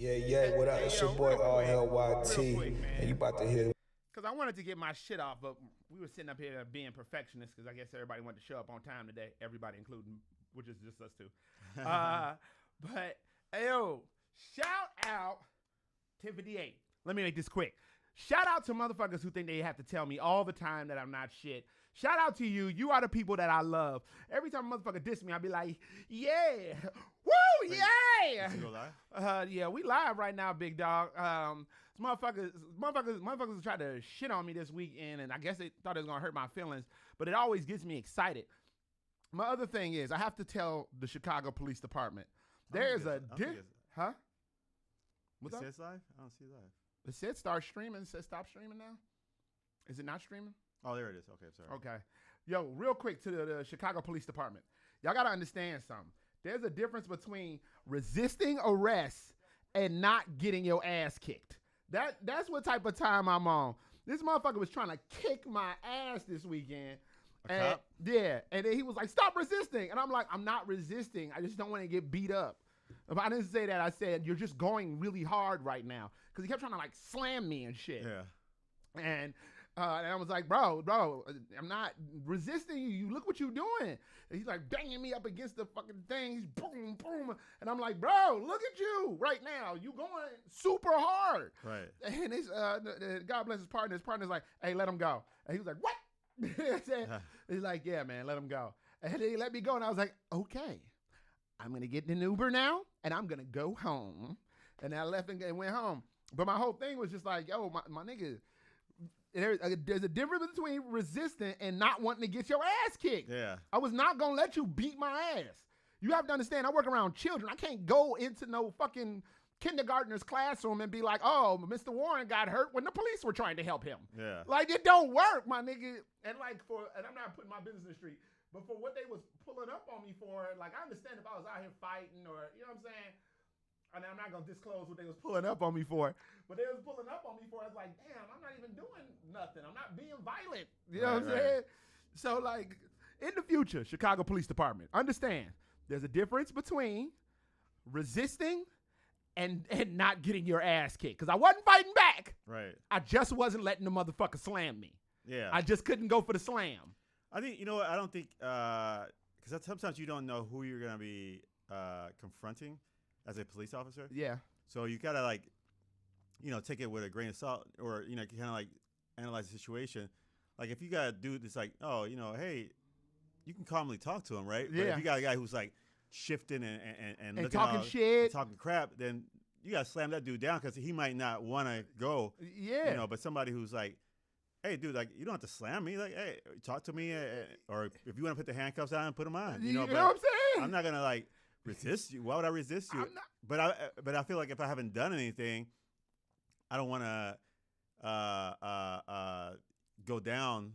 Yeah, what up? It's your boy RLYT, and you about to hear. Because I wanted to get my shit off, but we were sitting up here being perfectionists because I guess everybody wanted to show up on time today. Everybody, including, which is just us two. But, yo, shout out to B.A.D. Let me make this quick. Shout out to motherfuckers who think they have to tell me all the time that I'm not shit. Shout out to you. You are the people that I love. Every time a motherfucker diss me, I'll be like, yeah. Woo, yeah. Did you go live? Yeah, we live right now, big dog. Motherfuckers tried to shit on me this weekend, and I guess they thought it was going to hurt my feelings, but it always gets me excited. My other thing is, I have to tell the Chicago Police Department, there's a... Huh? What's that? It says live? I don't see live. It said start streaming. It says stop streaming now. Is it not streaming? Oh, there it is. Okay, sorry. Okay. Yo, real quick to the Chicago Police Department. Y'all got to understand something. There's a difference between resisting arrest and not getting your ass kicked. That's what type of time I'm on. This motherfucker was trying to kick my ass this weekend. A cop? Yeah. And then he was like, stop resisting. And I'm like, I'm not resisting. I just don't want to get beat up. If I didn't say that, I said, you're just going really hard right now. Because he kept trying to like slam me and shit. Yeah. And I was like, bro, I'm not resisting you. You look what you're doing. And he's like banging me up against the fucking thing. He's boom, boom. And I'm like, bro, look at you right now. You going super hard. Right. And his, God bless his partner. His partner's like, hey, let him go. And he was like, what? He's like, yeah, man, let him go. And he let me go. And I was like, okay, I'm going to get in an Uber now and I'm going to go home. And I left and went home. But my whole thing was just like, yo, my nigga, there's a difference between resisting and not wanting to get your ass kicked. Yeah. I was not going to let you beat my ass. You have to understand, I work around children. I can't go into no fucking kindergartner's classroom and be like, oh, Mr. Warren got hurt when the police were trying to help him. Yeah. Like, it don't work, my nigga. And and I'm not putting my business in the street, but for what they was pulling up on me for, like, I understand if I was out here fighting or, you know what I'm saying? And I'm not going to disclose what they was pulling up on me for, but they was pulling up on me for, I was like, damn, I'm not even doing nothing. I'm not being violent. You know what I'm saying? So, like, in the future, Chicago Police Department, understand, there's a difference between resisting and not getting your ass kicked. Because I wasn't fighting back. Right. I just wasn't letting the motherfucker slam me. Yeah. I just couldn't go for the slam. I think, you know what, I don't think, because sometimes you don't know who you're going to be confronting as a police officer. Yeah. So you got to, like, you know, take it with a grain of salt, or, you know, kind of like analyze the situation. Like, if you got a dude that's like, oh, you know, hey, you can calmly talk to him, right? Yeah. But if you got a guy who's like shifting and looking talking out, shit, and talking crap, then you got to slam that dude down because he might not want to go. Yeah. You know, but somebody who's like, hey, dude, like, you don't have to slam me. Like, hey, talk to me. Or if you want to put the handcuffs on, put them on. You know but what I'm saying? I'm not going to, like, resist you. Why would I resist you? But I feel like if I haven't done anything, I don't want to go down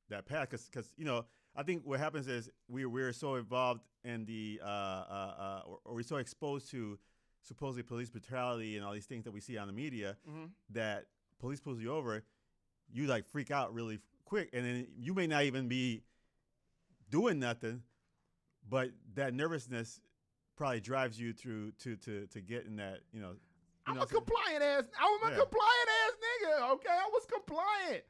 that path because you know, I think what happens is we're so involved in the or we're so exposed to supposedly police brutality and all these things that we see on the media that police pulls you over, you like freak out really quick, and then you may not even be doing nothing, but that nervousness probably drives you through to get in that, you know. I'm a compliant ass nigga, okay? I was compliant.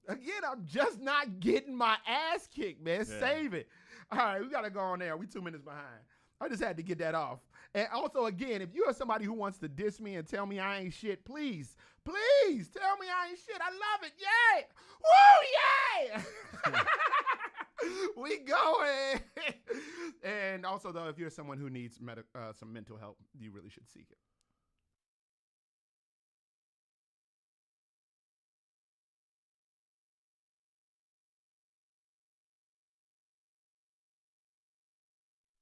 Again, I'm just not getting my ass kicked, man. Yeah. Save it. All right, we got to go on there. We 2 minutes behind. I just had to get that off. And also, again, if you are somebody who wants to diss me and tell me I ain't shit, please tell me I ain't shit. I love it. Yay! Woo, yay! We going. And also, though, if you're someone who needs some mental help, you really should seek it.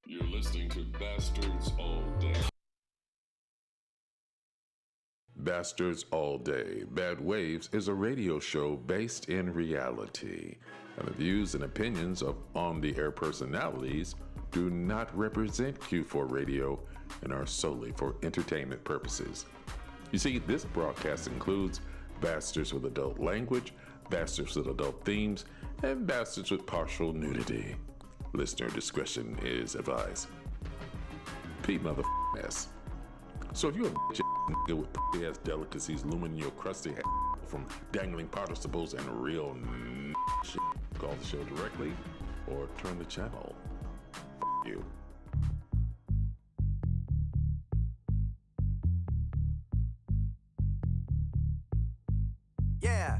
You're listening to Bastards All Day. Bastards All Day. Bad Waves is a radio show based in reality, and the views and opinions of on-the-air personalities do not represent Q4 Radio and are solely for entertainment purposes. You see, this broadcast includes bastards with adult language, bastards with adult themes, and bastards with partial nudity. Listener discretion is advised. Pete motherfucking ass. So if you're a bitch nigga with pussy-ass delicacies looming in your crusty head from dangling participles and real shit. Call the show directly or turn the channel. You. Yeah,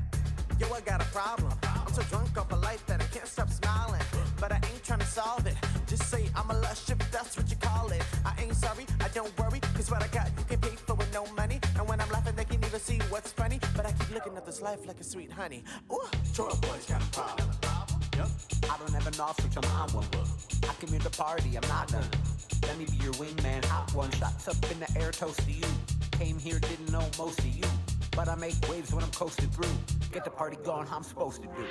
yo, I got a problem. I'm so drunk off of life that I can't stop smiling. But I ain't trying to solve it. Just say I'm a lush if that's what you call it. I ain't sorry, I don't worry, cause what I got you can pay for with no money. And when I'm laughing, they can even see what's funny. But I keep looking at this life like a sweet honey. Ooh, Troy boys got a problem. Yep. I don't have an off switch on my one. I came here to party, I'm not done. Let me be your wingman, hot one. Shots up in the air, toast to you. Came here, didn't know most of you. But I make waves when I'm coasting through. Get the party going, how I'm supposed to do.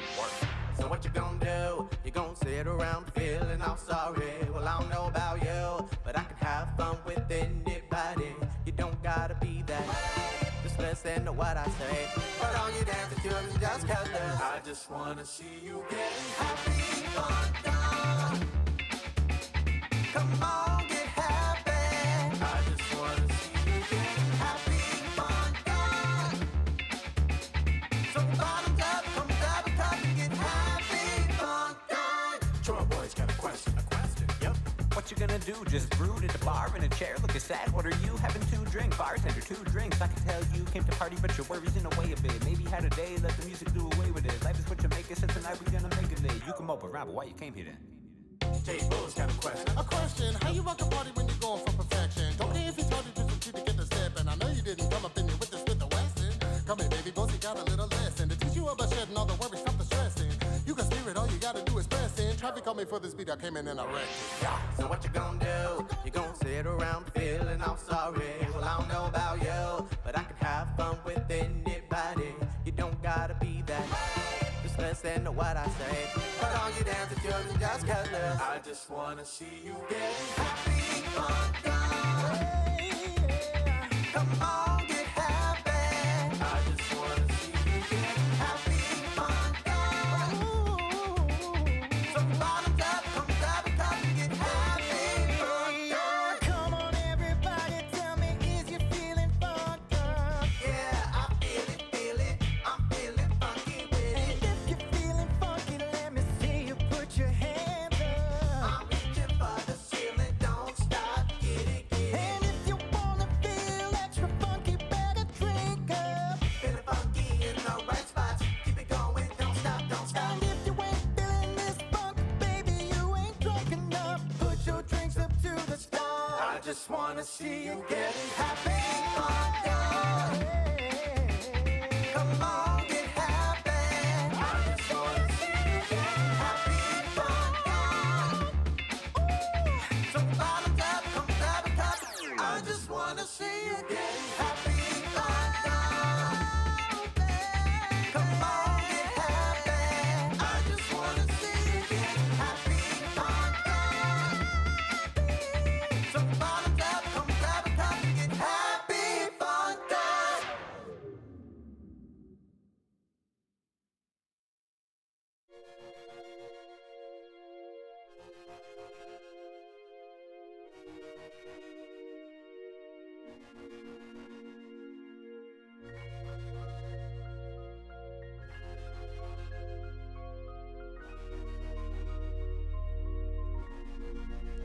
So what you gonna do? You gonna sit around feeling all sorry? Well, I don't know about you, but I can have fun with anybody. You don't gotta be that. Just listen to what I say. Put on your dancing shoes and just cut this. I just wanna see you get happy, fun, done. Come on, get happy. I just wanna see you get happy, fun, done. So bottoms up, come grab a cup and get happy, fun, done. Troy boys got a question. Yep. What you gonna do? Just brood at the bar in a chair looking sad? What are you having to drink? Bartender, 2 drinks. I can tell you came to party, but your worries in a way a bit. Maybe had a day, let the music do away with it. Life is what you make it, so tonight we gonna make it late. You can mope around, but why you came here then? Jay Bulls got a question. A question, how you rock a party when you're going for perfection? Don't care if he told you just for you to get the step. And I know you didn't come up in here with this with the Westin. Come in, baby, boss, you got a little lesson to teach you about shedding all the worries, stop the stressing. You can spirit, all you gotta do is press in. Traffic called me for this beat, I came in and I wrecked it. Yeah. So what you gonna do? You gonna sit around feeling all sorry? Well, I don't know about you, but I can have fun with anybody. You don't gotta be that. Just listen to what I say. Put on your dancing shoes and just cut loose. I just wanna see you get happy, fun, done. Come on, get happy. I just wanna see you get happy, fun, done. So bottoms up, come grab a cup and get happy, fun, done. Come on, everybody, tell me, is you feeling fun, done? Yeah, I feel it, I'm feeling funky with it. If you're feeling funky, let me see you put your hands up. I'm reaching for the ceiling, don't stop, get it. And if you wanna feel extra funky, better drink up. Feeling funky in the right spots, keep it going, don't stop, don't stop. And if you ain't feeling this funk, baby, you ain't drunk enough. Put your drinks up to the stars. I just wanna see you get happy, fun, done. Come on, get happy. I just wanna see you get happy, fun, done. So bottoms up, come grab a cup. I just wanna see you get happy, fun, done. Come on, get happy. I just wanna see you get happy, fun, done. So bottoms up, come grab a cup and get happy, fun, done.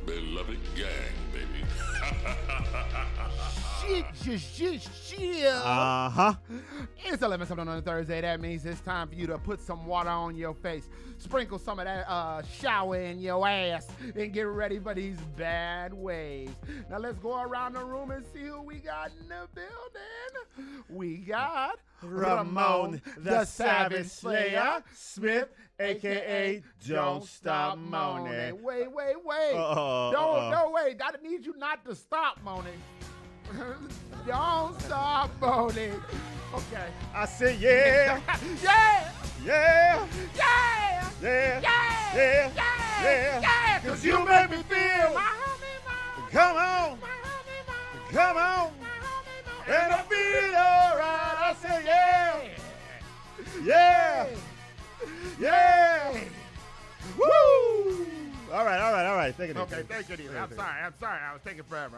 Beloved gang, baby. Shit. Uh-huh. It's 11:07 on a Thursday. That means it's time for you to put some water on your face, sprinkle some of that shower in your ass, and get ready for these bad waves. Now let's go around the room and see who we got in the building. We got Ramon, the Savage Slayer, Smith, a.k.a. Don't Stop Moaning. Wait. Uh-oh. Don't wait. I need you not to stop moaning. Don't stop moaning. Okay. I said, yeah, Yeah. yeah, Yeah. yeah, Yeah. yeah, Yeah. Cause you make me feel. My homie, Come on, my homie, come on. And I feel alright. I say, yeah, yeah, yeah. Woo! All right. Take it Okay, easy. take it easy. I'm sorry. I was taking forever.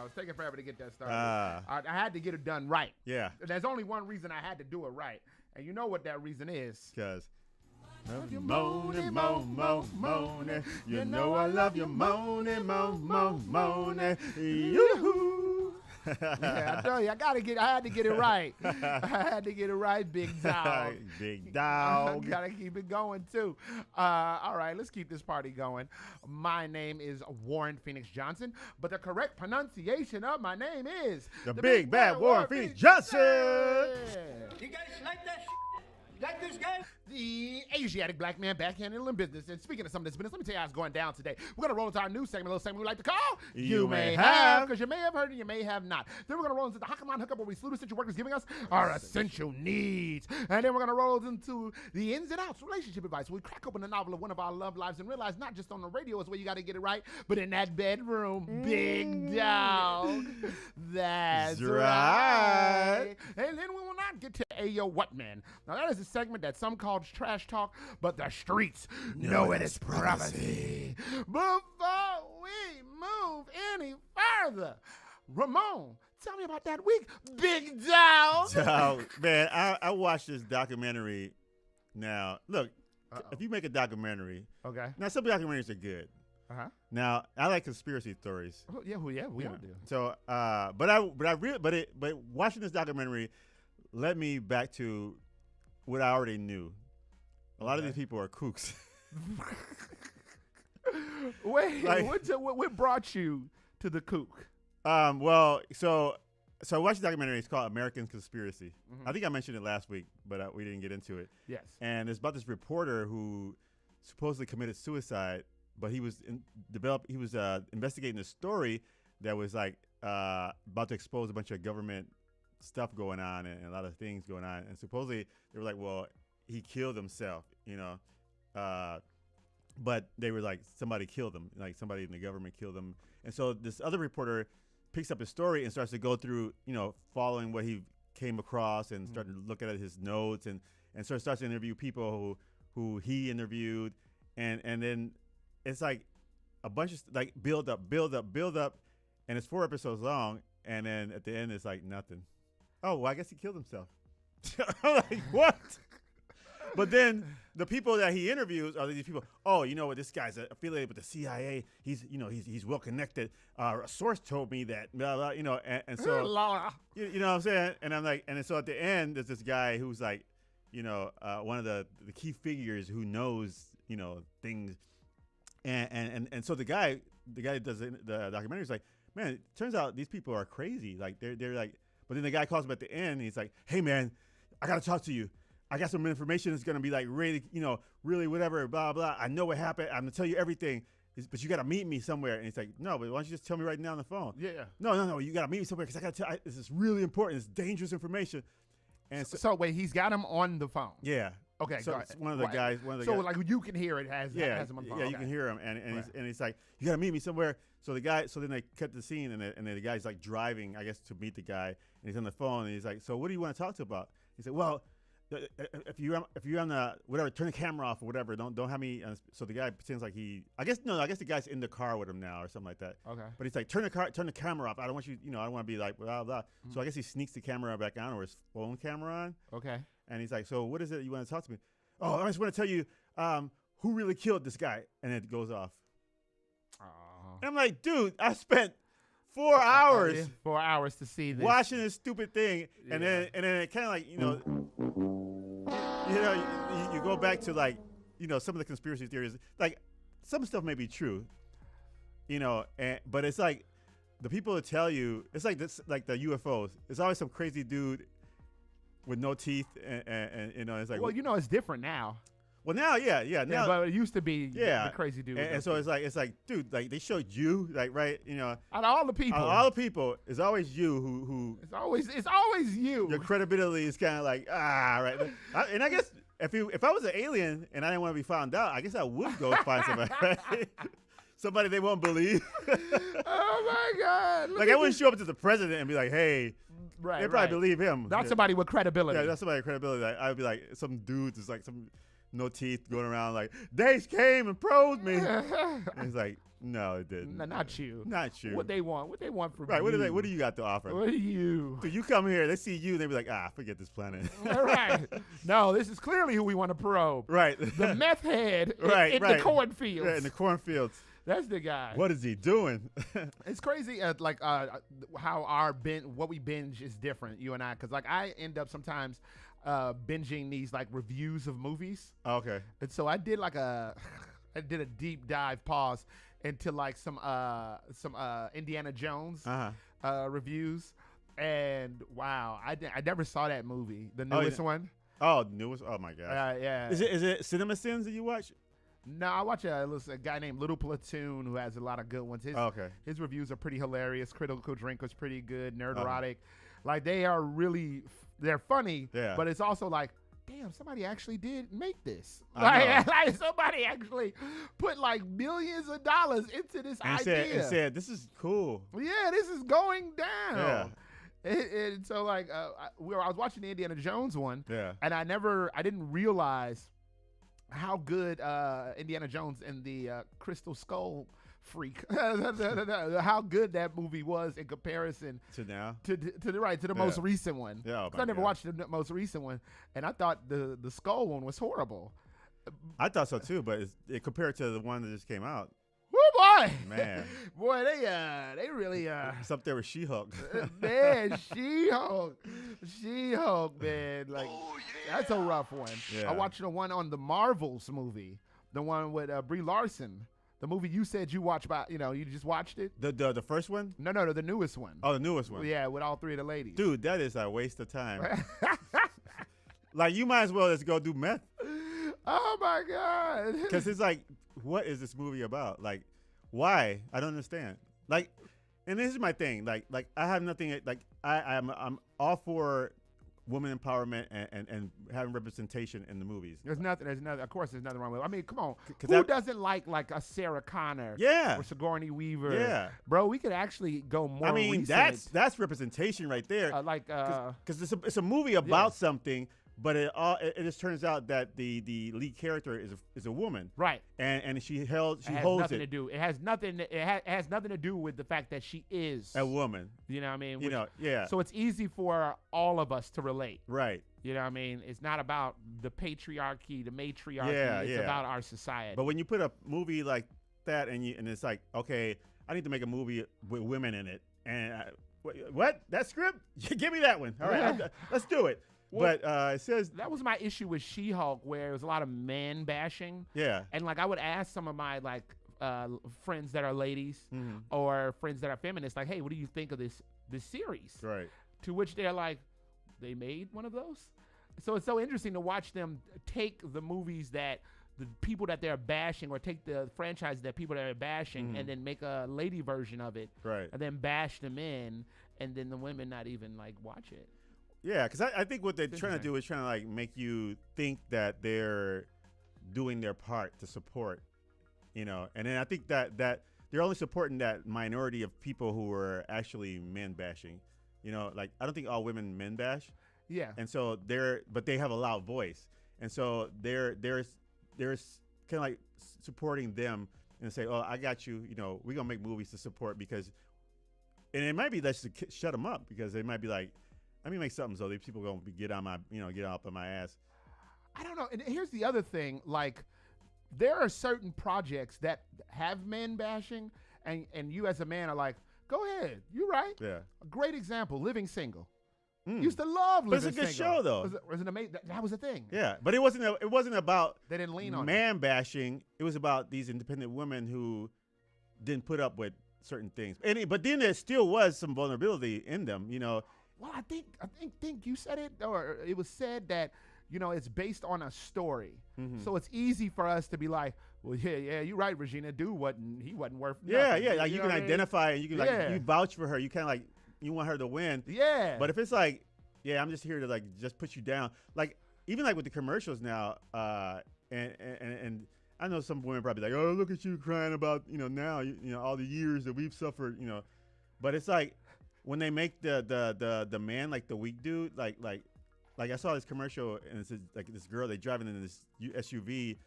to get that started. I had to get it done right. Yeah. There's only one reason I had to do it right. And you know what that reason is. Because. You Moaning. You know I love you moaning. Yoo-hoo. Yeah, I tell you, I had to get it right. Big dog. Big dog. Gotta keep it going too. All right, let's keep this party going. My name is Warren Phoenix Johnson, but the correct pronunciation of my name is The Big Bad Warren Phoenix Johnson. You guys like that? Like this guy? The Asiatic black man back handling business. And speaking of some of this business, let me tell you how it's going down today. We're going to roll into our new segment, a little segment we like to call You May Have. because you may have heard and you may have not. Then we're going to roll into the Hakaman Hookup, where we salute essential workers giving us our essential needs. And then we're going to roll into the ins and outs, relationship advice. We crack open the novel of one of our love lives and realize not just on the radio is where you got to get it right, but in that bedroom. Big dog. That's right. And then we will not get to Ayo What Man. Now that is a segment that some call trash talk, but the streets know it is prophecy. Before we move any further, Ramon, tell me about that week, Big dog. So, man, I watched this documentary. Now, look, if you make a documentary, Okay. now some documentaries are good. Uh-huh. Now, I like conspiracy stories. Oh, yeah, we all do. So, but watching this documentary led me back to what I already knew. A lot of these people are kooks. Wait, Like- what brought you to the kook? Well, so I watched the documentary. It's called American Conspiracy. I think I mentioned it last week, but we didn't get into it. Yes. And it's about this reporter who supposedly committed suicide, but he was investigating a story that was like about to expose a bunch of government stuff going on and a lot of things going on. And supposedly they were like, well, he killed himself, but they were like, somebody killed him, like somebody in the government killed him. And so this other reporter picks up his story and starts to go through, following what he came across and starting to look at his notes and starts to interview people who he interviewed. And then it's like a bunch of like build up. And it's 4 episodes long. And then at the end, it's like nothing. Oh, well, I guess he killed himself. I'm like, what? But then the people that he interviews are these people. Oh, you know what? This guy's affiliated with the CIA. He's well connected. A source told me that. Blah, blah, and so you know what I'm saying. And I'm like, and so at the end, there's this guy who's like, one of the key figures who knows things. And so the guy that does the documentary is like, man, it turns out these people are crazy. Like they're like, but then the guy calls him at the end. And he's like, hey man, I gotta talk to you. I got some information that's gonna be like really, really whatever, blah blah. I know what happened. I'm gonna tell you everything. But you gotta meet me somewhere. And he's like, no, but why don't you just tell me right now on the phone? Yeah. No. You gotta meet me somewhere because I gotta tell. This is really important. It's dangerous information. And So wait, he's got him on the phone. yeah. Okay, So go it's ahead. one of the Right. guys. So like you can hear it has him on the phone. Yeah, Okay. you can hear him, and Right. he's like, you gotta meet me somewhere. So then they cut the scene, and then the guy's like driving, I guess, to meet the guy, and he's on the phone, and he's like, so what do you want to talk to about? He said, well, if you're on the whatever, turn the camera off or whatever. Don't have me. So the guy pretends like I guess the guy's in the car with him now or something like that. Okay. But he's like, turn the camera off. I don't want you, I don't want to be like blah blah. So I guess he sneaks the camera back on or his phone camera on. Okay. And he's like, so what is it you want to talk to me? Oh, I just want to tell you who really killed this guy. And it goes off. And I'm like, dude, I spent 4 hours 4 hours to see this. watching this stupid thing. And then it kind of like, you go back to like, some of the conspiracy theories. Like some stuff may be true, but it's like the people that tell you, it's like this, like the UFOs. It's always some crazy dude with no teeth, and it's like, Well, it's different now. well now, yeah, now, but it used to be yeah, the crazy dude. and so it's like, dude, like they showed you, like, right, out of all the people, all the people, it's always you who it's always you. your credibility is kind of like right, and I guess if I was an alien and I didn't want to be found out, I guess I would go find somebody, right? Somebody they won't believe. Oh my God! Like I wouldn't show up to the president and be like, hey. They probably believe him. Not somebody with credibility. Yeah, that's somebody with credibility. Like, I would be like, some dude is like some no teeth, going around like Dace came and probed me. And he's like, no, it didn't. No, not you. Not you. What they want from Right. you. What do you got to offer? What do you? So you come here, they see you, they be like, forget this planet. Right. No, this is clearly who we want to probe. Right. The meth head in the cornfields. Right, in the cornfields. That's the guy. What is he doing? It's crazy, how what we binge is different, you and I, because like I end up sometimes binging these like reviews of movies. Okay. And so I did I did a deep dive pause into like some Indiana Jones reviews, and wow, I never saw that movie, the newest one. Oh, newest. Oh my gosh. Yeah. Is it Cinema Sins that you watch? No, I watch a guy named Little Platoon who has a lot of good ones. His reviews are pretty hilarious. Critical Drink was pretty good. Nerderotic, like they are really they're funny. Yeah. But it's also like, damn, somebody actually did make this. Like somebody actually put like millions of dollars into this idea. And said, this is cool. Yeah, this is going down. Yeah. And so like I was watching the Indiana Jones one. Yeah. And I didn't realize how good Indiana Jones and the Crystal Skull Freak, how good that movie was in comparison to now to the most recent one. Yeah, I never watched the most recent one, and I thought the Skull one was horrible. I thought so too, but it compared to the one that just came out. Oh boy, man, boy, they really it's up there with She-Hulk. Man, She-Hulk, man, like that's a rough one. Yeah. I watched the one on the Marvels movie, the one with Brie Larson. The movie you said you watched you just watched it? The first one? No, the newest one. Oh, the newest one. Yeah, with all three of the ladies. Dude, that is a waste of time. Like, you might as well just go do meth. Oh, my God. Because it's like, what is this movie about? Like, why? I don't understand. Like, and this is my thing. Like I have nothing, like, I'm all for women empowerment and having representation in the movies. There's nothing, of course there's nothing wrong with it. I mean, come on. Who doesn't like a Sarah Connor? Yeah. Or Sigourney Weaver? Yeah. Bro, we could actually go more recent. That's representation right there. Because it's a movie about something, but it just turns out that the lead character is a woman. Right. And she has holds nothing to do. It has nothing to do with the fact that she is a woman. You know what I mean? Yeah. So it's easy for all of us to relate. Right. You know what I mean? It's not about the patriarchy, the matriarchy. It's about our society. But when you put a movie like that and it's like, okay, I need to make a movie with women in it. And what? That script? Give me that one. All right, let's do it. Well, but it says that was my issue with She-Hulk, where it was a lot of man bashing. Yeah. And like I would ask some of my friends that are ladies or friends that are feminists, like, hey, what do you think of this series? Right. To which they're like, they made one of those. So it's so interesting to watch them take the movies that the people that they're bashing, or take the franchise that people that are bashing, and then make a lady version of it. Right. And then bash them in, and then the women not even like watch it. Yeah, because I think what they're trying to do is trying to like make you think that they're doing their part to support, and then I think that they're only supporting that minority of people who are actually men bashing, like I don't think all women men bash. Yeah. And so but they have a loud voice, and so they're kind of like supporting them and say, oh, I got you, we're gonna make movies to support because, and it might be let's shut them up because they might be like, let me make something so these people gonna get up on my ass. I don't know. And here's the other thing: like, there are certain projects that have men bashing, and you as a man are like, go ahead, you're right. Yeah. A great example: Living Single. Used to love Living Single. But it's a good show, though. Was it amazing? That was the thing. Yeah, but it wasn't about they didn't lean on man bashing. It was about these independent women who didn't put up with certain things. But then there still was some vulnerability in them, Well, I think you said it, or it was said that it's based on a story, so it's easy for us to be like, well, yeah, you're right, Regina. Dude he wasn't worth nothing. Yeah, like you can identify and you can you vouch for her. You kind of like you want her to win. Yeah. But if it's like, yeah, I'm just here to like just put you down, like even like with the commercials now, and I know some women probably like, oh, look at you crying about now all the years that we've suffered, but it's like when they make the man like the weak dude, like like I saw this commercial and it's like this girl they driving in this SUV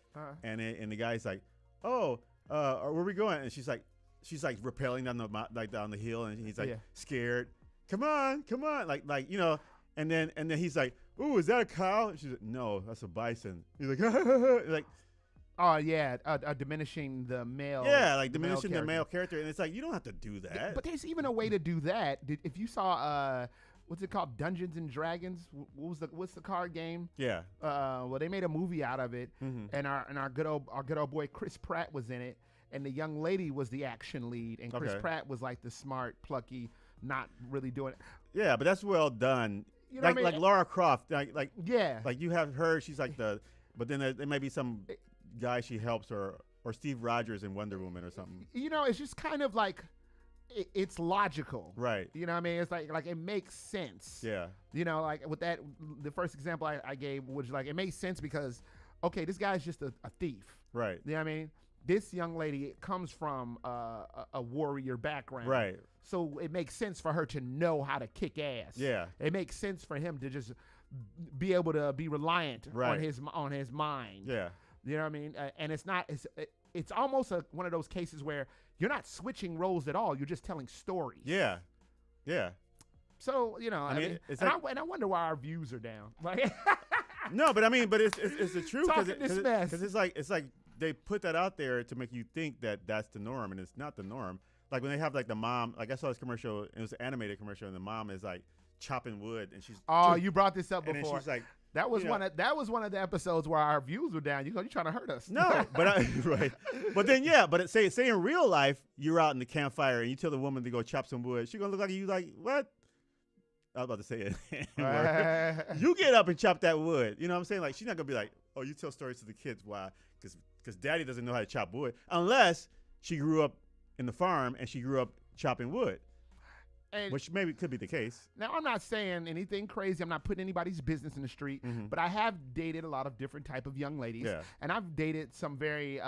and the guy's like, oh, where we we going? And she's like rappelling down the hill and he's like scared. Come on, like you know. And then he's like, ooh, is that a cow? And she's like, no, that's a bison. He's like, like. Oh yeah, diminishing the male. Yeah, like diminishing the male character, and it's like you don't have to do that. But there's even a way to do that. If you saw, what's it called, Dungeons and Dragons? What's the card game? Yeah. Well, they made a movie out of it, and our good old boy Chris Pratt was in it, and the young lady was the action lead, and Chris Pratt was like the smart, plucky, not really doing it. Yeah, but that's well done. You know what I mean? Like Lara Croft, like you have her. She's like but then there may be some guy she helps or Steve Rogers in Wonder Woman or something. You know, it's just kind of like it's logical, right? You know what I mean? It's like it makes sense. Yeah. You know, like with that, the first example I gave was like it makes sense because okay, this guy's just a thief, right? You know what I mean? This young lady comes from a warrior background, right? So it makes sense for her to know how to kick ass. Yeah. It makes sense for him to just be able to be reliant on his mind. Yeah. You know what I mean? And it's almost one of those cases where you're not switching roles at all. You're just telling stories. Yeah. Yeah. So, you know, I mean and I wonder why our views are down. Like, no, but I mean, but it's the truth because it's like they put that out there to make you think that that's the norm, and it's not the norm. Like when they have like the mom, like I saw this commercial, it was an animated commercial, and the mom is like chopping wood, and she's you brought this up before. And then she's like, that was one of the episodes where our views were down. You're trying to hurt us. No, but right. But then say in real life you're out in the campfire and you tell the woman to go chop some wood. She's gonna look like you like what? I was about to say it. You get up and chop that wood. You know what I'm saying? Like she's not gonna be like, oh, you tell stories to the kids. Why? Because daddy doesn't know how to chop wood unless she grew up in the farm and she grew up chopping wood. And which maybe could be the case. Now, I'm not saying anything crazy. I'm not putting anybody's business in the street, but I have dated a lot of different type of young ladies, and I've dated some very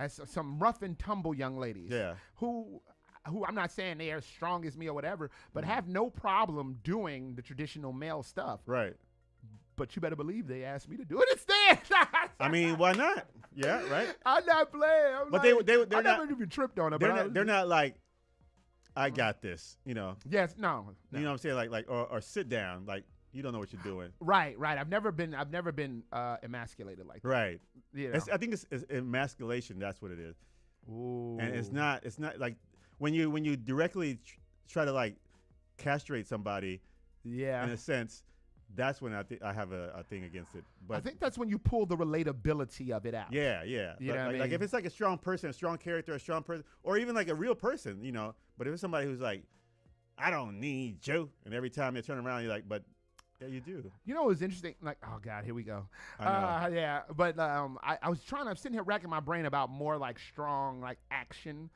some rough and tumble young ladies, who I'm not saying they are as strong as me or whatever, but have no problem doing the traditional male stuff. Right. But you better believe they asked me to do it instead. I mean, why not? Yeah, right. I'm not playing. But like, they're I not never even tripped on it. They're not like, I got this, you know. Yes, no. You know what I'm saying? Like or sit down, like you don't know what you're doing. Right. I've never been emasculated like that. Right. You know? I think it's emasculation. That's what it is. Ooh. And it's not like when you directly try to like castrate somebody. Yeah. In a sense, that's when I have a thing against it. But I think that's when you pull the relatability of it out. Yeah. You know what I mean? Like if it's like a strong person, a strong character, a strong person, or even like a real person, you know. But if it's somebody who's like, I don't need you, and every time they turn around, you're like, but yeah, you do. You know what was interesting? Like, oh God, here we go. I know. Yeah, but I'm sitting here racking my brain about more like strong, like action,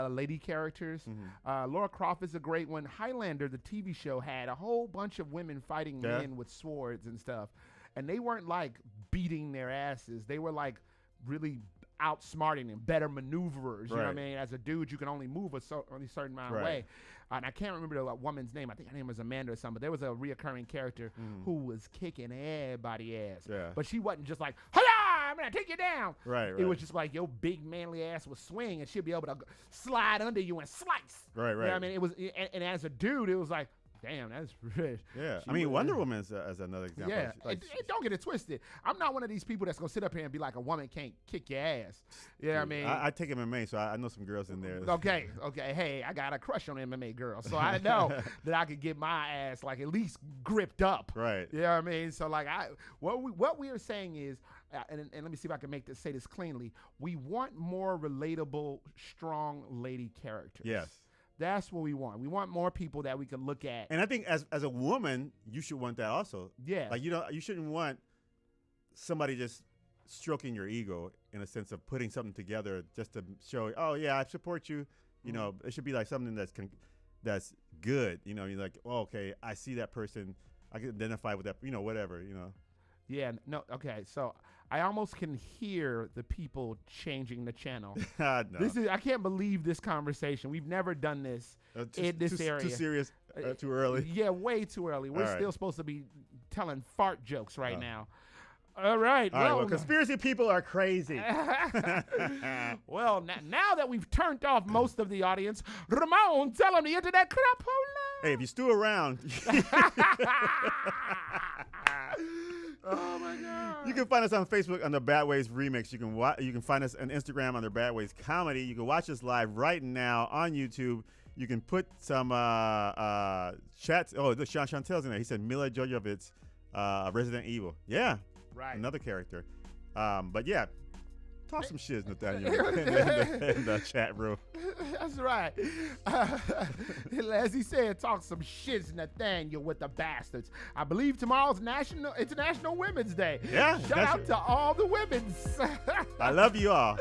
lady characters. Lara Croft is a great one. Highlander, the TV show, had a whole bunch of women fighting men with swords and stuff, and they weren't like beating their asses. They were like really outsmarting and better maneuverers. You know what I mean? As a dude, you can only move a certain amount of way. And I can't remember the woman's name. I think her name was Amanda or something. But there was a reoccurring character who was kicking everybody's ass. Yeah. But she wasn't just like, "Hi-ya, I'm gonna take you down." Right. It was just like your big manly ass would swing, and she'd be able to slide under you and slice. Right. You know what I mean? It was, and as a dude, it was like, damn, that's rich. Yeah, I mean, Wonder Woman is another example. Yeah, like, don't get it twisted. I'm not one of these people that's going to sit up here and be like, a woman can't kick your ass. You know what I mean? I take MMA, so I know some girls in there. Okay. Hey, I got a crush on MMA girls, so I know that I could get my ass, like, at least gripped up. Right. You know what I mean? So, like, what we are saying is, and let me see if I can say this cleanly, we want more relatable, strong lady characters. Yes. That's what we want. We want more people that we can look at. And I think as a woman, you should want that also. Yeah. Like, you shouldn't want somebody just stroking your ego in a sense of putting something together just to show, oh yeah, I support you. You know, it should be like something that's good. You know, you're like, oh, okay, I see that person. I can identify with that. You know, whatever. You know. Yeah. No. Okay. So I almost can hear the people changing the channel. No. I can't believe this conversation. We've never done this in this area. Too serious, too early. Yeah, way too early. We're All still right. supposed to be telling fart jokes right now. All right. All right, well, conspiracy people are crazy. Well, now that we've turned off most of the audience, Ramon, tell them the internet crapola. Hey, if you're still around, oh my God! you can find us on Facebook under Bad Waves Remix. You can find us on Instagram under Bad Waves Comedy. You can watch us live right now on YouTube. You can put some chats. Oh, look, Chantel's in there. He said Mila Jovovich, Resident Evil. Yeah, Right. another character. But yeah, talk some shit, Nathaniel, in the chat room. That's right. As he said, talk some shits, Nathaniel, with the bastards. I believe tomorrow's International Women's Day. Yeah, Shout out to all the women's. I love you all.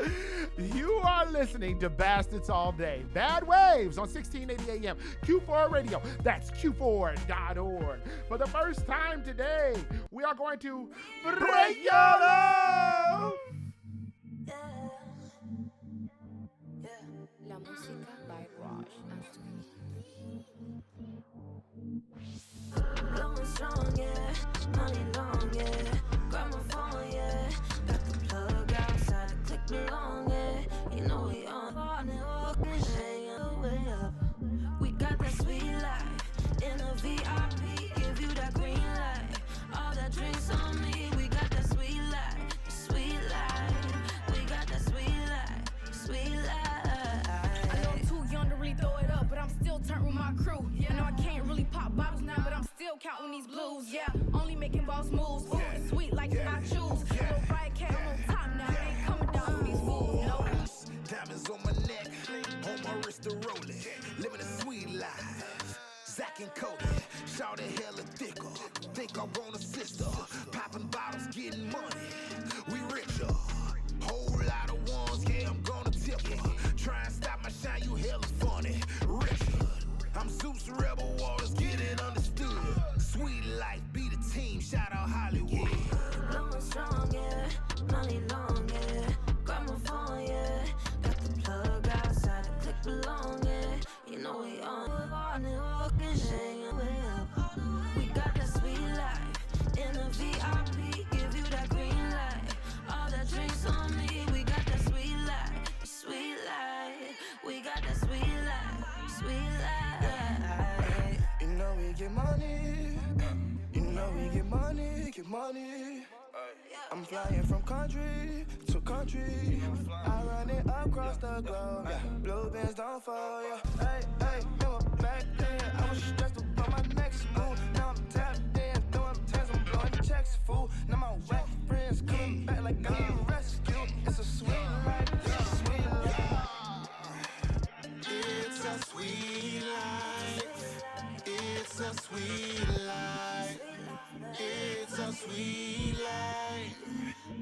You are listening to Bastards All Day. Bad Waves on 1680 AM. Q4 Radio. That's Q4.org. For the first time today, we are going to break your love. La música by Raj. Going strong, yeah. Money long, yeah. Grab my phone, yeah. Got the plug outside, the click belong, yeah. You know we on it, walking, hanging way up. We got that sweet life in a VIP. Give you that green light. All that drinks on me. We got that sweet life, sweet life. We got that sweet life, sweet life. I know I'm too young to really throw it up, but I'm still turned with my crew. I know I can't really pop bottles now, but I'm still counting these blues. Yeah, only making boss moves. Ooh, sweet like I choose. Little riot cat on top now. Ain't coming down with these fools. No. Diamonds on my neck, on my wrist to roll it. Living a sweet life. Zach and Cody, shout it hella thicker. Think I want a sister. Popping bottles, getting money. We richer. Whole lot of ones, yeah, I'm gonna tip her. Try and stop my shine, you hella funny. Richard, I'm Zeus Rebel Waters, get it understood. Sweet life, be the team, shout out Hollywood. Blowing strong, yeah. Money long, yeah. Grab my phone, yeah. Got the plug outside, the click belong, yeah. You know we on it, walking, hanging way up. We got that sweet life in a VIP. Give you that green light. All that drinks on me. We got that sweet life, sweet life. We got that sweet life, sweet life. You know we get money. You know we get money, get money. I'm flying from country to country. I run it across the globe. Yeah. Blue bands don't fall. Yeah. Hey, remember back then I was stressed about my next move. Now I'm tapped in, throwing tens, I'm blowing checks, fool. Now my whack friends coming back like I need rescue. It's a sweet life, it's a sweet life. It's a sweet life. It's a sweet life. It's a sweet life.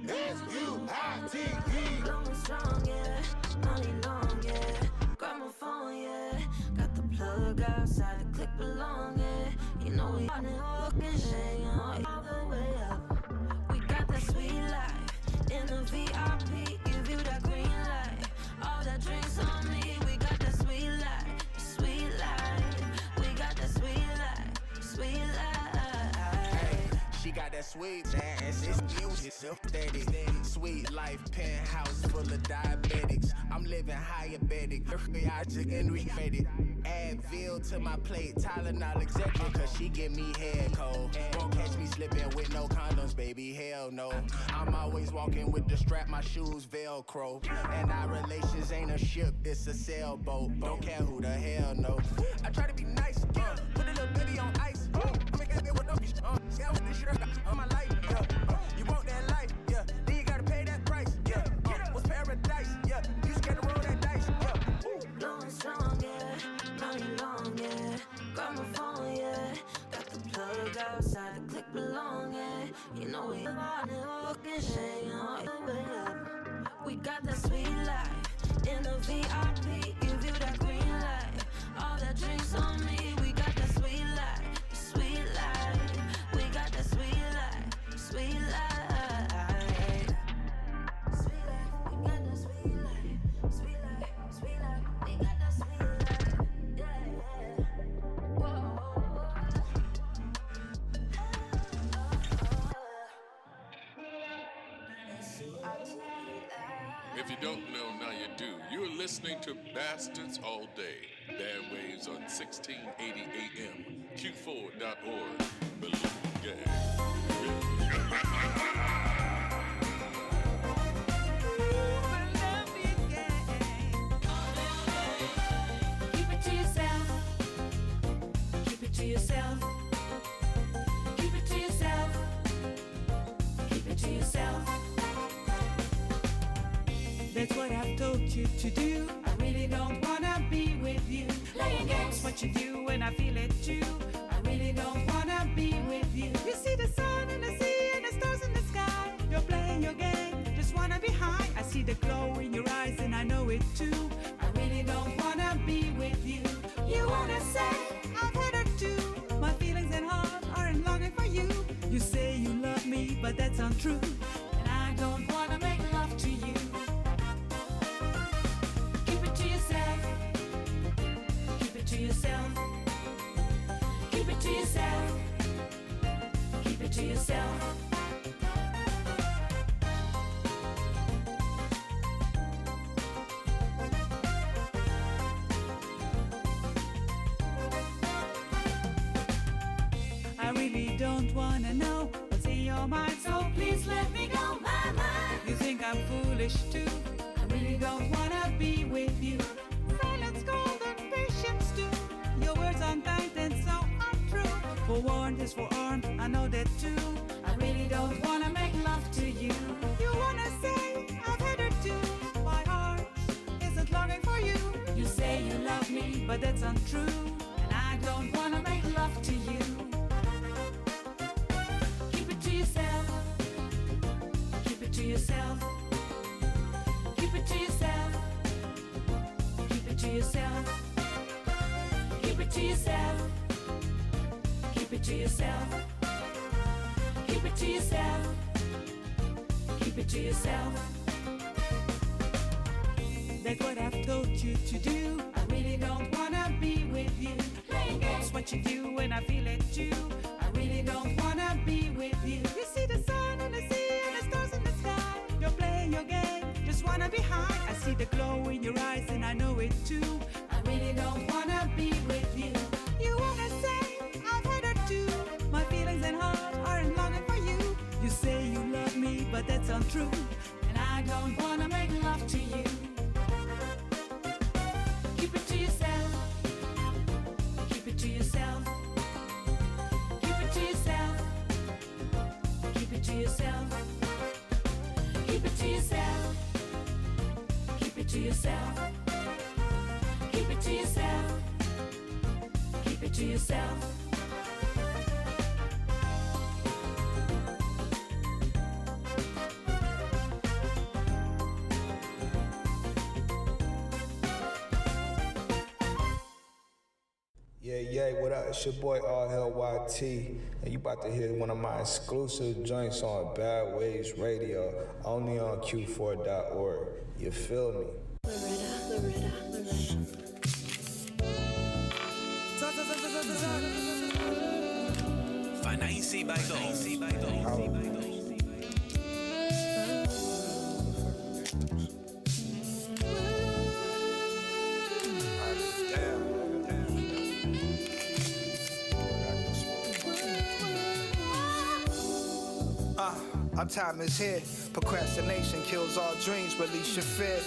S-U-I-T-E. Blowing strong, yeah. Money long, yeah. Grab my phone, yeah. Got the plug outside, the click belong, yeah. You know we on it, walking, hanging all the way up. We got that sweet life in a VIP. Give you that green light. All that drinks on me. We got that sweet life, sweet life. We got that sweet life, sweet life. She got that sweet ass, it's music, steady. Sweet life, penthouse full of diabetics. I'm living diabetic, I just it. Advil to my plate, Tylenol executive, cause she give me head cold. Won't catch me slipping with no condoms, baby, hell no. I'm always walking with the strap, my shoes Velcro. And our relations ain't a ship, it's a sailboat. Don't care who the hell know. I try to be nice, put a little bitty on ice. Make it with no yeah, with this shit on my life, yeah. You want that life, yeah. Then you gotta pay that price, yeah. What's paradise, yeah. You scared to roll that dice, yeah. Blowing strong, yeah. Money long, yeah. Grab my phone, yeah. Got the plug outside, the click belong, yeah. You know we on it, walking, hanging all the way up. We got that sweet life in a VIP. Give you that green light. All that drinks on me. don't know, now you do. You're listening to Bastards All Day. Bad Waves on 1680 AM. Q4.org. Believe Keep it to yourself. Keep it to yourself. Keep it to yourself. Keep it to yourself. That's what I've told you to do. I really don't wanna be with you. Playing games, what you do when I feel it too. I really don't wanna be with you. You see the sun and the sea and the stars in the sky. You're playing your game, just wanna be high. I see the glow in your eyes and I know it too. I really don't wanna be with you. You wanna say I've had it too. My feelings and heart aren't longing for you. You say you love me, but that's untrue. And I don't wanna make love to you. Keep it to yourself. Keep it to yourself. Keep it to yourself. Keep it to yourself. I really don't wanna know what's in your mind, so please let me go. My mind. You think I'm foolish too? I really don't wanna be with you. Silence golden, patience too. Your words unkind and so untrue. Forewarned is forearmed, I know that too. I really don't wanna make love to you. You wanna say I've had it too. My heart isn't longing for you. You say you love me, but that's untrue. And I don't wanna make love to you. Keep it to yourself. Keep it to yourself. Keep it to yourself. Keep it to yourself. Keep it to yourself. Keep it to yourself. Keep it to yourself. Keep it to yourself. That's what I've told you to do. I really don't wanna be with you. Playing games, what you do when I feel it too. I really don't wanna be with you. You see the sun and the sea and the stars in the sky. You're playing your game, just wanna be high. I see the glow in your eyes and I know it too. I really don't wanna be with you. You wanna say I've had it too. My feelings and heart aren't longing for you. You say you love me, but that's untrue. And I don't wanna make love to you. Keep it to yourself. Keep it to yourself. Keep it to yourself. Keep it to yourself. Keep it to yourself. Keep it to yourself. Keep it to yourself. Keep it to yourself. Yeah, what up? It's your boy RLYT, and you about to hear one of my exclusive joints on Bad Waves Radio, only on Q4.org. You feel me? Fanaisi Baito. Our time is here. Procrastination kills all dreams, release your fear.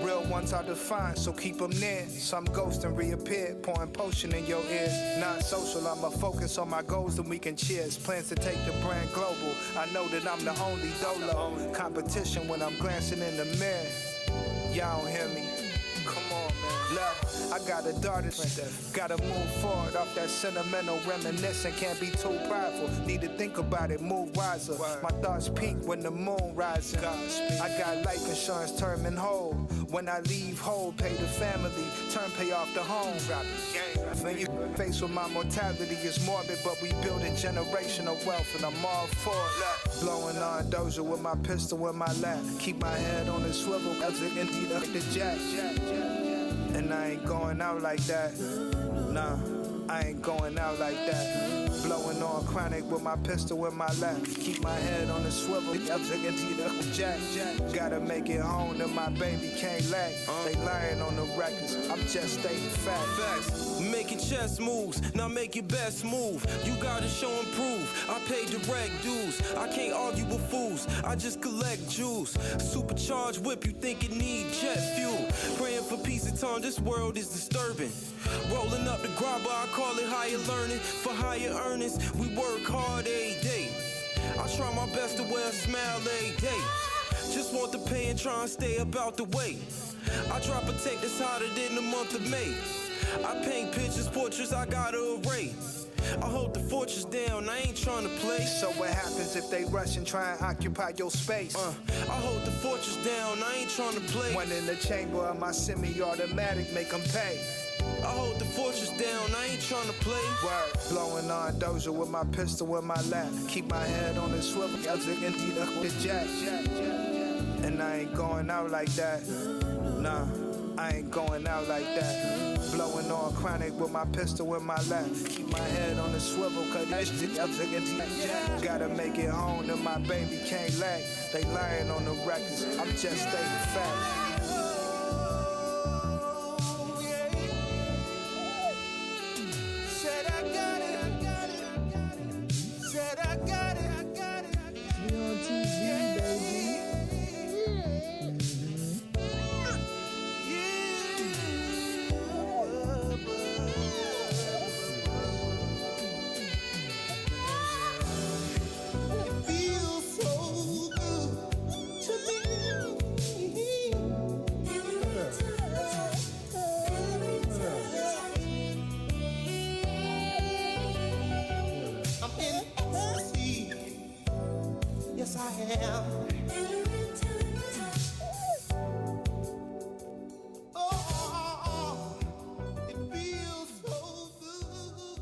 Real ones are defined, so keep them near. Some ghost and reappear, pouring potion in your ear. Non-social, I'ma focus on my goals and we can cheers. Plans to take the brand global. I know that I'm the only dolo. Competition when I'm glancing in the mirror. Y'all don't hear me? Come on, man. Love, I got a daughter. Gotta move forward off that sentimental reminiscing. Can't be too prideful. Need to think about it, move wiser. My thoughts peak when the moon rises. I got life insurance term and whole. When I leave whole, pay the family, turn pay off the home. When you face with my mortality is morbid, but we building generational wealth and I'm all for it. Blowing on Doja with my pistol in my lap. Keep my head on the swivel cause it emptied up the jack. And I ain't going out like that. Nah, I ain't going out like that. Blowing on chronic with my pistol in my lap. Keep my head on the swivel, jack. Gotta make it home to my baby, can't lag. They lying on the records, I'm just stating facts. Making chess moves, now make your best move. You gotta show and prove. I pay direct dues. I can't argue with fools. I just collect jewels. Supercharged whip, you think it need jet fuel. Praying for peace and time, this world is disturbing. Rolling up the grabber, I call it higher learning. For higher earnings, we work hard every day. I try my best to wear a smile every day. Just want the pay and try and stay about the way. I drop a tape that's hotter than the month of May. I paint pictures, portraits, I gotta array. I hold the fortress down, I ain't trying to play. So what happens if they rush and try and occupy your space? I hold the fortress down, I ain't trying to play. One in the chamber of my semi-automatic, make them pay. I hold the fortress down, I ain't trying to play. Word, blowing on Doja with my pistol in my lap. Keep my head on the swivel, the jack. And I ain't going out like that. Nah, I ain't going out like that. Blowing on chronic with my pistol in my lap. Keep my head on the swivel, cause gotta make it home to my baby, can't lag. They lying on the records, I'm just stating facts. Said I got it. Said I got it. We on TV, baby. Yes, I am. Oh, it feels so good.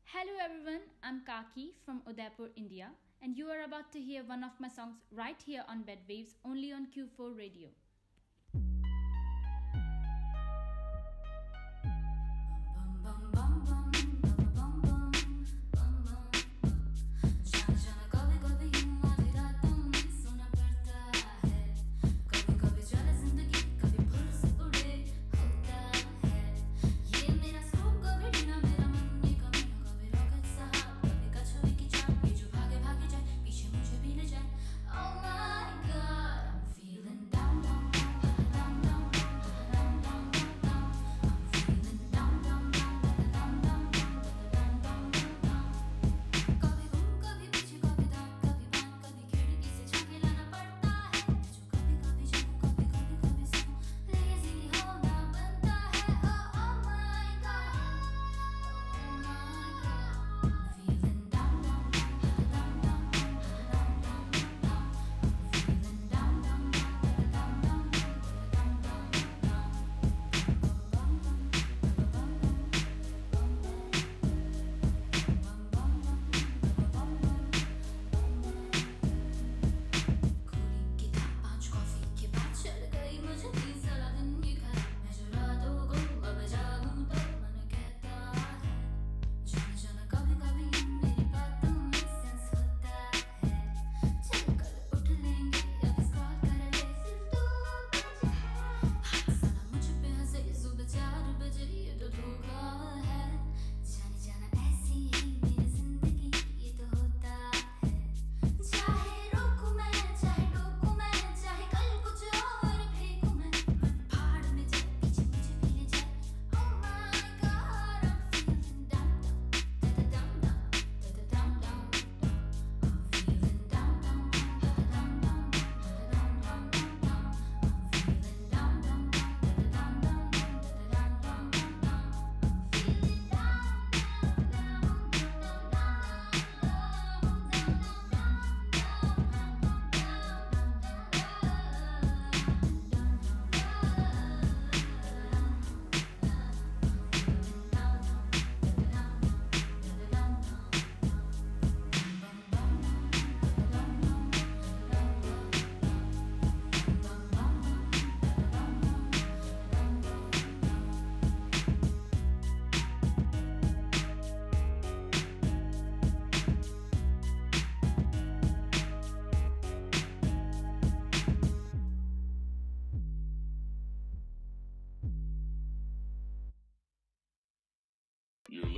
Hello everyone, I'm Kaki from Udaipur, India, and you are about to hear one of my songs right here on B.A.D Waves, only on Q4 Radio. Oh my God, I'm feeling down.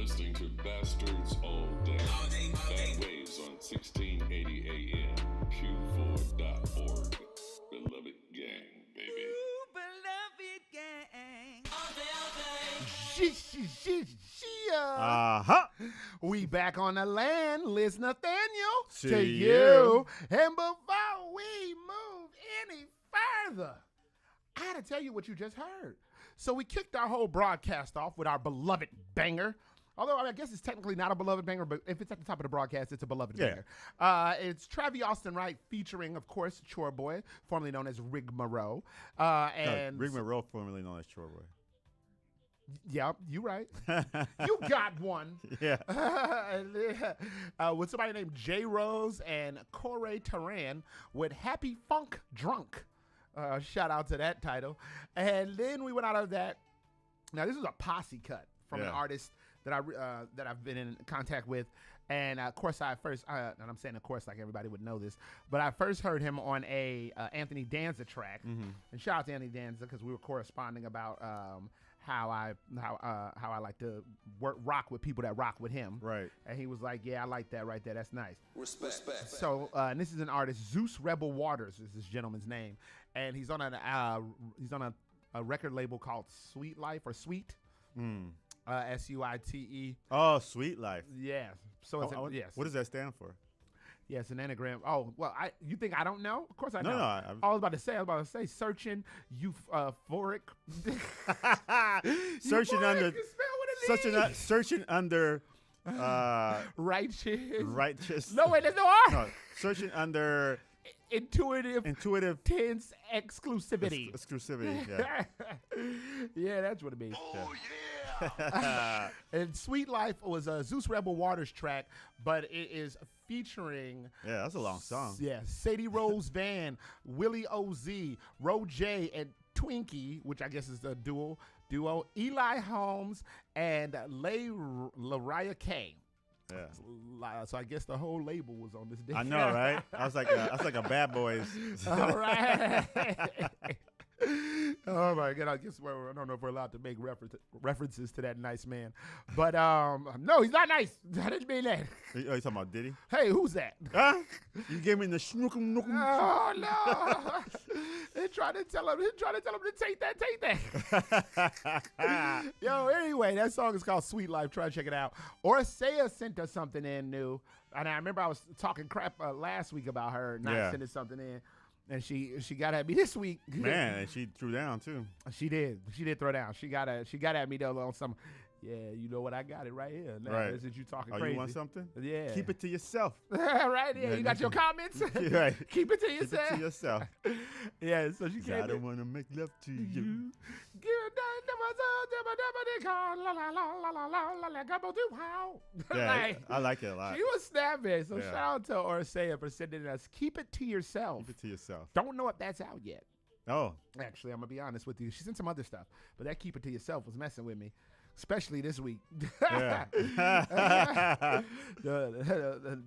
listening to Bastards All Day. Bad Waves on 1680 AM, Q4.org. Beloved gang, baby. Beloved gang. We back on the land, Liz Nathaniel, to you. And before we move any further, I had to tell you what you just heard. So we kicked our whole broadcast off with our beloved banger. Although I guess it's technically not a beloved banger, but if it's at the top of the broadcast, it's a beloved banger. It's Travis Austin Wright featuring, of course, Chore Boy, formerly known as Rigmarole. Rigmarole, formerly known as Chore Boy. Yeah, you right. You got one. Yeah. With somebody named J. Rose and Corey Taran with Happy Funk Drunk. Shout out to that title. And then we went out of that. Now, this is a posse cut from an artist that I've been in contact with. And of course, and I'm saying of course like everybody would know this, but I first heard him on a Anthony Danza track. And shout out to Anthony Danza because we were corresponding about how I like to rock with people that rock with him. Right. And he was like, yeah, I like that right there. That's nice. Respect. So, and this is an artist, Zeus Rebel Waters is this gentleman's name. And he's on a record label called Sweet Life or Sweet. SUITE. Oh, Sweet Life. Yeah. So it's yes. What does that stand for? Yeah, it's an anagram. Oh, well, you think I don't know? Of course I know. No, I was about to say searching euphoric. Searching under righteous. No, wait, there's no R. No, searching under intuitive tense exclusivity. Exclusivity, yeah. Yeah, that's what it means. Oh, yeah. And Sweet Life was a Zeus Rebel Waters track, but it is featuring. Yeah, that's a long song. Yeah, Sadie Rose Van, Willie O.Z., Ro J, and Twinkie, which I guess is the duo, Eli Holmes, and Lariah K. Yeah. So I guess the whole label was on this day. I know, right? I was like a Bad Boys. All right. Oh my God! I guess I don't know if we're allowed to make references to that nice man, but no, he's not nice. I didn't mean that. Oh, you talking about Diddy? Hey, who's that? Huh? You gave me the snookum nookum. Oh no! They tried to tell him to take that. Yo, anyway, that song is called Sweet Life. Try to check it out. Orsaya sent us something in new, and I remember I was talking crap last week about her not sending something in. And she got at me this week. Man, and she threw down too. She did throw down. She got at me though on some. Yeah, you know what? I got it right here. Now, right. This is you talking crazy. crazy. You want something? Yeah. Keep it to yourself. Right. Yeah. You got your comments. Right. Keep it to yourself. Keep it to yourself. Yeah. So she came. I don't want to make love to you. Yeah, I like it a lot. She was snapping. So shout out to Orsaya for sending us Keep It To Yourself. Keep it to yourself. Don't know if that's out yet. Oh. Actually, I'm going to be honest with you. She sent some other stuff, but that Keep It To Yourself was messing with me. Especially this week. Yeah.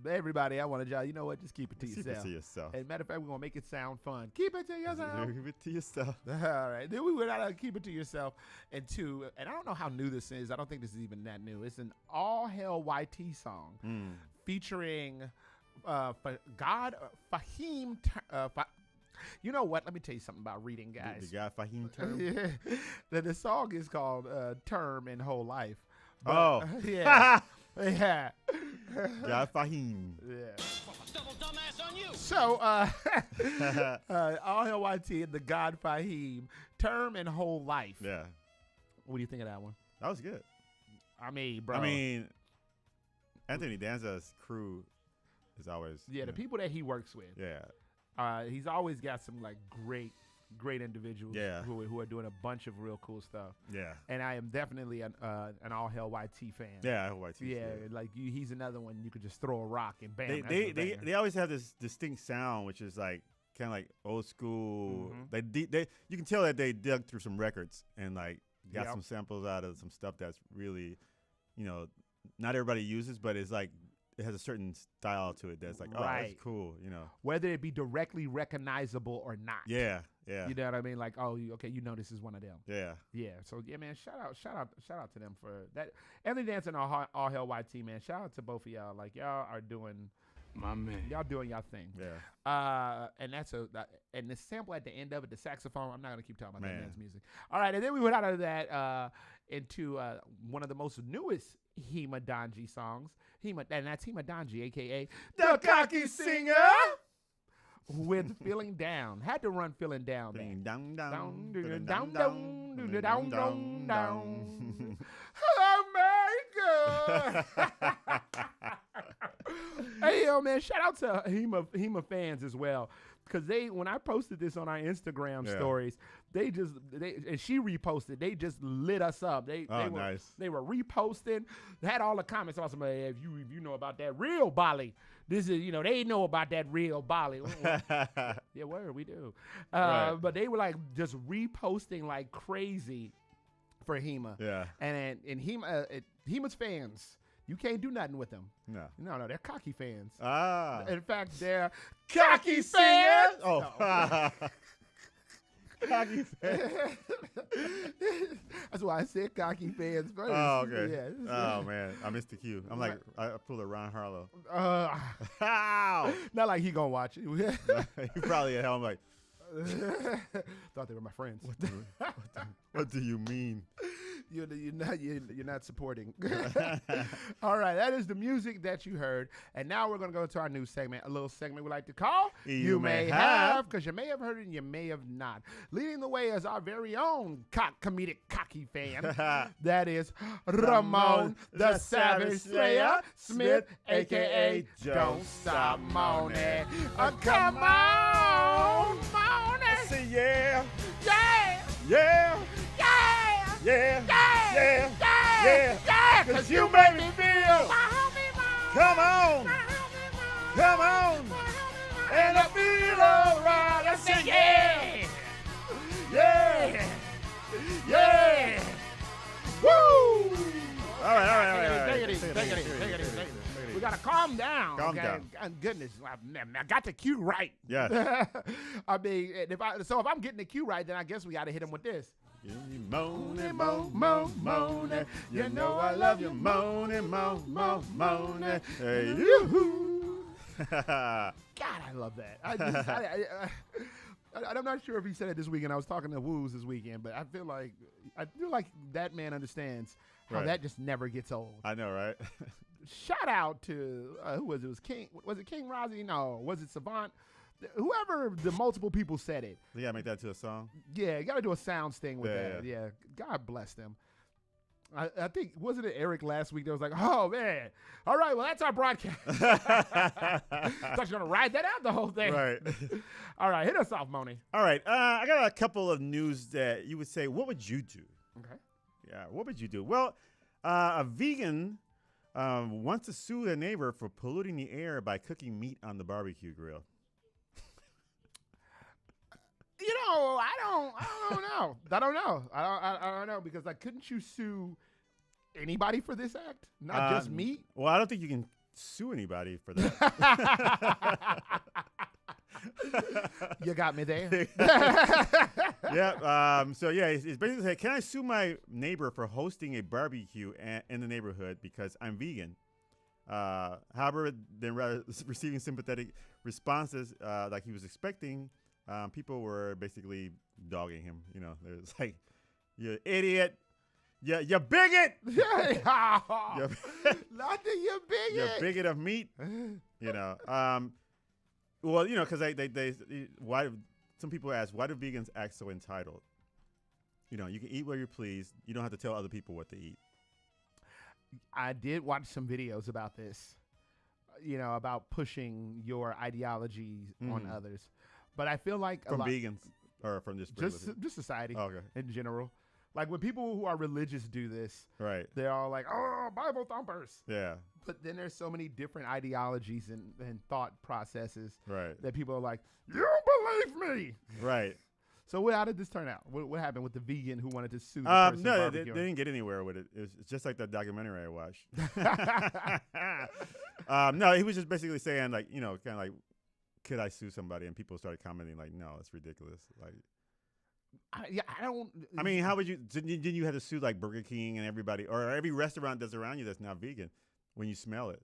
Everybody, I want to, you know what? Just keep it to yourself. Keep it to yourself. As a matter of fact, we're going to make it sound fun. Keep it to yourself. Keep it to yourself. All right. Then we went out of Keep It To Yourself. And I don't know how new this is. I don't think this is even that new. It's an All Hell YT song featuring Fahim. You know what? Let me tell you something about reading, guys. The guy Fahim Term? The song is called Term in Whole Life. But, yeah. Yeah. Guy Fahim. Yeah. So, All Hell YT and the God Fahim, Term and Whole Life. Yeah. What do you think of that one? That was good. I mean, bro. I mean, Anthony Danza's crew is always. Yeah, the people that he works with. Yeah. He's always got some like great individuals who are doing a bunch of real cool stuff. Yeah. And I am definitely an All Hell YT fan. Yeah, YT. Yeah, like he's another one you could just throw a rock and bam. They always have this distinct sound, which is like kind of like old school. They you can tell that they dug through some records and like got some samples out of some stuff that's really, not everybody uses, but it's like it has a certain style to it that's like, oh, Right. that's cool, you know. Whether it be directly recognizable or not. Yeah, yeah. You know what I mean? Like, oh, okay, you know this is one of them. Yeah. Yeah. So yeah, man, shout out to them for that. Emily Dance and all Hell YT, man. Shout out to both of y'all. Like y'all are doing my man. Y'all doing y'all thing. Yeah. And that's and the sample at the end of it, the saxophone. I'm not gonna keep talking about that man's music. All right, and then we went out of that into one of the most newest Hema Donji songs. And that's Hema Donji, aka the Cocky Singer, with Feeling Down. Had to run Feeling Down. Feeling down, down, America. Hey, yo, man, shout out to Hema fans as well. Because when I posted this on our Instagram stories, and she reposted, they just lit us up. They were reposting, had all the comments about somebody, if you know about that real Bali. This is, they know about that real Bali. Yeah, word, we do. Right. But they were like just reposting like crazy for Hema. Yeah. And Hema's fans, you can't do nothing with them. No, they're cocky fans. Ah. In fact, they're cocky fans. Oh. No. Cocky fans. That's why I said cocky fans first. Oh, okay. Yeah. Oh, man. I missed the cue. I'm like, I pulled a Ron Harlow. Ow. Not like he gonna watch it. He probably at home like, thought they were my friends. What do you mean? You're not supporting. All right, that is the music that you heard, and now we're gonna go to our new segment, a little segment we like to call You May Have, because you may have heard it and you may have not. Leading the way is our very own comedic cocky fan. That is Ramon the Savage Slayer Smith, aka Don't Stop Moaning. Come on, moaning. Say yeah, yeah, yeah, yeah, yeah, yeah, yeah, yeah, because you make me feel. Come on, come on, and I feel alright. I say yeah, yeah, yeah. Woo! All right. Take it easy. We gotta calm down. Calm down. Goodness, I got the cue right. Yeah. I mean, if I'm getting the cue right, then I guess we gotta hit him with this. You moaning, moaning. You know I love you, moaning, moaning. Hey, you. God, I love that. I'm not sure if he said it this weekend. I was talking to Woos this weekend, but I feel like that man understands how that just never gets old. I know, right? Shout out to who was it? It was King? Was it King Rozzy? No, was it Savant? Whoever the multiple people said it. You gotta make that to a song. Yeah, you gotta do a sound sting with that. Yeah, God bless them. I think, wasn't it Eric last week that was like, oh man, all right, well that's our broadcast. Thought you were gonna ride that out the whole thing. Right. All right, hit us off, Moni. All right, I got a couple of news that you would say, what would you do? Okay. Yeah, what would you do? Well, a vegan wants to sue their neighbor for polluting the air by cooking meat on the barbecue grill. I don't know. I don't know because couldn't you sue anybody for this act? Not just me? Well, I don't think you can sue anybody for that. You got me there. Yeah. So yeah, it's basically like, can I sue my neighbor for hosting a barbecue in the neighborhood because I'm vegan? However, then rather receiving sympathetic responses like he was expecting, people were basically dogging him. There's like, you idiot. You bigot. Not that you bigot. You bigot of meat. Well, because why? Some people ask, why do vegans act so entitled? You can eat where you please. You don't have to tell other people what to eat. I did watch some videos about this, about pushing your ideologies on others. But I feel like from vegans or from just society in general. Like when people who are religious do this, right? They're all like, "Oh, Bible thumpers." Yeah. But then there's so many different ideologies and thought processes, right? That people are like, "You don't believe me," right? So how did this turn out? What happened with the vegan who wanted to sue the person? No, they didn't get anywhere with it. It's just like the documentary I watched. No, he was just basically saying like, kind of like, could I sue somebody? And people started commenting like, no, it's ridiculous. Like, I don't. I mean, how would you? Didn't you have to sue like Burger King and everybody, or every restaurant that's around you that's not vegan when you smell it?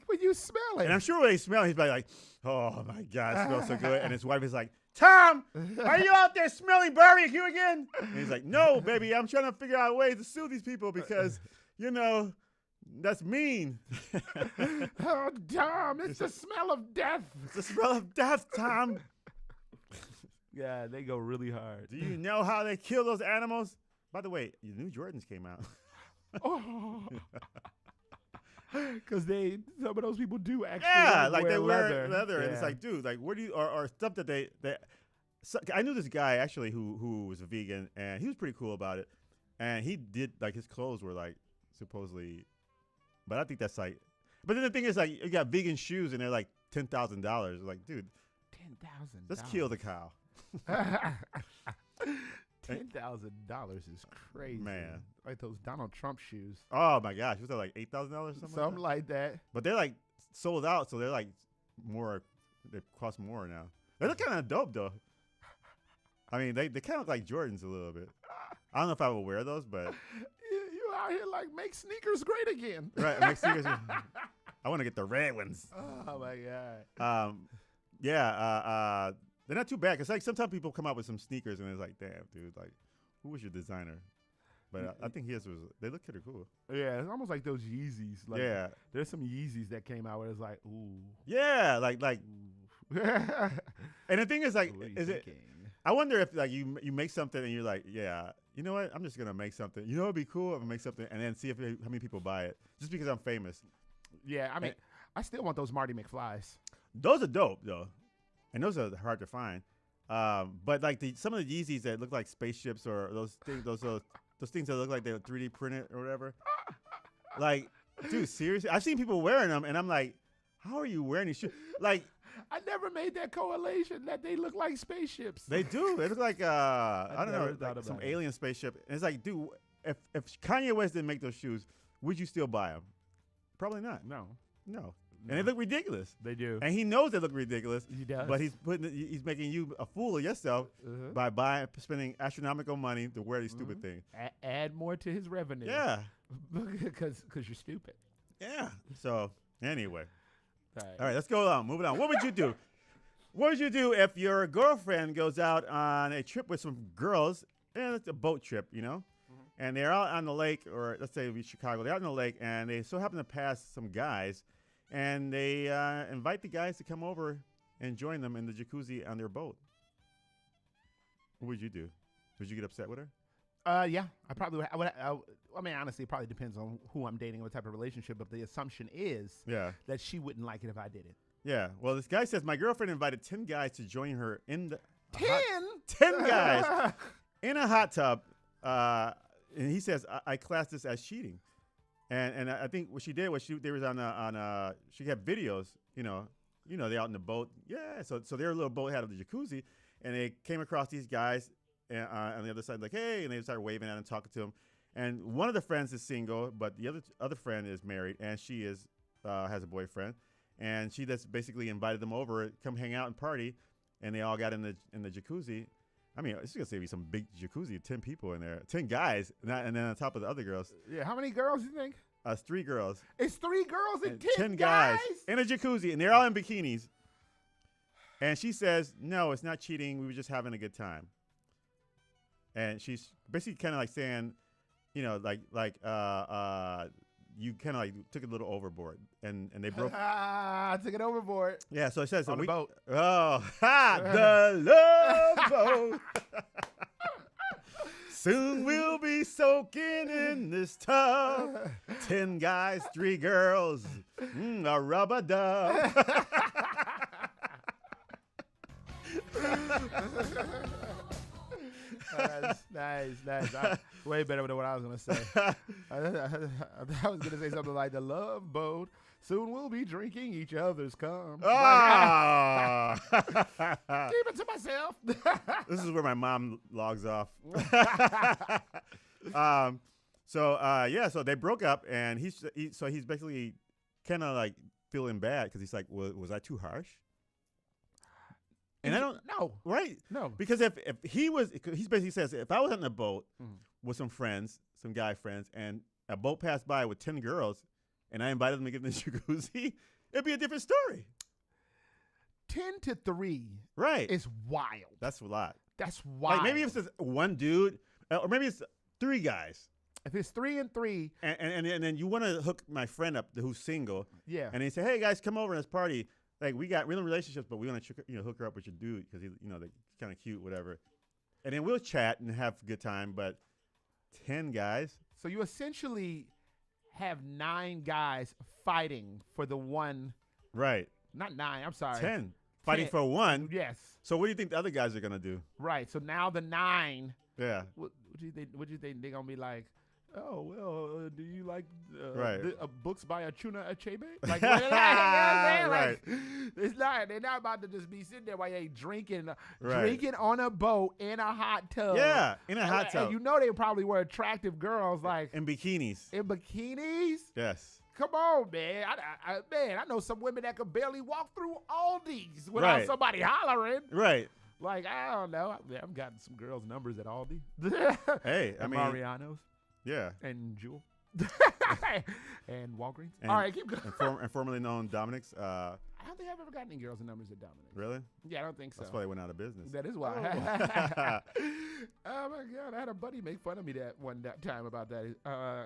When you smell it, and I'm sure when they smell it, he's like, oh my God, it smells so good. And his wife is like, Tom, are you out there smelling barbecue again? And he's like, no, baby, I'm trying to figure out ways to sue these people because, that's mean. Oh, Tom, it's the smell of death. It's the smell of death, Tom. Yeah, they go really hard. Do you know how they kill those animals? By the way, your new Jordans came out. Oh. Because some of those people do actually they wear leather. Yeah. And it's like, dude, like, where do you, or stuff that so, I knew this guy actually who was a vegan, and he was pretty cool about it. And he did, like, his clothes were like, supposedly, but I think that's like, but then the thing is, like, you got vegan shoes and they're like $10,000. Like, dude, $10,000. Let's kill the cow. $10,000 is crazy, man. Like those Donald Trump shoes. Oh my gosh, was that like $8,000 something like that? But they're like sold out, so they're like more. They cost more now. They look kind of dope though. I mean, they kind of look like Jordans a little bit. I don't know if I would wear those, but you out here like make sneakers great again. Right, make sneakers. I want to get the red ones. Oh my God. They're not too bad because like sometimes people come out with some sneakers and it's like, damn, dude, like, who was your designer? But I think his they look kind of cool. Yeah, it's almost like those Yeezys. Like, yeah, there's some Yeezys that came out where it's like, ooh. Yeah, like. And the thing is, like, I wonder if like you make something and you're like, yeah, you know what? I'm just gonna make something. You know, it'd be cool if I make something and then see how many people buy it just because I'm famous. Yeah, I mean, I still want those Marty McFlys. Those are dope though, and those are hard to find. But like some of the Yeezys that look like spaceships or those things that look like they're 3D printed or whatever. Like, dude, seriously, I've seen people wearing them, and I'm like, how are you wearing these shoes? Like, I never made that correlation that they look like spaceships. They do. They look like I don't know, like some alien spaceship. And it's like, dude, if Kanye West didn't make those shoes, would you still buy them? Probably not. No. And they look ridiculous. They do. And he knows they look ridiculous. He does. But he's making you a fool of yourself by spending astronomical money to wear these stupid things. Add more to his revenue. Yeah. Because you're stupid. Yeah. So anyway. All right, let's go on. Moving on. What would you do? What would you do if your girlfriend goes out on a trip with some girls, and it's a boat trip, and they're out on the lake, or let's say Chicago, they're out on the lake, and they so happen to pass some guys, and they invite the guys to come over and join them in the jacuzzi on their boat. What would you do? Would you get upset with her? Yeah, I probably would. I mean, honestly, it probably depends on who I'm dating, what type of relationship. But the assumption is that she wouldn't like it if I did it. Yeah. Well, this guy says my girlfriend invited 10 guys to join her in the 10 guys in a hot tub, and he says I class this as cheating, and I think what she did was she had videos, they out in the boat, so their little boat had the jacuzzi, and they came across these guys. On the other side, like, hey, and they started waving at him, talking to him. And one of the friends is single, but the other friend is married, and she has a boyfriend. And she just basically invited them over, come hang out and party, and they all got in the jacuzzi. I mean, it's gonna say be some big jacuzzi, 10 people in there, 10 guys, and then on top of the other girls. Yeah, how many girls you think? 3 girls. It's 3 girls and 10 guys in a jacuzzi, and they're all in bikinis. And she says, no, it's not cheating. We were just having a good time. And she's basically kind of like saying, you kind of like took it a little overboard, and they broke. I took it overboard. Yeah, so it says on the boat. Oh, the love boat. Soon we'll be soaking in this tub. 10 guys, 3 girls, a rubber dub. Nice. Way better than what I was going to say. I was going to say something like the love boat Soon we'll be drinking each other's cum. Ah! Keep it to myself. This is where my mom logs off. So they broke up, and he's basically kind of like feeling bad because he's like, was I too harsh? And I don't know. Right? No. Because if he basically says, if I was on a boat with some friends, some guy friends, and a boat passed by with 10 girls, and I invited them to get in the jacuzzi, it'd be a different story. 10 to 3 right. is wild. That's a lot. That's wild. Like maybe if it's one dude, or maybe it's 3 guys. If it's 3 and 3. And then you want to hook my friend up who's single. Yeah. And they say, hey, guys, come over to this party. Like, we're in relationships, but we want to hook her up with your dude because they're kind of cute, whatever. And then we'll chat and have a good time, but 10 guys? So you essentially have 9 guys fighting for the one. Right. Not 9, I'm sorry. 10. Fighting for one? Yes. So what do you think the other guys are going to do? Right. So now the 9. Yeah. What do you think? What do you think they're going to be like? Oh, well, do you like books by Achuna Achebe? Like, right. It's not. They're not about to just be sitting there while they drinking on a boat in a hot tub. Yeah, in a hot tub. And you know they probably were attractive girls, like in bikinis. In bikinis? Yes. Come on, man. I know some women that could barely walk through Aldi's without somebody hollering. Right. Like, I don't know. I've gotten some girls' numbers at Aldi. Hey, I mean, Mariano's. Yeah. And Jewel. And Walgreens. And, all right, keep going. And formerly known Dominic's. I don't think I've ever gotten any girls' numbers at Dominic's. Really? Yeah, I don't think so. That's why they went out of business. That is why. Oh, my God. I had a buddy make fun of me that one time about that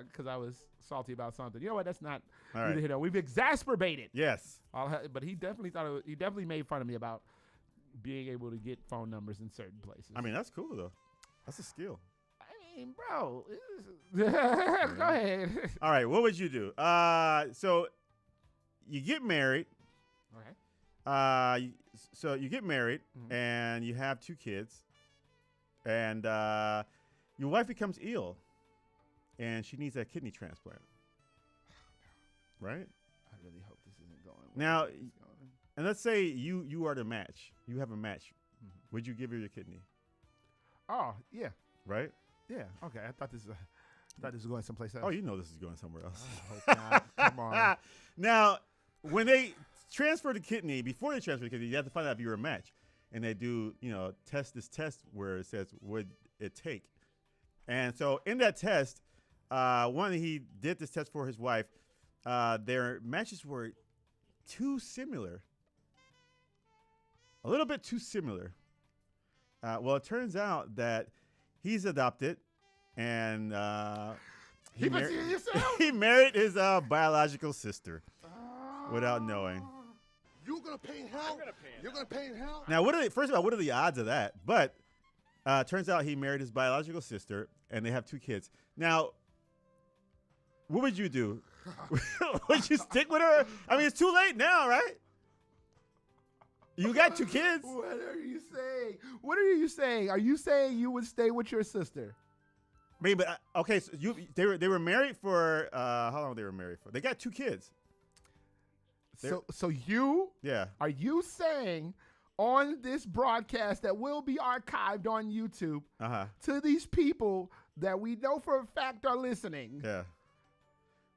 because I was salty about something. You know what? That's not. Right. You know, we've exacerbated. Yes. But he definitely he definitely made fun of me about being able to get phone numbers in certain places. I mean, that's cool, though. That's a skill. Bro, go ahead. All right, what would you do? So you get married. Okay. So you get married and you have 2 kids, and your wife becomes ill, and she needs a kidney transplant. Right? I really hope this isn't going. Now, and let's say you are the match. You have a match. Would you give her your kidney? Oh yeah. Right. Yeah. Okay. I thought this was going someplace else. Oh, you know this is going somewhere else. I hope not. Come on. Now, when they transfer the kidney, before they transfer the kidney, you have to find out if you're a match, and they do, this test where it says would it take, and so in that test, he did this test for his wife. Their matches were too similar, a little bit too similar. Well, it turns out that he's adopted, and he married his biological sister without knowing. You're gonna pay in hell. You're gonna pay in hell. Now, first of all, what are the odds of that? But turns out he married his biological sister, and they have 2 kids. Now, what would you do? Would you stick with her? I mean, it's too late now, right? You got 2 kids. What are you saying? What are you saying? Are you saying you would stay with your sister? Maybe, but okay. So they were married for how long? They were married for? They got 2 kids. So you are you saying on this broadcast that will be archived on YouTube to these people that we know for a fact are listening? Yeah.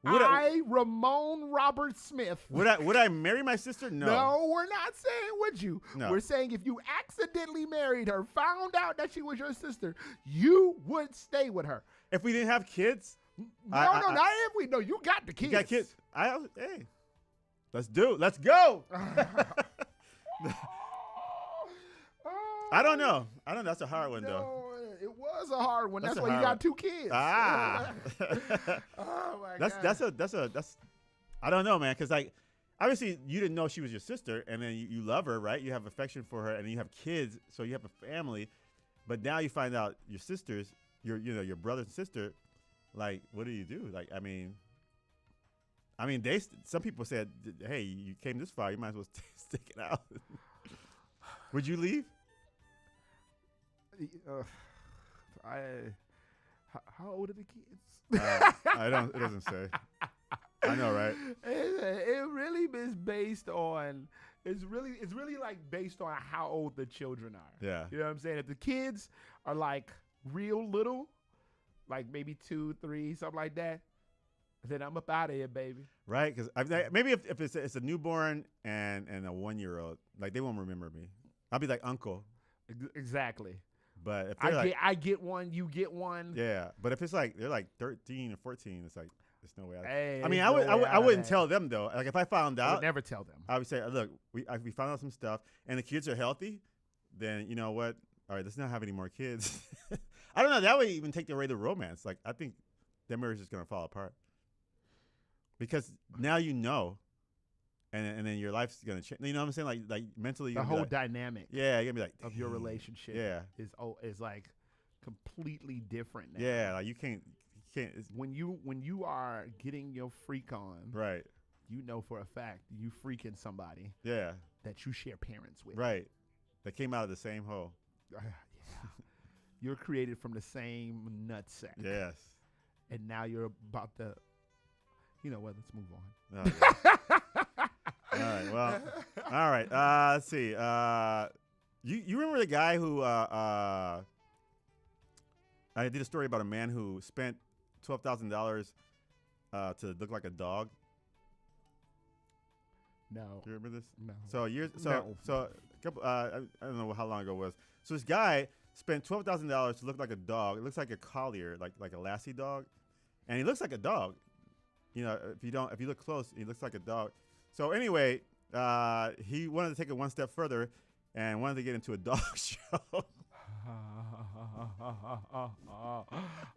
Ramon Robert Smith. Would I marry my sister? No. No, we're not saying would you. No. We're saying if you accidentally married her, found out that she was your sister, you would stay with her. If we didn't have kids? Not if we know. You got the kids. You got kids. Hey, let's do it. Let's go. I don't know. That's a hard one, though. It was a hard one. That's why you got 2 kids. Ah. Oh my God. That's I don't know, man, because like obviously you didn't know she was your sister, and then you love her, right? You have affection for her, and you have kids, so you have a family. But now you find out your sisters, your brother and sister, like, what do you do? Like, I mean, some people said, hey, you came this far, you might as well stick it out. Would you leave? How old are the kids? It doesn't say. I know, right? It really is based on. It's really like based on how old the children are. Yeah. You know what I'm saying? If the kids are like real little, like maybe 2, 3, something like that, then I'm up out of here, baby. Right? Because maybe if it's a newborn and a 1-year-old, like they won't remember me. I'll be like uncle. Exactly. But if they're I get one, you get one. Yeah. But if it's like they're like 13 or 14, it's like there's no way. Hey, I mean, I I wouldn't tell them though. Like if I found out, I would never tell them. I would say, look, we found out some stuff, and the kids are healthy. Then you know what? All right, let's not have any more kids. I don't know. That would even take away the romance. Like I think their marriage is gonna fall apart because now you know, and then your life's gonna change. You know what I'm saying? Like mentally, the whole dynamic. Yeah, you're gonna be like of your relationship. Yeah, is like completely different now. Yeah, like you can't. When you are getting your freak on, right? You know for a fact you freaking somebody. Yeah, that you share parents with. Right, that came out of the same hole. Yeah, you're created from the same nutsack. Yes, and now you're about to. You know what? Let's move on. Oh, yeah. All right. Well. All right. Let's see. You remember the guy who I did a story about a man who spent $12,000 to look like a dog. No. Do you remember this? No. So No. a couple. I don't know how long ago it was. So this guy spent $12,000 to look like a dog. It looks like a collier, like a Lassie dog, and he looks like a dog. You know, if you look close, he looks like a dog. So anyway, he wanted to take it one step further and wanted to get into a dog show.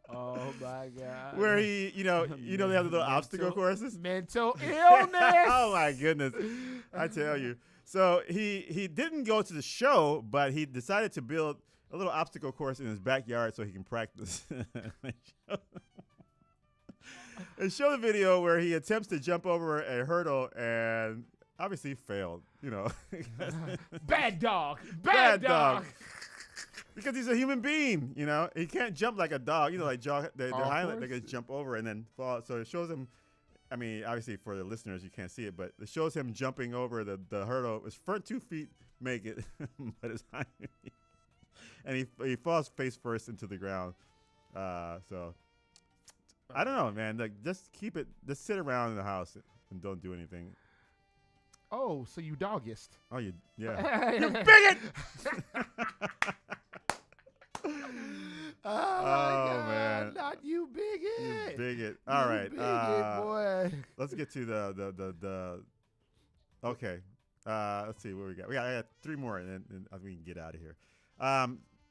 Oh my God! Where he, they have the little obstacle courses. Mental illness. Oh my goodness! I tell you. So he didn't go to the show, but he decided to build a little obstacle course in his backyard so he can practice. And show the video where he attempts to jump over a hurdle and obviously failed. Bad dog. Bad dog. Because he's a human being, he can't jump like a dog. Like their hind they can jump over and then fall. So it shows him. I mean, obviously for the listeners you can't see it, but it shows him jumping over the hurdle. His front 2 feet make it, but his hind feet, and he falls face first into the ground. So I don't know, man. Like just just sit around in the house and don't do anything. Oh, so you doggist? Oh, yeah. You bigot! Oh man, not you bigot. You bigot. All right, bigot, boy. Let's get to the. Okay, let's see what we got. I got 3 more, and then we can get out of here.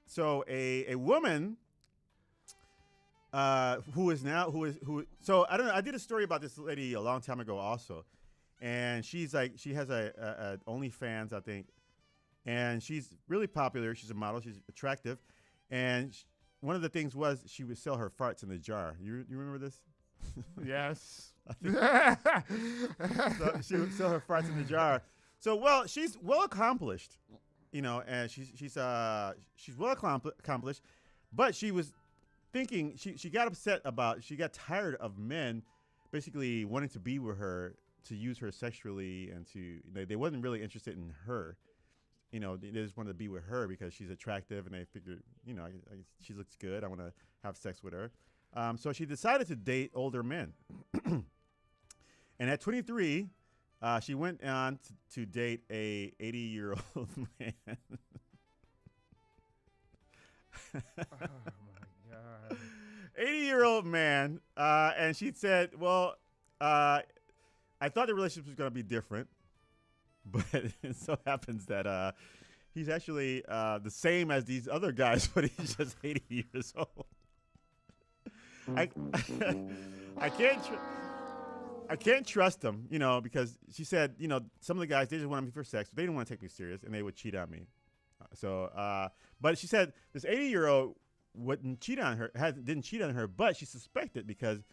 So a woman. So I don't know. I did a story about this lady a long time ago also, and she has a OnlyFans, I think, and she's really popular. She's a model. She's attractive, and one of the things was she would sell her farts in a jar. You remember this? Yes. So she would sell her farts in the jar. So she's well accomplished, and she's well accomplished, but she was thinking she got upset she got tired of men basically wanting to be with her, to use her sexually, and they wasn't really interested in her. They just wanted to be with her because she's attractive, and they figured, she looks good. I want to have sex with her. So she decided to date older men. And at 23, she went on to date a 80-year-old man. Oh, my God. 80-year-old man, and she said, well, I thought the relationship was going to be different, but it so happens that he's actually the same as these other guys, but he's just 80 years old. I can't trust him, because she said, some of the guys, they just wanted me for sex, but they didn't want to take me serious, and they would cheat on me. But she said this 80-year-old didn't cheat on her, but she suspected because,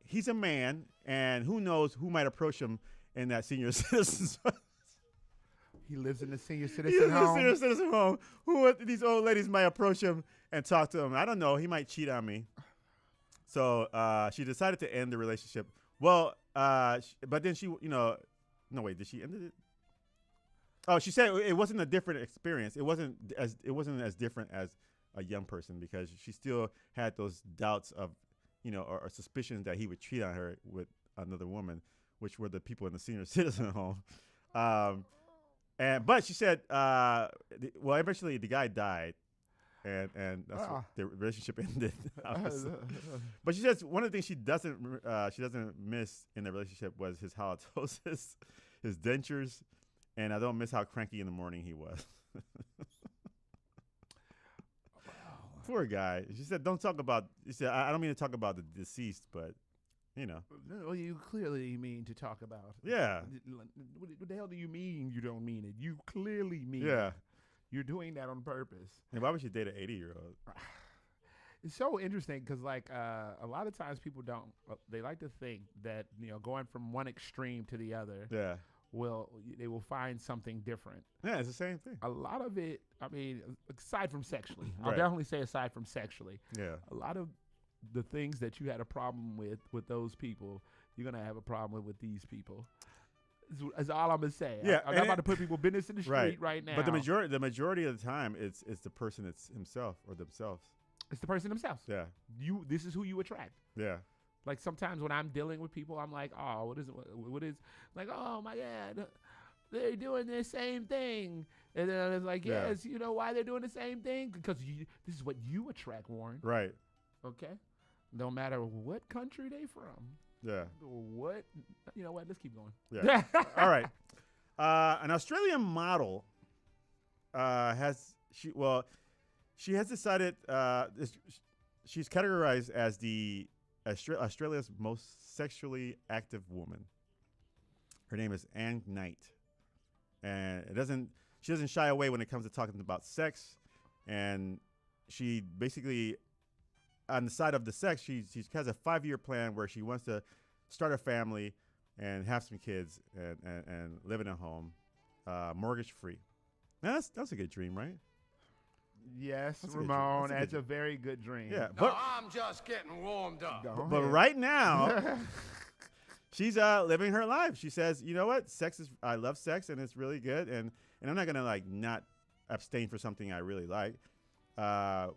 he's a man, and who knows who might approach him in that senior citizen. He lives in the senior citizen home. Who these old ladies might approach him and talk to him. I don't know. He might cheat on me. So she decided to end the relationship. Well, but then she, no wait, did she end it? Oh, she said it wasn't a different experience. It wasn't as different as a young person because she still had those doubts of, or suspicions that he would cheat on her with another woman, which were the people in the senior citizen home. But she said, eventually the guy died. And that's what the relationship ended. But she says one of the things she doesn't miss in the relationship was his halitosis, his dentures, and I don't miss how cranky in the morning he was. Poor guy. She said, "Don't talk about." She said, "I don't mean to talk about the deceased, but Well, you clearly mean to talk about. Yeah. What the hell do you mean you don't mean it? You clearly mean Yeah. it. You're doing that on purpose. And why would you date an 80-year-old? It's so interesting because, a lot of times people don't. They like to think that going from one extreme to the other. Yeah. They will find something different. Yeah, it's the same thing. A lot of it. I mean, aside from sexually, I'll Right. definitely say aside from sexually. Yeah. A lot of the things that you had a problem with those people, you're gonna have a problem with these people. That's all I'm gonna say. Yeah, I'm not about to put people business in the street right now. But the majority of the time, it's the person himself or themselves. It's the person themselves. Yeah. This is who you attract. Yeah. Like sometimes when I'm dealing with people, I'm like, oh, what is like, oh my God, they're doing the same thing. And then it's like, yes, you know why they're doing the same thing? Because this is what you attract, Warren. Right. Okay. No matter what country they from. Yeah. What? You know what? Let's keep going. Yeah. All right. An Australian model she has decided she's categorized as the Australia's most sexually active woman. Her name is Anne Knight, and she doesn't shy away when it comes to talking about sex, and she basically, on the side of the sex, she has a 5-year plan where she wants to start a family and have some kids and live in a home, mortgage free. Now that's a good dream, right? Yes, That's Ramon, a that's good a very good dream. Yeah, No, I'm just getting warmed up. but right now, she's living her life. She says, you know what, I love sex and it's really good, and I'm not gonna not abstain for something I really like. To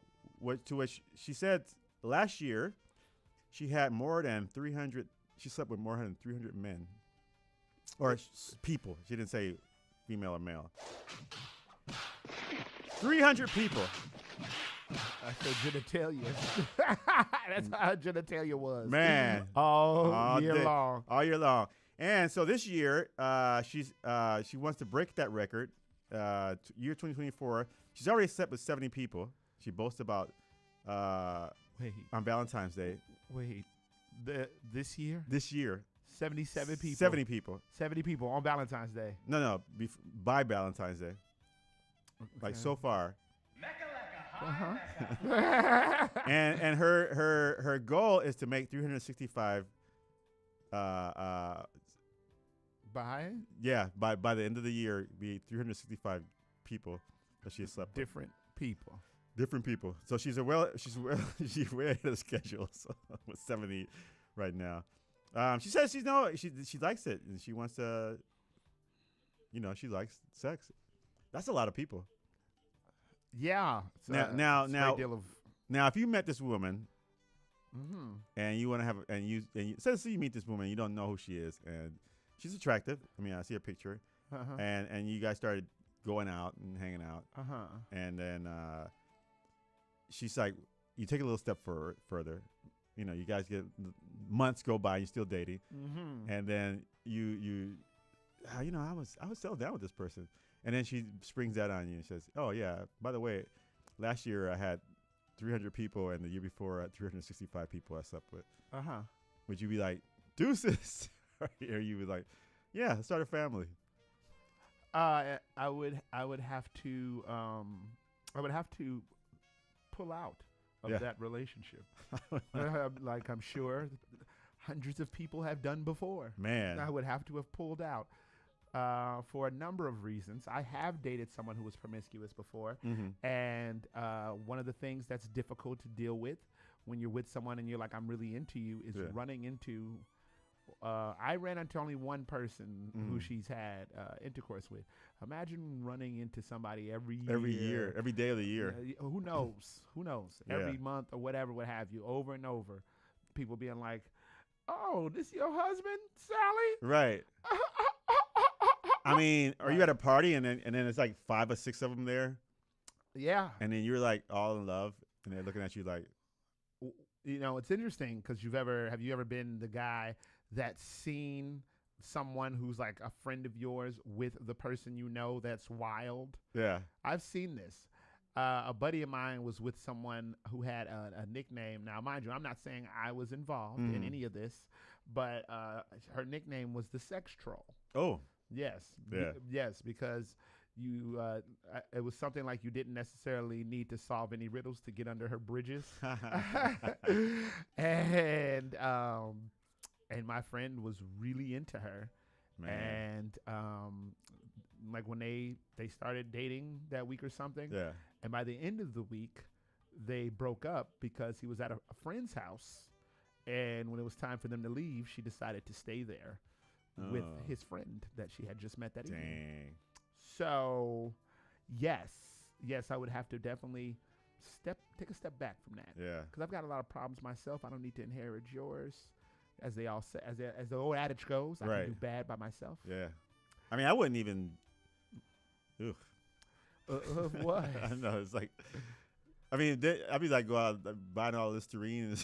which she said last year she had more than 300. She slept with more than 300 men or people. She didn't say female or male. 300 people. That's her genitalia. That's how her genitalia was. Man. All year long. All year long. And so this year, she wants to break that record. Year 2024. She's already slept with 70 people. She boasts about on Valentine's Day. Wait. This year? This year. 77 people. 70 people. 70 people on Valentine's Day. No. By Valentine's Day. Like so far. and her goal is to make 365 by the end of the year be 365 people that she has slept with. Different people. So she's way ahead of the schedule. So with 70 right now. She says she likes it and she wants to she likes sex. That's a lot of people. Yeah. Now, if you met this woman, and you want to have, and you say you meet this woman, you don't know who she is, and she's attractive. I mean, I see her picture, and you guys started going out and hanging out, and then she's like, you take a little step further. You guys get months go by, you're still dating, and then I was settled down with this person. And then she springs that on you and says, oh, yeah, by the way, last year I had 300 people and the year before I had 365 people I slept with. Would you be like, deuces? Or you would like, yeah, let's start a family? I would have to pull out of that relationship. Like I'm sure hundreds of people have done before. Man. I would have to have pulled out. For a number of reasons. I have dated someone who was promiscuous before, and one of the things that's difficult to deal with when you're with someone and you're like, I'm really into you, is running into. I ran into only one person who she's had intercourse with. Imagine running into somebody every year, every day of the year. Who knows? Who knows? Yeah. Every month or whatever, what have you, over and over. People being like, "Oh, this your husband, Sally?" Right. I mean, are you at a party and then it's like 5 or 6 of them there? Yeah. And then you're like all in love, and they're looking at you like, you know, it's interesting because have you ever been the guy that's seen someone who's like a friend of yours with the person you know that's wild? Yeah. I've seen this. A buddy of mine was with someone who had a nickname. Now, mind you, I'm not saying I was involved in any of this, but her nickname was the Sex Troll. Oh. Yes. Yeah. Yes, because it was something like you didn't necessarily need to solve any riddles to get under her bridges. And my friend was really into her. Man. And like when they started dating that week or something. Yeah. And by the end of the week, they broke up because he was at a friend's house. And when it was time for them to leave, she decided to stay there with his friend that she had just met that evening. So, yes, I would have to definitely take a step back from that. Yeah. Because I've got a lot of problems myself. I don't need to inherit yours. As they all say, as the old adage goes, I can do bad by myself. Yeah. I mean, I wouldn't even. Ugh. What? I know. It's like, I mean, I'd be like, go out buying all Listerine.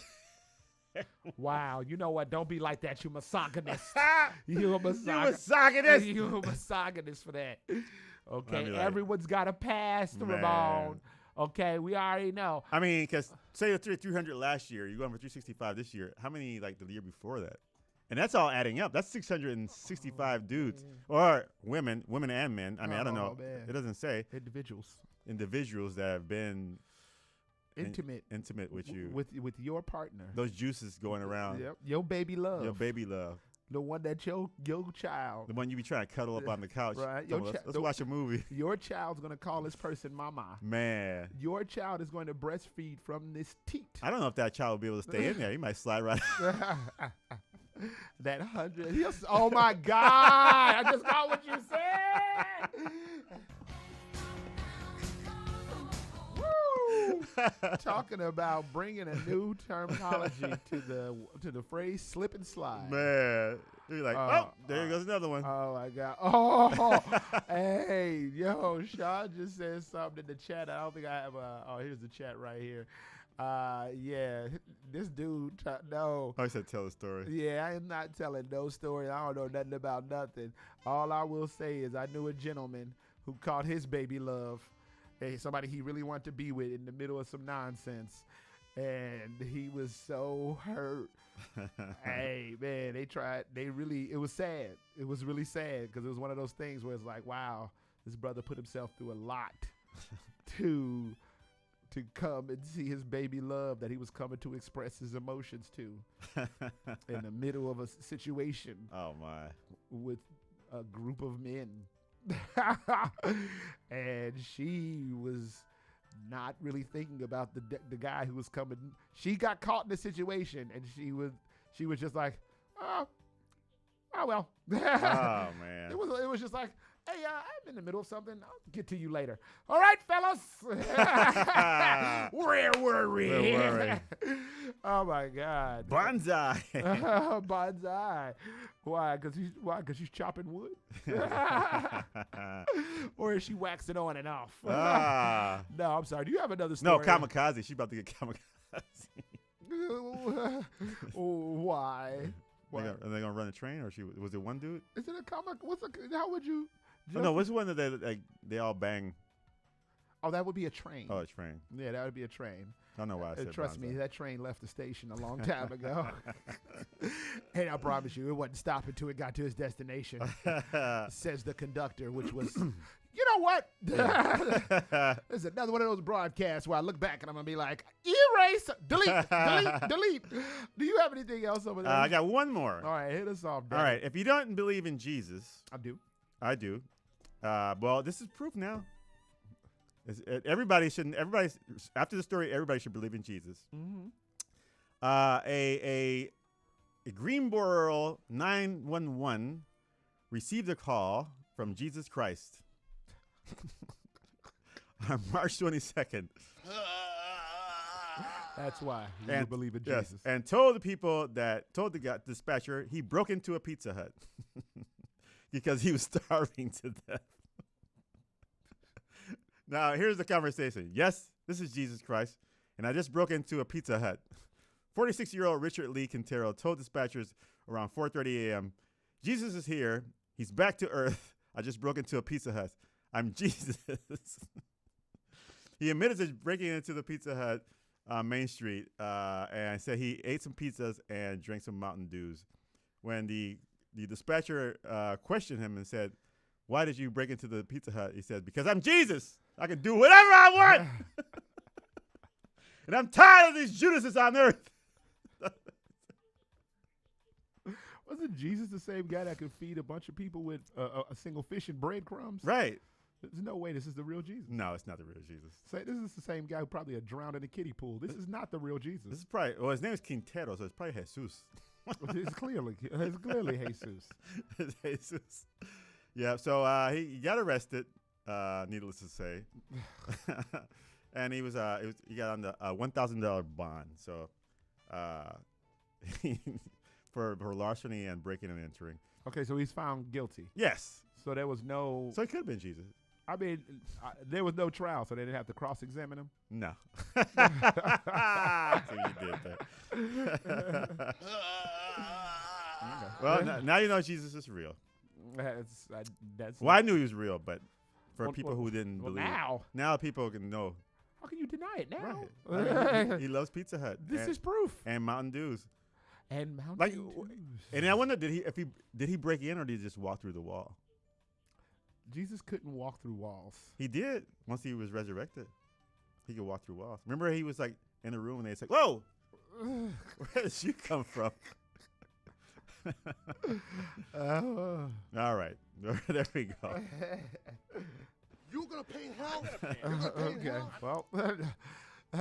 Wow. You know what? Don't be like that. You misogynist. You a misogynist. You a misogynist for that. Okay. Like, everyone's got a pass, Ramon. Okay. We already know. I mean, because say you're 300 last year, you're going for 365 this year. How many like the year before that? And that's all adding up. That's 665 dudes or women and men. I mean, I don't know. Man. It doesn't say. Individuals that have been intimate with you. With your partner. Those juices going around. Yep. Your baby love. The one that your child. The one you be trying to cuddle up on the couch. Right. Let's watch a movie. Your child's going to call this person mama. Man. Your child is going to breastfeed from this teat. I don't know if that child will be able to stay in there. He might slide right That 100. Oh, my God. I just got what you said. Woo. Talking about bringing a new terminology to the phrase slip and slide. Man. You're like, there goes another one. Oh, my God. Oh, hey, yo, Sean just said something in the chat. I don't think I have here's the chat right here. Yeah, this dude, no. I said tell a story. Yeah, I am not telling no story. I don't know nothing about nothing. All I will say is I knew a gentleman who caught his baby love, somebody he really wanted to be with, in the middle of some nonsense. And he was so hurt. Hey, man, it was sad. It was really sad because it was one of those things where it's like, wow, this brother put himself through a lot to come and see his baby love that he was coming to express his emotions to in the middle of a situation. Oh, my. With a group of men. And she was not really thinking about the guy who was coming. She got caught in the situation, and she was just like, oh well. Oh, man. It was just like, hey, I'm in the middle of something. I'll get to you later. All right, fellas. Where were we? Oh, my God. Bonsai. Bonsai. Why? Because she's chopping wood? Or is she waxing on and off? No, I'm sorry. Do you have another story? No, kamikaze. She's about to get kamikaze. Why? Are they going to run a train? Or was it one dude? Is it a comic? How would you? Oh, no, what's the one that they all bang? Oh, that would be a train. Oh, a train. Yeah, that would be a train. I don't know why I said trust me, that train left the station a long time ago. And I promise you, it wasn't stopping until it got to its destination, says the conductor, which was, you know what? There's another one of those broadcasts where I look back and I'm going to be like, erase, delete. Do you have anything else over there? I got one more. All right, hit us off, Daddy. All right, if you don't believe in Jesus. I do. Well, this is proof now. After the story, everybody should believe in Jesus. Mm-hmm. A Greenboro 911 received a call from Jesus Christ on March 22nd. That's why you believe in yes, Jesus. and told the dispatcher he broke into a Pizza Hut because he was starving to death. Now, here's the conversation. Yes, this is Jesus Christ, and I just broke into a Pizza Hut. 46-year-old Richard Lee Quintero told dispatchers around 4:30 a.m., Jesus is here. He's back to earth. I just broke into a Pizza Hut. I'm Jesus. He admitted to breaking into the Pizza Hut on Main Street and said he ate some pizzas and drank some Mountain Dews. When the dispatcher questioned him and said, why did you break into the Pizza Hut? He said, because I'm Jesus. I can do whatever I want. And I'm tired of these Judases on earth. Wasn't Jesus the same guy that could feed a bunch of people with a single fish and breadcrumbs? Right. There's no way this is the real Jesus. No, it's not the real Jesus. Say, this is the same guy who probably had drowned in a kiddie pool. This is not the real Jesus. This is probably, well, his name is Quintero, so it's probably Jesus. It's clearly Jesus. It's Jesus. Yeah, so he got arrested, needless to say. And he got on the $1,000 bond. So for larceny and breaking and entering. Okay, so he's found guilty. Yes. So there was no. So it could have been Jesus. I mean, there was no trial, so they didn't have to cross-examine him. No. So you did that. Well, now you know Jesus is real. That's. Well, I knew he was real, but for people who didn't believe, now people can know. How can you deny it now? Right. He loves Pizza Hut. This is proof. And Mountain Dews. And Mountain Dews. And I wonder, did he break in or did he just walk through the wall? Jesus couldn't walk through walls. He did once he was resurrected. He could walk through walls. Remember, he was like in a room and they said, "Whoa, where did you come from?" All right, there we go. You gonna pay hell? Okay, well,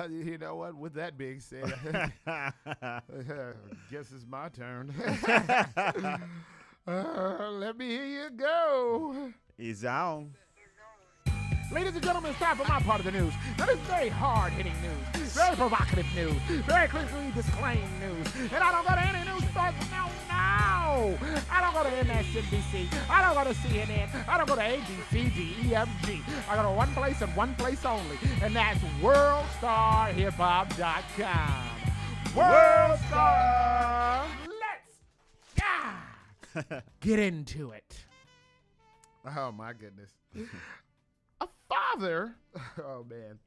you know what? With that being said, guess it's my turn. Let me hear you go. He's on. Ladies and gentlemen, it's time for my part of the news. Now, this is very hard-hitting news, very provocative news, very clearly disclaimed news. And I don't go to any news source. No. I don't go to MSNBC. I don't go to CNN. I don't go to A, B, C, D, E, F, G. I go to one place and one place only, and that's WorldStarHipHop.com. WorldStar. Let's get into it. Oh, my goodness. A father. Oh, man.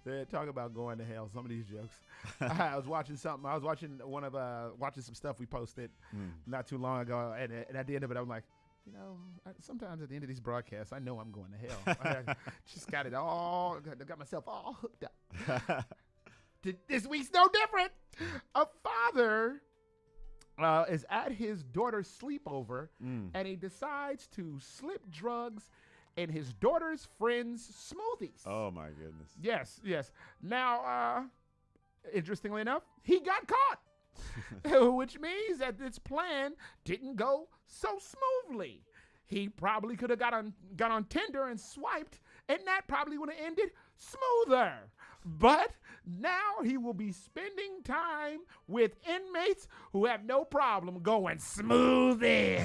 They're talking about going to hell. Some of these jokes. I was watching something. I was watching watching some stuff we posted not too long ago. And at the end of it, I'm like, you know, sometimes at the end of these broadcasts, I know I'm going to hell. I just got myself all hooked up. This week's no different. A father is at his daughter's sleepover, and he decides to slip drugs in his daughter's friend's smoothies. Oh, my goodness. Yes. Now, interestingly enough, he got caught, which means that this plan didn't go so smoothly. He probably could have got on Tinder and swiped, and that probably would have ended smoother. But now he will be spending time with inmates who have no problem going smooth in.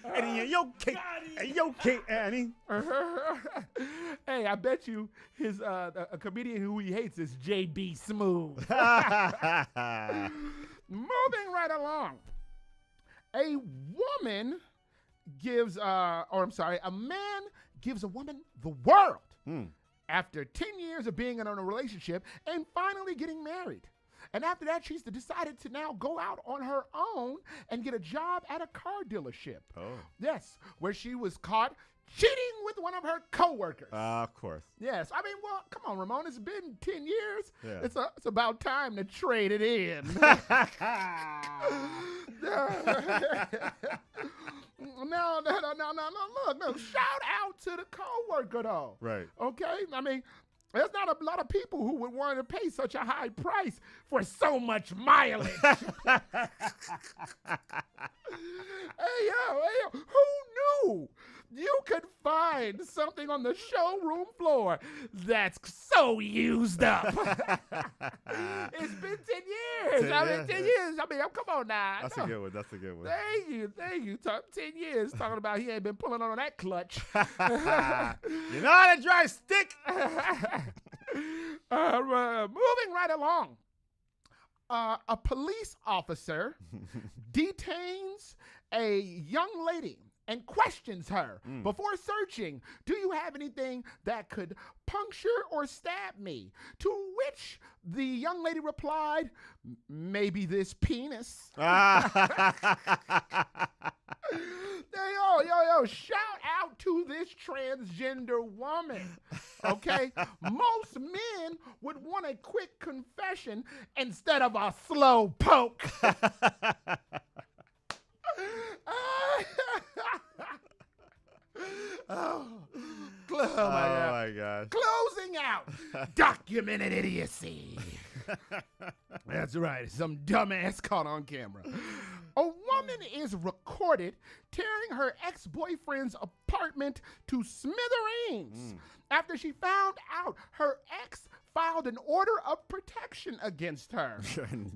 Annie, you okay, Annie? Hey, I bet you his a comedian who he hates is JB Smooth. Moving right along. A man gives a man gives a woman the world after 10 years of being in a relationship and finally getting married. And after that, she's decided to now go out on her own and get a job at a car dealership. Oh. Yes, where she was caught cheating with one of her coworkers. Of course. Yes. I mean, well, come on, Ramon. It's been 10 years. Yeah. It's about time to trade it in. No, look, shout out to the coworker, though. Right. Okay? I mean, There's not a lot of people who would want to pay such a high price for so much mileage. Hey, yo, who knew you could find something on the showroom floor that's so used up? It's been 10 years. 10 years. Come on now. That's a good one. That's a good one. Thank you. 10 years talking about he ain't been pulling on that clutch. You know how to drive stick? Moving right along. A police officer detains a young lady and questions her before searching. Do you have anything that could puncture or stab me? To which the young lady replied, maybe this penis. Yo, shout out to this transgender woman, okay? Most men would want a quick confession instead of a slow poke. Oh my God. Closing out. Documented idiocy. That's right. Some dumbass caught on camera. A woman is recorded tearing her ex-boyfriend's apartment to smithereens after she found out her ex filed an order of protection against her.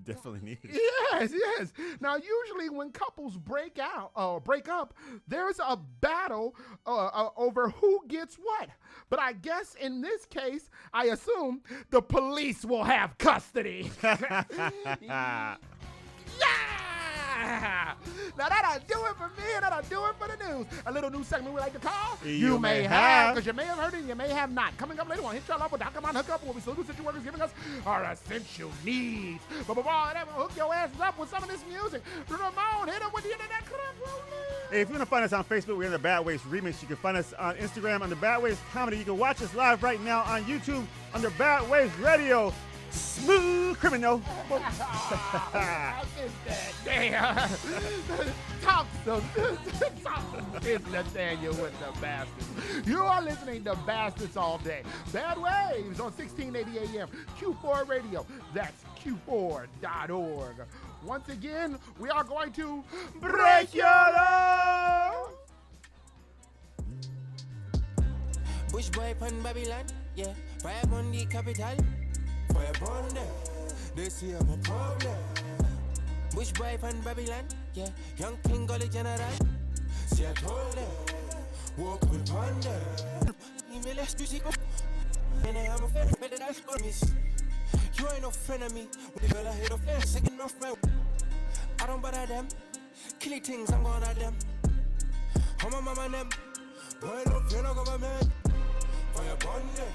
Definitely needed. Yes. Now, usually when couples break up, there's a battle over who gets what. But I guess in this case, I assume the police will have custody. Yeah! Now that'll do it for me, and that'll do it for the news. A little new segment we like to call You May Have, because you may have heard it, you may have not. Coming up later, we'll hit y'all up with Dr. Mon Hookup, where we salute city workers giving us our essential needs. But before all that, we'll hook your asses up with some of this music. Ramon, hit them with the internet club. Hey, if you want to find us on Facebook, we're in the Bad Waves Remix. You can find us on Instagram under Bad Waves Comedy. You can watch us live right now on YouTube under Bad Waves Radio. Smooth criminal. Damn. Talk some business, Nathaniel, with the bastards. You are listening to Bastards All Day. Bad Waves on 1680 AM. Q4 Radio. That's Q4.org. Once again, we are going to break your law. Bush boy pan Babylon, yeah. Fire on the capital. Fire burn them, they see I'm a problem. Bush boy from Babylon, yeah. Young King Gully General. See I told them, walk with ponder. Even less music, and I am a friend, better that's for me. You ain't no friend of me. When the fella hit a friend, second no friend. I don't bother them. Killy things, I'm gonna them. How my mama them. Boy, no fear no government. Fire burn them.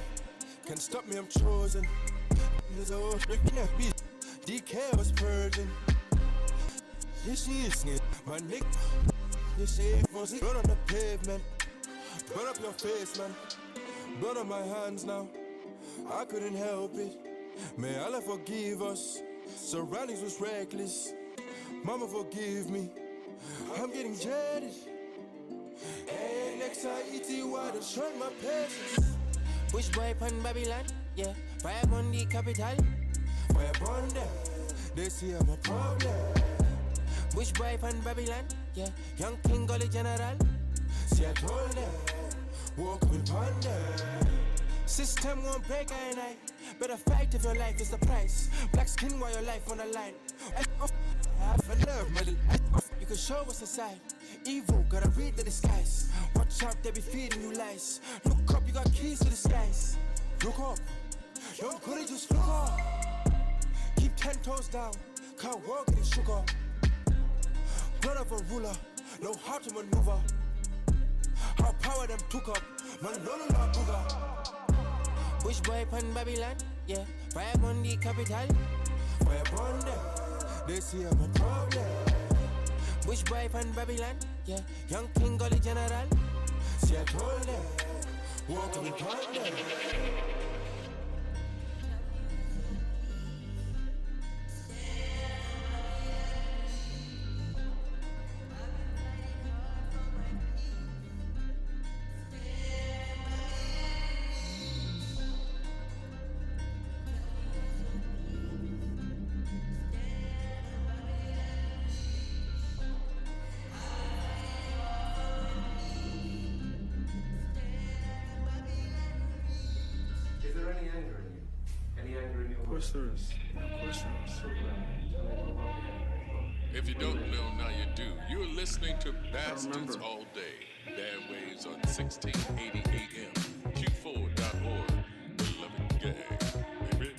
Can't stop me, I'm chosen. There's a horse breaking that beat. DK was purging. This is my nick. This is was blood on the pavement. Burn up your face, man. Blood on my hands now. I couldn't help it. May Allah forgive us. Surroundings was reckless. Mama forgive me. I'm getting jaded. Anxiety, why to shun my patience. Bush boy pan Babylon, yeah. Fire on the capital. Fire burn them, they see I'm a problem. Bush boy pan Babylon, yeah. Young King Gully General. See I told them, walk with ponder. System won't break I night. Better fight if your life is the price. Black skin while your life on the line. Half a nerve, middle. You can show us a side. Evil, gotta read the disguise. Watch out, they be feeding you lies. Look up, you got keys to the skies. Look up, don't put it, just look up. Keep 10 toes down, can't walk in sugar. Blood of a ruler, know how to maneuver. How power them took up, man, no booger. Bush boy pan Babylon, yeah. Fire on the capital. Fire burn them, they see I'm a problem. Bush boy pan Babylon, yeah. Young King Gully General. See I told them, walk on the ponder. course there is. Of course there is. If you don't know, now you do. You're listening to Bastards All Day. Bad Waves on 1680 AM. Q4.org. Beloved gang, baby.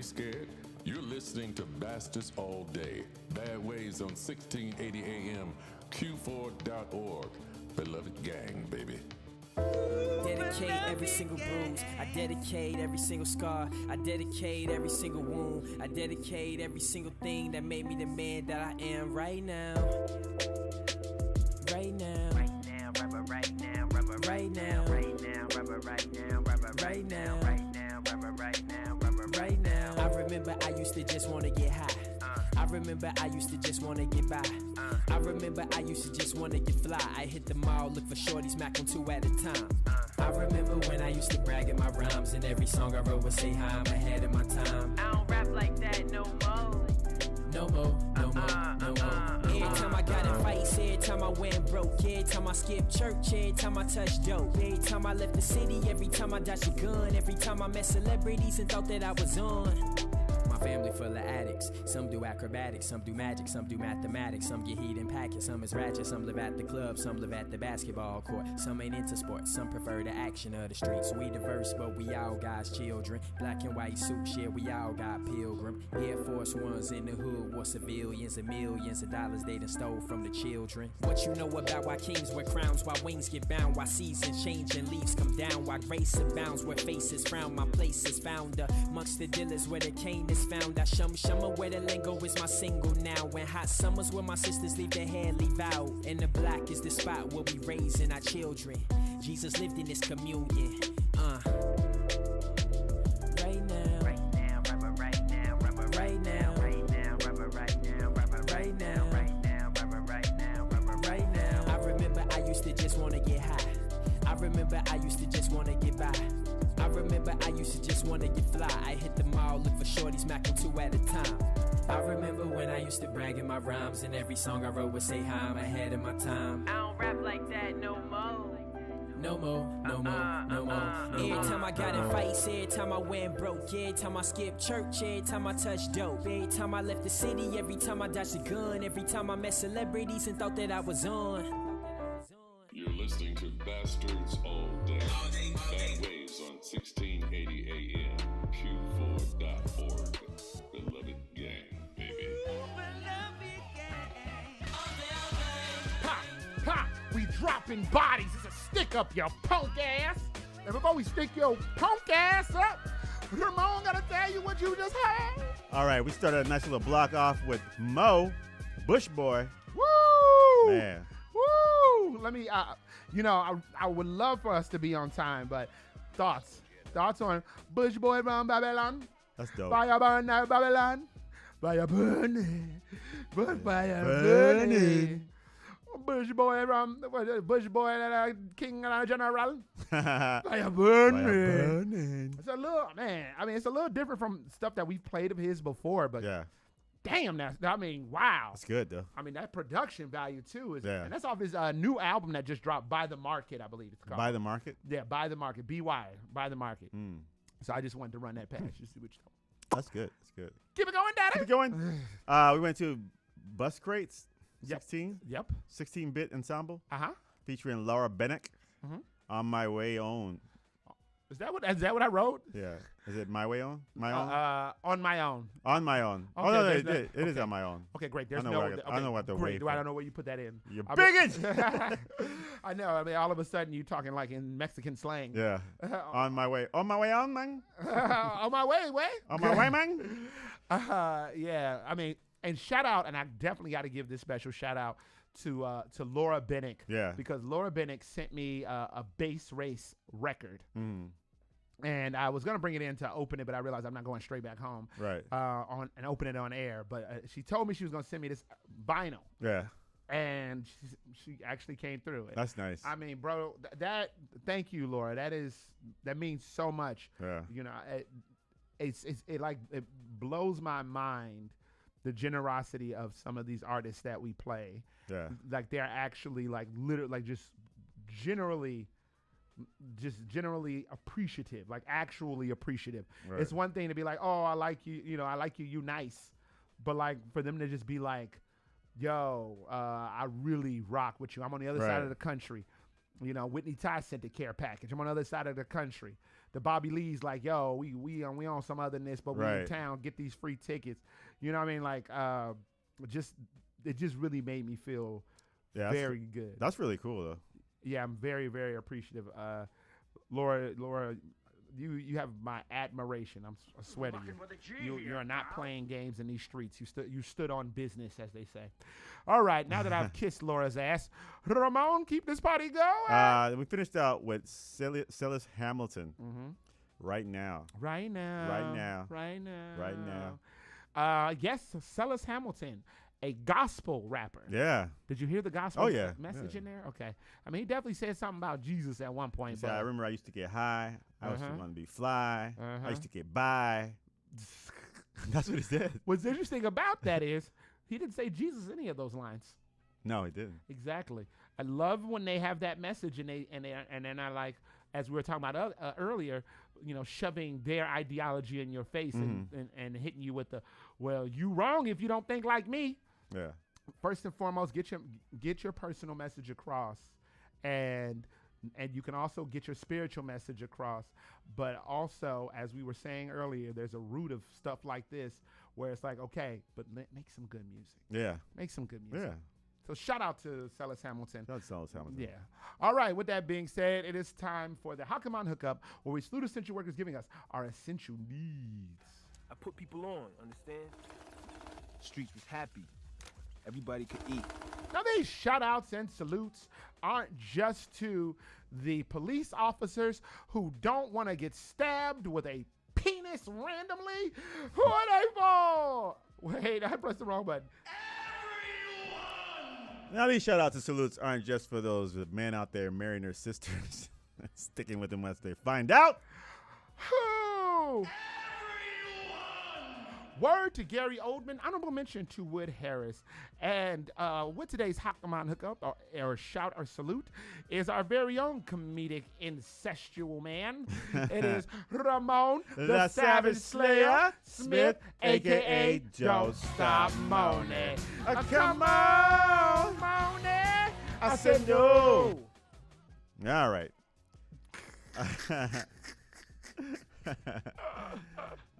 Scared? You're listening to Bastards All Day. Bad Waves on 1680 AM, Q4.org. Beloved gang, baby. Dedicate every single bruise. I dedicate every single scar. I dedicate every single wound. I dedicate every single thing that made me the man that I am right now. Right now. Right now. Right now. Right now. Right now. Right now. Right now. Right now. Right now. I remember I used to just wanna get high. I remember I used to just wanna get by. I remember I used to just wanna get fly. I hit the mall, look for shorties, Mac on 2 at a time. I remember when I used to brag at my rhymes, and every song I wrote would say hi, I'm ahead of my time. I don't rap like that no more. No more, no more, no more. Every time I got in fights, every time I went broke, every time I skipped church, every time I touched dope, every time I left the city, every time I dodged a gun, every time I met celebrities and thought that I was on. My family full of addicts. Some do acrobatics, some do magic, some do mathematics. Some get heat and packets, some is ratchet. Some live at the club, some live at the basketball court. Some ain't into sports, some prefer the action of the streets. We diverse, but we all God's children. Black and white suits, yeah, we all got pilgrim. Air Force Ones in the hood were civilians and millions of dollars they done stole from the children. What you know about why kings wear crowns, why wings get bound, why seasons change and leaves come down, why grace abounds where faces frown. My place is found amongst the dealers where the cane is found. I shumma where the lingo is my single now. When hot summers where my sisters leave their hair leave out. And the black is the spot where we raising our children. Jesus lived in this communion. Right now, right now, right now, right now, right now, right now, right now, right now, right now, right now. I remember I used to just wanna get high. I remember I used to just wanna get by. I remember I used to just wanna get fly. I hit the mall, look for shorties, macking 2 at a time. I remember when I used to brag in my rhymes, and every song I wrote would say hi, I'm ahead of my time. I don't rap like that no more. No more, no more, no more. Every time I got in fights, every time I went broke, every time I skipped church, every time I touched dope, every time I left the city, every time I dodged a gun, every time I met celebrities and thought that I was on. You're listening to Bastards All Day. Bad Waves on 1680 AM. Q4.org. Beloved gang, baby. Ha! We dropping bodies. It's a stick up your punk ass. And before we stick your punk ass up, Ramon gotta tell you what you just heard. All right, we started a nice little block off with Mo, Bush Boy. Woo! Man. Woo! Let me, I would love for us to be on time, but thoughts on Bush Boy from Babylon. That's dope. Fire burn now, Babylon. Fire burning. Fire burning. Bush Boy from Bush Boy, King General. Fire burning. It's a little, man. I mean, it's a little different from stuff that we've played of his before, but yeah. Damn, wow. That's good, though. I mean, that production value, too. Yeah. And that's off his new album that just dropped, By the Market, I believe it's called. By the Market? Yeah, By the Market. B.Y. By the Market. So I just wanted to run that past you, see what you thought. That's good. That's good. Keep it going, Daddy. Keep it going. We went to Bus Crates, 16. Yep. 16-bit ensemble. Uh-huh. Featuring Laura Bennick. On My Way On. Is that what I wrote? Yeah. Is it My Way On? My Own? On My Own. On My Own. Okay, Oh, no, it is On My Own. Okay, great. I know what the way. Do I don't know where you put that in? You're bigot! I know. I mean, all of a sudden you talking like in Mexican slang. Yeah. On My Way. On My Way On, man. On my way. On my way, man. Yeah. I mean, and shout out, and I definitely got to give this special shout out to Laura Bennick. Yeah. Because Laura Bennick sent me a bass race record. And I was gonna bring it in to open it, but I realized I'm not going straight back home. Right. And open it on air. But she told me she was gonna send me this vinyl. Yeah. And she actually came through it. That's nice. I mean, bro, thank you, Laura. That means so much. Yeah. You know, it blows my mind, the generosity of some of these artists that we play. Yeah. Like they're actually like literally like just generally appreciative, like actually appreciative. Right. It's one thing to be like, oh, I like you, you nice. But like for them to just be like, yo, I really rock with you. I'm on the other side of the country. You know, Whitney Ty sent the care package. I'm on the other side of the country. The Bobby Lee's like, yo, we on some otherness, but we in town, get these free tickets. You know what I mean? Like, it just really made me feel very good. That's really cool, though. Yeah, I'm very, very appreciative. Laura, you have my admiration. I swear to you. You are not playing games in these streets. You stood on business, as they say. All right, now that I've kissed Laura's ass, Ramon, keep this party going. We finished out with Silas Hamilton. Right now. Right now. Right now. Right now. Right now. Yes, Silas Hamilton, a gospel rapper. Yeah. Did you hear the gospel message Yeah. in there? Okay. I mean, he definitely said something about Jesus at one point. He said, I remember I used to get high. I used to want to be fly. I used to get by. That's what he said. What's interesting about that is he didn't say Jesus any of those lines. No, he didn't. Exactly. I love when they have that message and they're not like, as we were talking about earlier, shoving their ideology in your face and hitting you with the, well, you wrong if you don't think like me. Yeah. First and foremost, get your personal message across, and you can also get your spiritual message across. But also, as we were saying earlier, there's a root of stuff like this where it's like, okay, but make some good music. Yeah. Make some good music. Yeah. So shout out to Silas Hamilton. Shout out to Silas Hamilton. Yeah. All right. With that being said, it is time for the How Come On Hookup, where we salute essential workers giving us our essential needs. I put people on, understand? Streets was happy. Everybody could eat. Now, these shout outs and salutes aren't just to the police officers who don't want to get stabbed with a penis randomly. Who are they for? Wait, I pressed the wrong button. Now, these shout outs and salutes aren't just for those men out there marrying their sisters, sticking with them once they find out. Who? Word to Gary Oldman, honorable mention to Wood Harris. And with today's How Come On Hookup, or shout or salute, is our very own comedic incestual man. It is Ramon the Savage Slayer Smith, a.k.a. Don't Stop Moaning. Come on, Moaning. I said no. All right.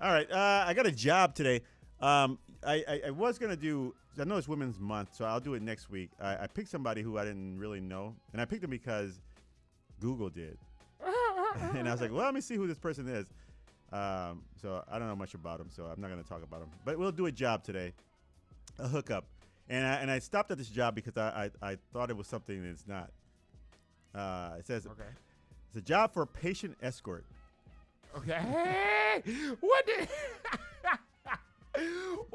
All right, I got a job today. I was going to do, I know it's Women's Month, so I'll do it next week. I picked somebody who I didn't really know, and I picked them because Google did. And I was like, well, let me see who this person is. So I don't know much about him, so I'm not going to talk about him. But we'll do a job today, a hookup. And I stopped at this job because I thought it was something that it's not. It says, it's a job for a patient escort. Okay. What did you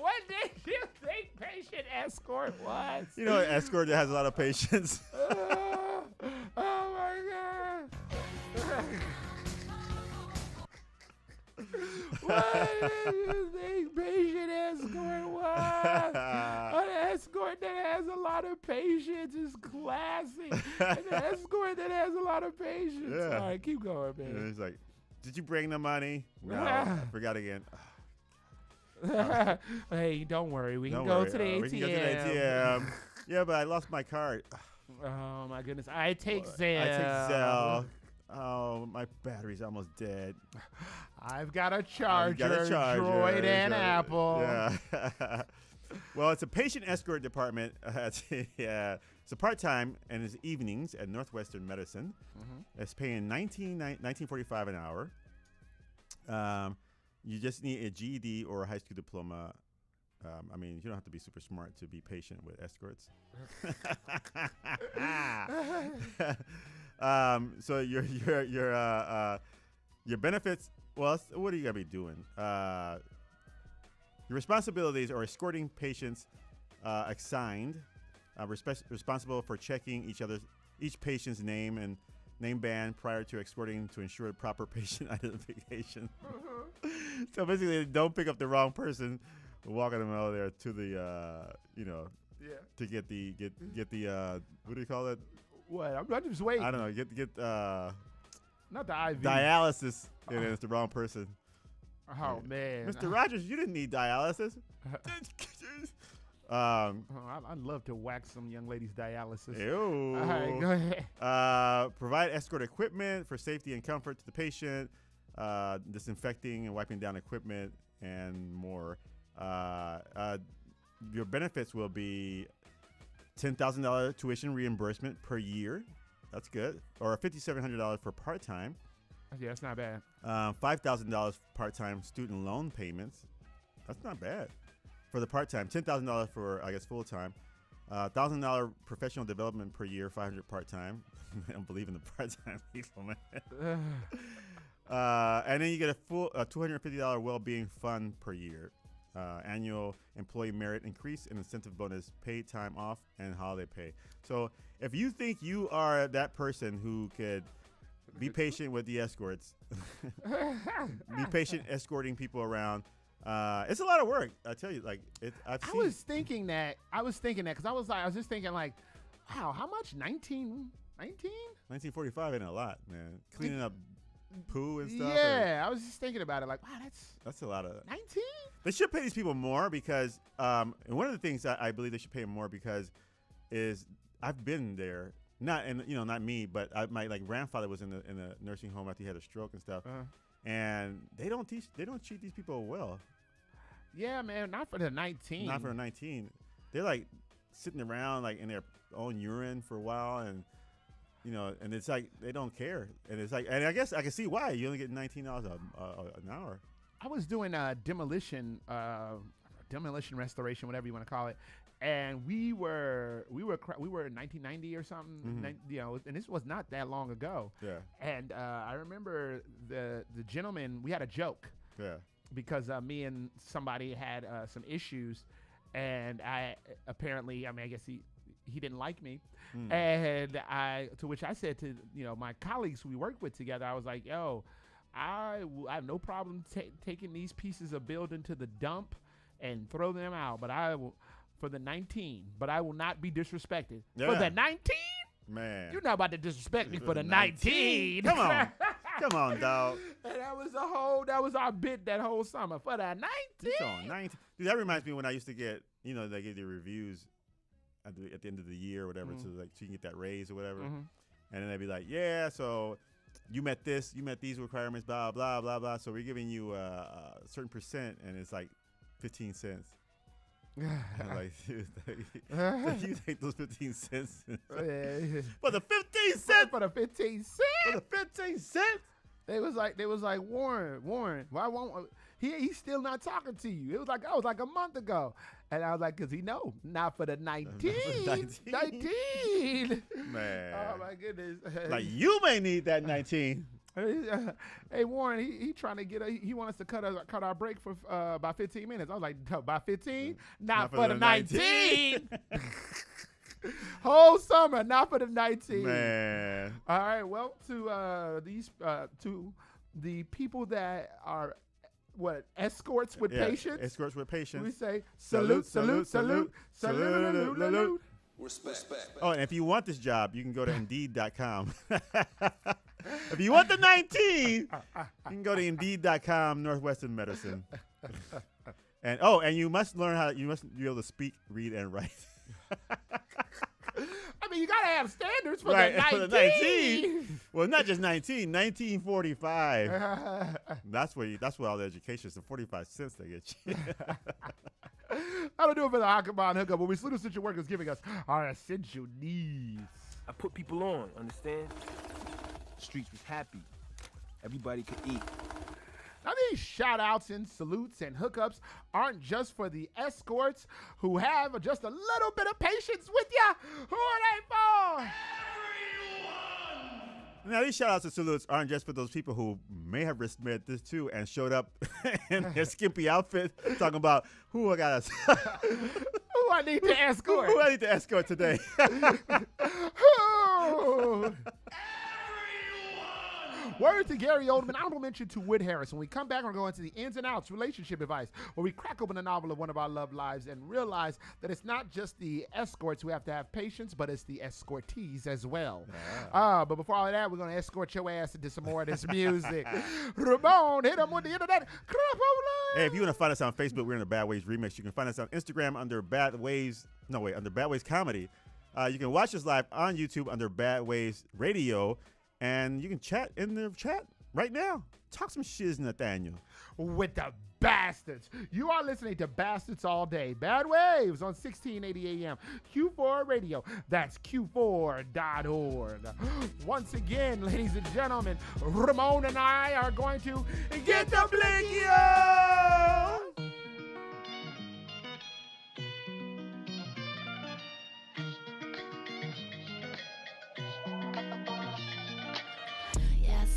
think patient escort was? You know, an escort that has a lot of patience. Oh my God. What did you think patient escort was? An escort that has a lot of patience is classy. An escort that has a lot of patience. Yeah. All right, keep going, man. And he's like, did you bring the money? No, I forgot again. Hey, don't worry. We can Don't go worry. to the ATM. We can go to the ATM. Yeah, but I lost my card. Oh, my goodness. I take Zelle. I take Zelle. Oh, my battery's almost dead. I've got a charger, Droid and Apple. Yeah. Well, it's a patient escort department. It's a part-time and it's evenings at Northwestern Medicine. It's paying $19.45 an hour. You just need a GED or a high school diploma. I mean, you don't have to be super smart to be patient with escorts. So your benefits. Well, what are you gonna be doing? Your responsibilities are escorting patients assigned, responsible for checking each patient's name and name band prior to escorting to ensure proper patient identification. So basically, don't pick up the wrong person, walking them out there to the to get the what do you call it? What? I'm just waiting. I don't know. Get not the IV. Dialysis, and it's the wrong person. Oh man, Mr. Rogers, you didn't need dialysis. I'd love to wax some young ladies' dialysis. Ew. All right, go ahead. Provide escort equipment for safety and comfort to the patient, disinfecting and wiping down equipment, and more. Your benefits will be $10,000 tuition reimbursement per year. That's good. Or $5,700 for part-time. Yeah, that's not bad. $5,000 part-time student loan payments. That's not bad. For the part-time, $10,000 for, I guess, full-time. $1,000 professional development per year, $500 part-time. I don't believe in the part-time people, man. And then you get a full $250 well-being fund per year. Annual employee merit increase and incentive bonus, paid time off, and holiday pay. So if you think you are that person who could be patient with the escorts, be patient escorting people around, it's a lot of work. I tell you, like I was thinking that because I was just thinking like, wow, how much? 19? 1945 ain't a lot, man. Cleaning up poo and stuff. Yeah, I was just thinking about it. Like, wow, that's a lot of 19. They should pay these people more because, and one of the things that I believe they should pay them more because is I've been there. Not me, but my grandfather was in a nursing home after he had a stroke and stuff, and they don't treat these people well. Yeah, man, not for the 19. Not for the 19. They're like sitting around like in their own urine for a while, and and it's like they don't care, and it's like, and I guess I can see why you only get $19 an hour. I was doing demolition restoration, whatever you want to call it. And we were in 1990 or something, and this was not that long ago. Yeah. And I remember the gentleman, we had a joke. Yeah. Because me and somebody had some issues, and I guess he didn't like me, and to which I said to my colleagues who we worked with together, I was like, yo, I have no problem taking these pieces of building to the dump and throw them out, but I will. For the 19, but I will not be disrespected. Yeah. For the 19? Man. You're not about to disrespect me for the 19. Come on. Come on, dog. And that was our bit that whole summer. For the 19. On 19. Dude, that reminds me when I used to get, they give you reviews at the end of the year or whatever, so you can get that raise or whatever. And then they'd be like, yeah, so you met these requirements, blah, blah, blah, blah. So we're giving you a certain percent, and it's like 15 cents. Like, you take those 15 cents. For the 15 cents? For the 15 cents? For the 15 cents? They was like, Warren, why won't he's still not talking to you? It was like a month ago. And I was like, because he know, not for the 19. 19. Man. Oh, my goodness. Like, you may need that 19. Hey, Warren, he trying to he wants us to cut our break for about 15 minutes. I was like, no, by 15? Not for the 19. Whole summer, not for the 19. Man. All right, well, to the people that are escorts with patience. Escorts with patience. We say salute. Respect. Oh, and if you want this job, you can go to Indeed.com. If you want the 19, you can go to Indeed.com, Northwestern Medicine. And you must be able to speak, read, and write. I mean, you gotta have standards for the 19. For the 19. Well, not just 19, 1945. That's where all the education is. The 45 cents they get you. I don't do it for the Akaba and hookup, but we salute essential workers giving us our essential needs. I put people on, understand? The streets was happy. Everybody could eat. Now, these shout-outs and salutes and hookups aren't just for the escorts who have just a little bit of patience with you. Who are they for? Now, these shout-outs and salutes aren't just for those people who may have read this too and showed up in their skimpy outfit talking about who I got who I need to escort. Who I need to escort today. Word to Gary Oldman, honorable mention to Wood Harris. When we come back, we're going to the ins and outs, relationship advice, where we crack open a novel of one of our love lives and realize that it's not just the escorts who have to have patience, but it's the escortees as well. Yeah. But before all of that, we're going to escort your ass into some more of this music. Ramon, hit him with the internet. Hey, if you want to find us on Facebook, we're in the Bad Waves Remix. You can find us on Instagram under Bad Waves Comedy. You can watch us live on YouTube under Bad Waves Radio. And you can chat in the chat right now. Talk some shiz, Nathaniel. With the bastards. You are listening to Bastards All Day. Bad Waves on 1680 AM. Q4 Radio. That's Q4.org. Once again, ladies and gentlemen, Ramon and I are going to get the Blinkio!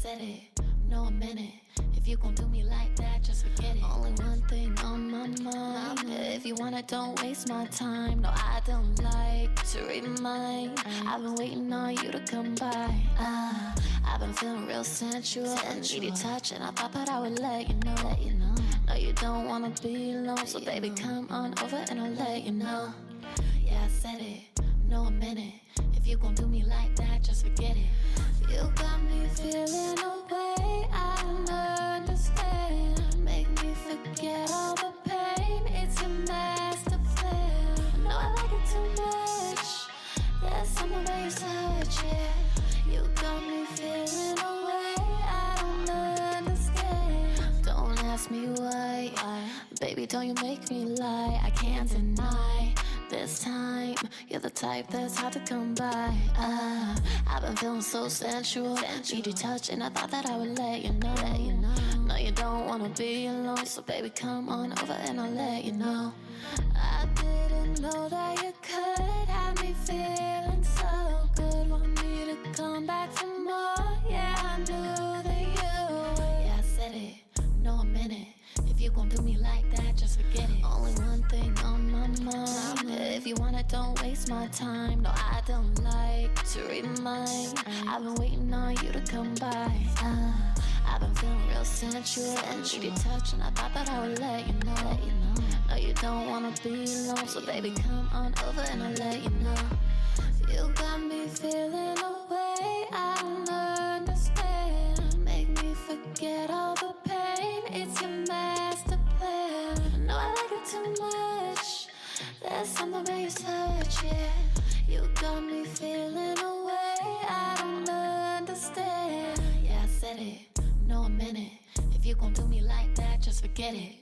Said it, no a minute. If you gon' do me like that, just forget it. Only one thing on my mind. If you want it, don't waste my time. No, I don't like to read mine. I've been waiting on you to come by. I've been feeling real sensual. Need your touch, and I thought that I would let you know. No, you don't wanna be alone, so baby, come on over and I'll let you know. Yeah, I said it, no a minute. If you gon' do me like that, just forget it. You got me feeling a way I don't understand. Make me forget all the pain. It's your master plan. No, I like it too much. There's something about your touch, yeah. You got me feeling a way I don't understand. Don't ask me why, baby, don't you make me lie. I can't deny. This time, you're the type that's hard to come by. I've been feeling so sensual. Need your touch, and I thought that I would let you know. No, you don't wanna be alone, so baby, come on over and I'll let you know. I didn't know that you could have me feeling so good. Want me to come back for more? Yeah, I knew that you would. Yeah, I said it. No, a minute. If you gon' do me like that, just forget it. Only one thing on my mind. If you want it, don't waste my time. No, I don't like to read minds. I've been waiting on you to come by. I've been feeling real sensual. Need your touch, and I thought that I would let you know. No, you don't wanna be alone, so baby, come on over and I'll let you know. You got me feeling a way I don't understand. Make me forget all the pain. It's your master plan. No, I like it too much. There's something about your touch, yeah. You got me feeling a way I don't understand. Yeah, I said it. No, a minute. If you gon' do me like that, just forget it.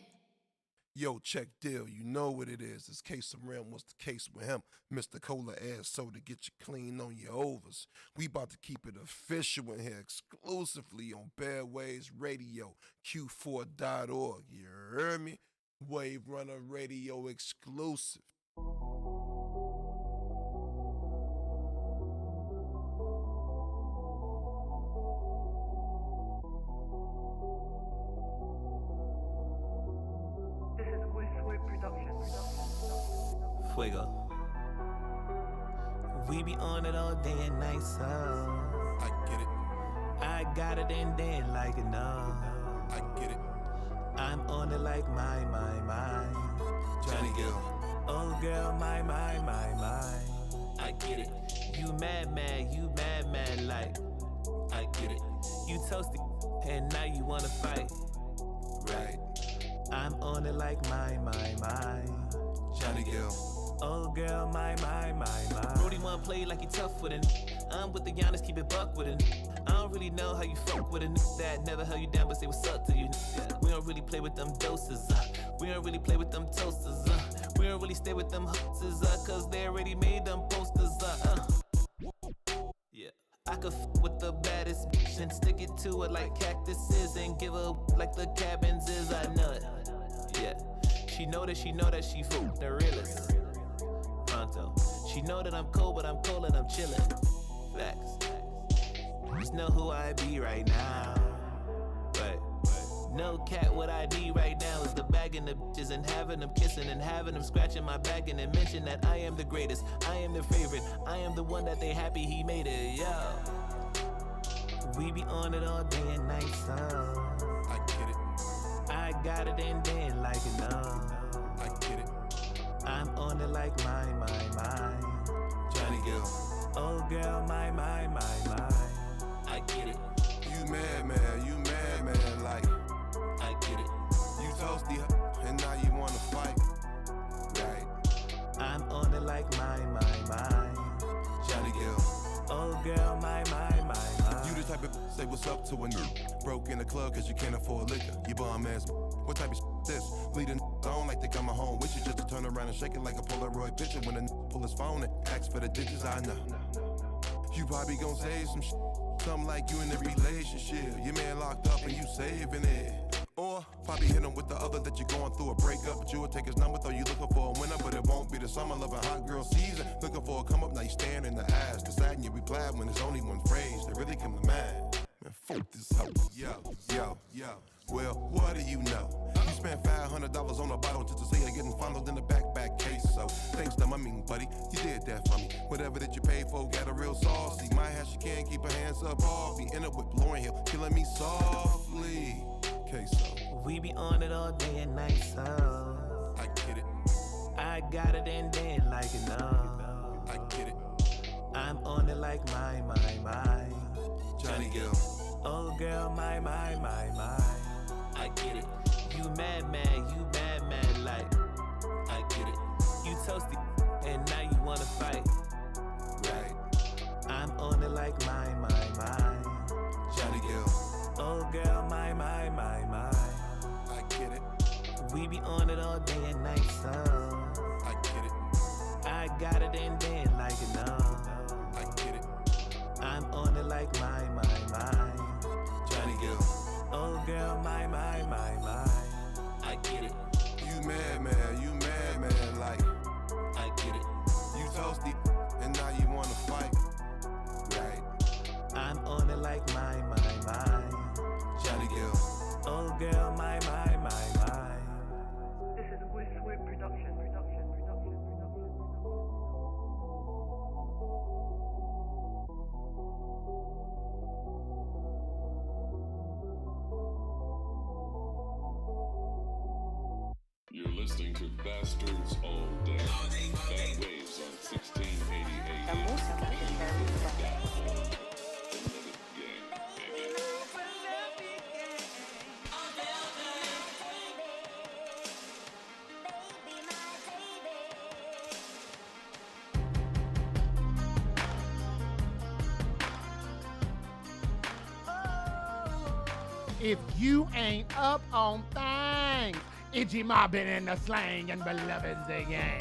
Yo, check deal, you know what it is. This case of Ram was the case with him. Mr. Cola ass so to get you clean on your overs. We about to keep it official in here exclusively on Bad Waves Radio, Q4.org. You heard me? Wave Runner Radio exclusive. Fuego. We be on it all day and night, so I get it. I got it and they ain't like it, no. I get it. I'm on it like my. Johnny Gill. Oh girl, my. I get it. You mad, you mad, like. I get it. You toasted and now you wanna fight. Right. I'm on it like my. Johnny Gill. Oh girl, my. Brody wanna play like he tough with it. I'm with the Giannis, keep it buck with it. I don't really know how you fuck with a that never held you down but say what's up to you. We don't really play with them doses, we don't really play with them toasters, we don't really stay with them hosters, cause they already made them posters, Yeah, I could with the baddest bitch and stick it to it like cactuses and give her like the cabins is, I know it. Yeah, she know that she the realest. Pronto, she know that I'm cold, but I'm cold and I'm chillin'. Facts. Just know who I be right now. Right. No cat, what I need right now is the bagging the bitches and having them kissing and having them scratching my back and then mention that I am the greatest, I am the favorite, I am the one that they happy he made it, yo. We be on it all day and night, so I get it. I got it and they ain't like it, no. I get it. I'm on it like my. Johnny Gill. Oh girl, my. I get it. You mad, like. I get it. You toasty, and now you wanna fight. Right. I'm on it like my. Johnny Gill. Oh girl, my. You the type of say what's up to a nigga. Broke in the club cause you can't afford liquor. You bum ass. What type of this? Leading on like they coming home with you just to turn around and shake it like a Polaroid picture when a pull his phone and ask for the digits. I know. You probably gon' say some shit. Something like you in a relationship. Your man locked up and you saving it. Or probably hit him with the other that you're going through a breakup. But you would take his number, though you looking for a winner. But it won't be the summer loving hot girl season. Looking for a come up, now you staring in the eyes. Deciding you be glad when there's only one phrase that really come to mind. Man, fuck this house. Yo. Well, what do you know? You spent $500 on a bottle just to say you're getting fondled in the backpack case. So thanks to my mean buddy, you did that for me. Whatever that you paid for got a real saucy. My hat, she can't keep her hands up off me. In it with blowing hill, killing me softly. Queso. We be on it all day and night, so I get it. I got it and they ain't like it, no. I get it. I'm on it like my. Johnny Gill. Oh girl, my. I get it. You mad, like. I get it. You toasty, and now you wanna fight. Right. I'm on it like my. Johnny Gill. Oh girl, my. I get it. We be on it all day and night, so. I get it. I got it and they ain't like it, no. I get it. I'm on it like my. Johnny Gill. Oh girl, my. I get it. You mad, like. I get it. You toasty, and now you wanna fight. Right. I'm on it like my. Johnny Gill. Oh girl, my. This is a Swift production. You're listening to Bastards All Day. Bad Waves on 1680 AM. La musica che If you ain't up on things, Itchy mobbing in the slang and beloved's the gang.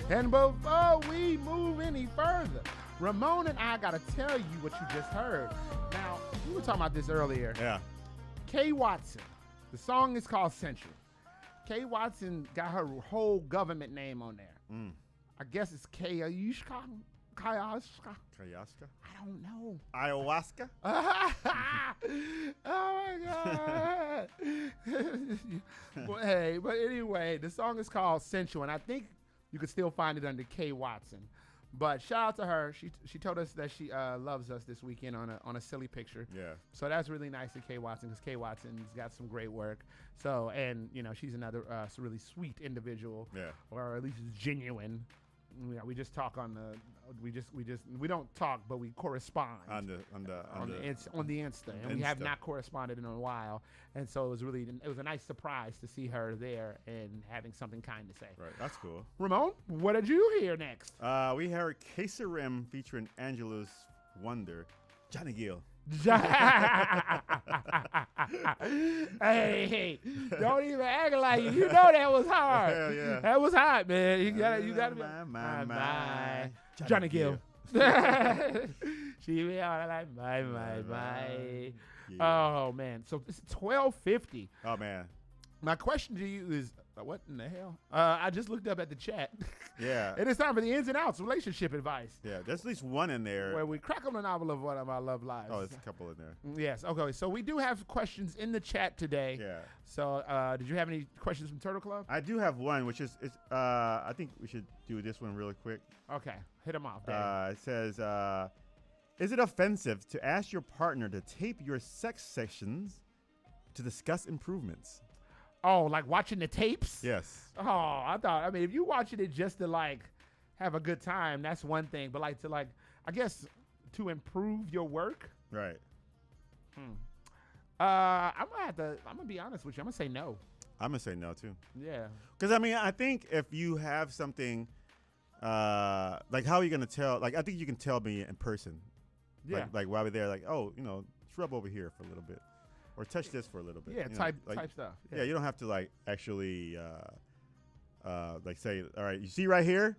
And before we move any further, Ramon and I gotta tell you what you just heard. Now, we were talking about this earlier. Yeah. Kay Watson. The song is called Central. Kay Watson got her whole government name on there. I guess it's Kayashka. Kayaska. Kayaska? I don't know. Ayahuasca? Oh my God. But anyway, the song is called Sensual, and I think you could still find it under Kay Watson. But shout out to her. She told us that she loves us this weekend on a silly picture. Yeah. So that's really nice of Kay Watson, because Kay Watson's got some great work. So, and you know, she's another really sweet individual. Yeah. Or at least genuine. You know, we just talk on the we don't talk, but we correspond on the Insta, and we have not corresponded in a while, and so it was a nice surprise to see her there and having something kind to say. Right, that's cool. Ramon, what did you hear next? We heard Kesarim featuring Angelus Wonder, Johnny Gill. Hey, don't even act like it. You know that was hard. Hell yeah. That was hot, man. You gotta be my. Johnny Gill. She be all like my. Yeah. Oh man. So it's 12:50. Oh man. My question to you is, what in the hell? I just looked up at the chat. Yeah. It is time for the ins and outs relationship advice. Yeah, there's at least one in there. Where we crack on the novel of one of our love lives. Oh, there's a couple in there. Yes. Okay. So we do have questions in the chat today. Yeah. So did you have any questions from Turtle Club? I do have one, which is I think we should do this one really quick. Okay. Hit them off, Dave. It says, is it offensive to ask your partner to tape your sex sessions to discuss improvements? Oh, like watching the tapes? Yes. Oh, I mean, if you're watching it just to like have a good time, that's one thing. But like I guess to improve your work. Right. I'm gonna be honest with you. I'm gonna say no. I'm gonna say no too. Yeah. Because I mean, I think if you have something, like how are you gonna tell? Like I think you can tell me in person. Yeah. Like while we're there, like, oh, you know, just rub over here for a little bit. Or touch this for a little bit. Yeah, type stuff. Yeah, you don't have to like actually like say, all right, you see right here,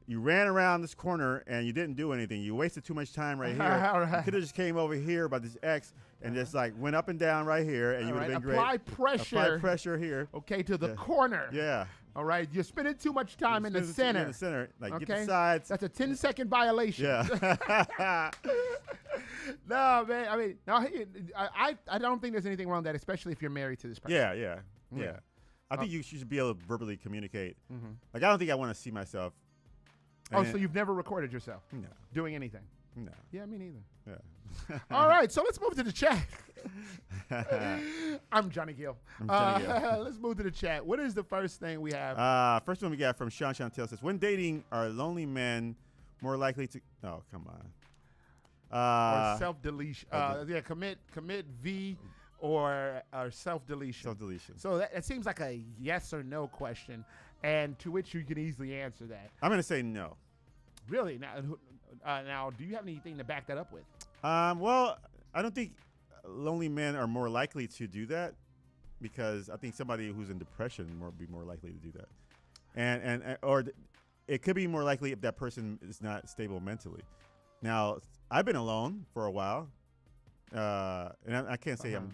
you ran around this corner and you didn't do anything. You wasted too much time right here. Right. You could have just came over here by this X and just like went up and down right here, and you would have been great. Apply pressure here. Okay, to the corner. Yeah. All right, you're spending too much time in the center. In the center, like okay? get the sides. That's a 10-second violation. Yeah. No, man. I mean, no. I don't think there's anything wrong with that, especially if you're married to this person. Yeah. I think you should be able to verbally communicate. Like I don't think I want to see myself. Oh, so you've never recorded yourself? No. Doing anything? No. Yeah, me neither. Yeah. All right, so let's move to the chat. I'm Johnny Gill. Let's move to the chat. What is the first thing we have? First one we got from Sean Chantel says, when dating, are lonely men more likely to... Oh, come on. or self-deletion. Commit V or self-deletion. Self-deletion. So it seems like a yes or no question, and to which you can easily answer that. I'm going to say no. Really? Now, do you have anything to back that up with? Well, I don't think lonely men are more likely to do that, because I think somebody who's in depression would be more likely to do that. Or it could be more likely if that person is not stable mentally. Now, I've been alone for a while, and I can't say I'm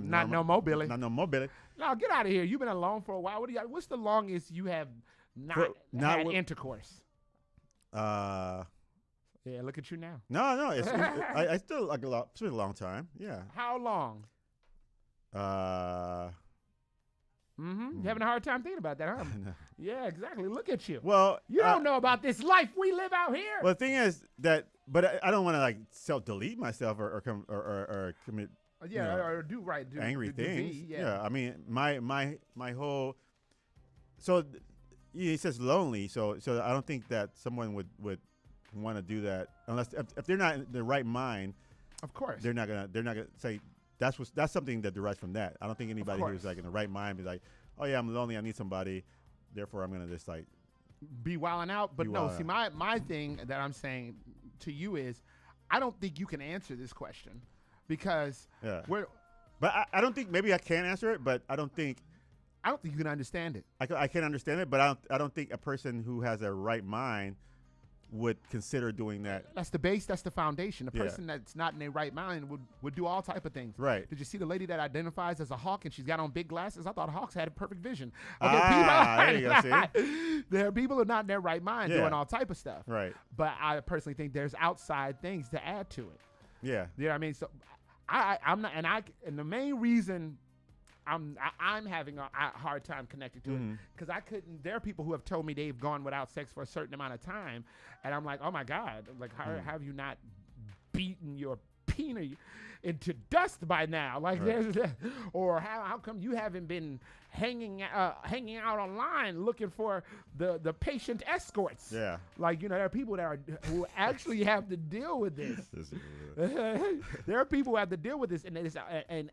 not no more, Billy. Not no more, Billy. No, get out of here. You've been alone for a while. What's the longest you have not had intercourse? Yeah, look at you now. No, I still like a lot. It's been a long time. Yeah. How long? You're having a hard time thinking about that, huh? No. Yeah, exactly. Look at you. Well, you don't know about this life we live out here. Well, the thing is that, but I don't want to like self-delete myself or commit. Or do angry things. Yeah. I mean, my whole. So, he says lonely. So I don't think that someone would want to do that unless if they're not in the right mind. Of course. They're not gonna say. That's something that derives from that. I don't think anybody who's like in the right mind be like, oh yeah, I'm lonely, I need somebody, therefore I'm gonna just like be wilding out. But no, see, my thing that I'm saying to you is, I don't think you can answer this question because But I don't think, maybe I can answer it, but I don't think you can understand it. I can understand it, but I don't think a person who has a right mind would consider doing that. That's the base. That's the foundation. A person that's not in their right mind would do all type of things. Right. Did you see the lady that identifies as a hawk and she's got on big glasses? I thought hawks had a perfect vision. There you go, see? There are people who are not in their right mind doing all type of stuff. Right. But I personally think there's outside things to add to it. Yeah. You know what I mean? So I'm not, and the main reason I'm having a hard time connected to it because I couldn't. There are people who have told me they've gone without sex for a certain amount of time, and I'm like, oh my God, like how have you not beaten your penis into dust by now? Like, or how come you haven't been hanging out online looking for the patient escorts? Yeah, like there are people who actually have to deal with this. There are people who have to deal with this, and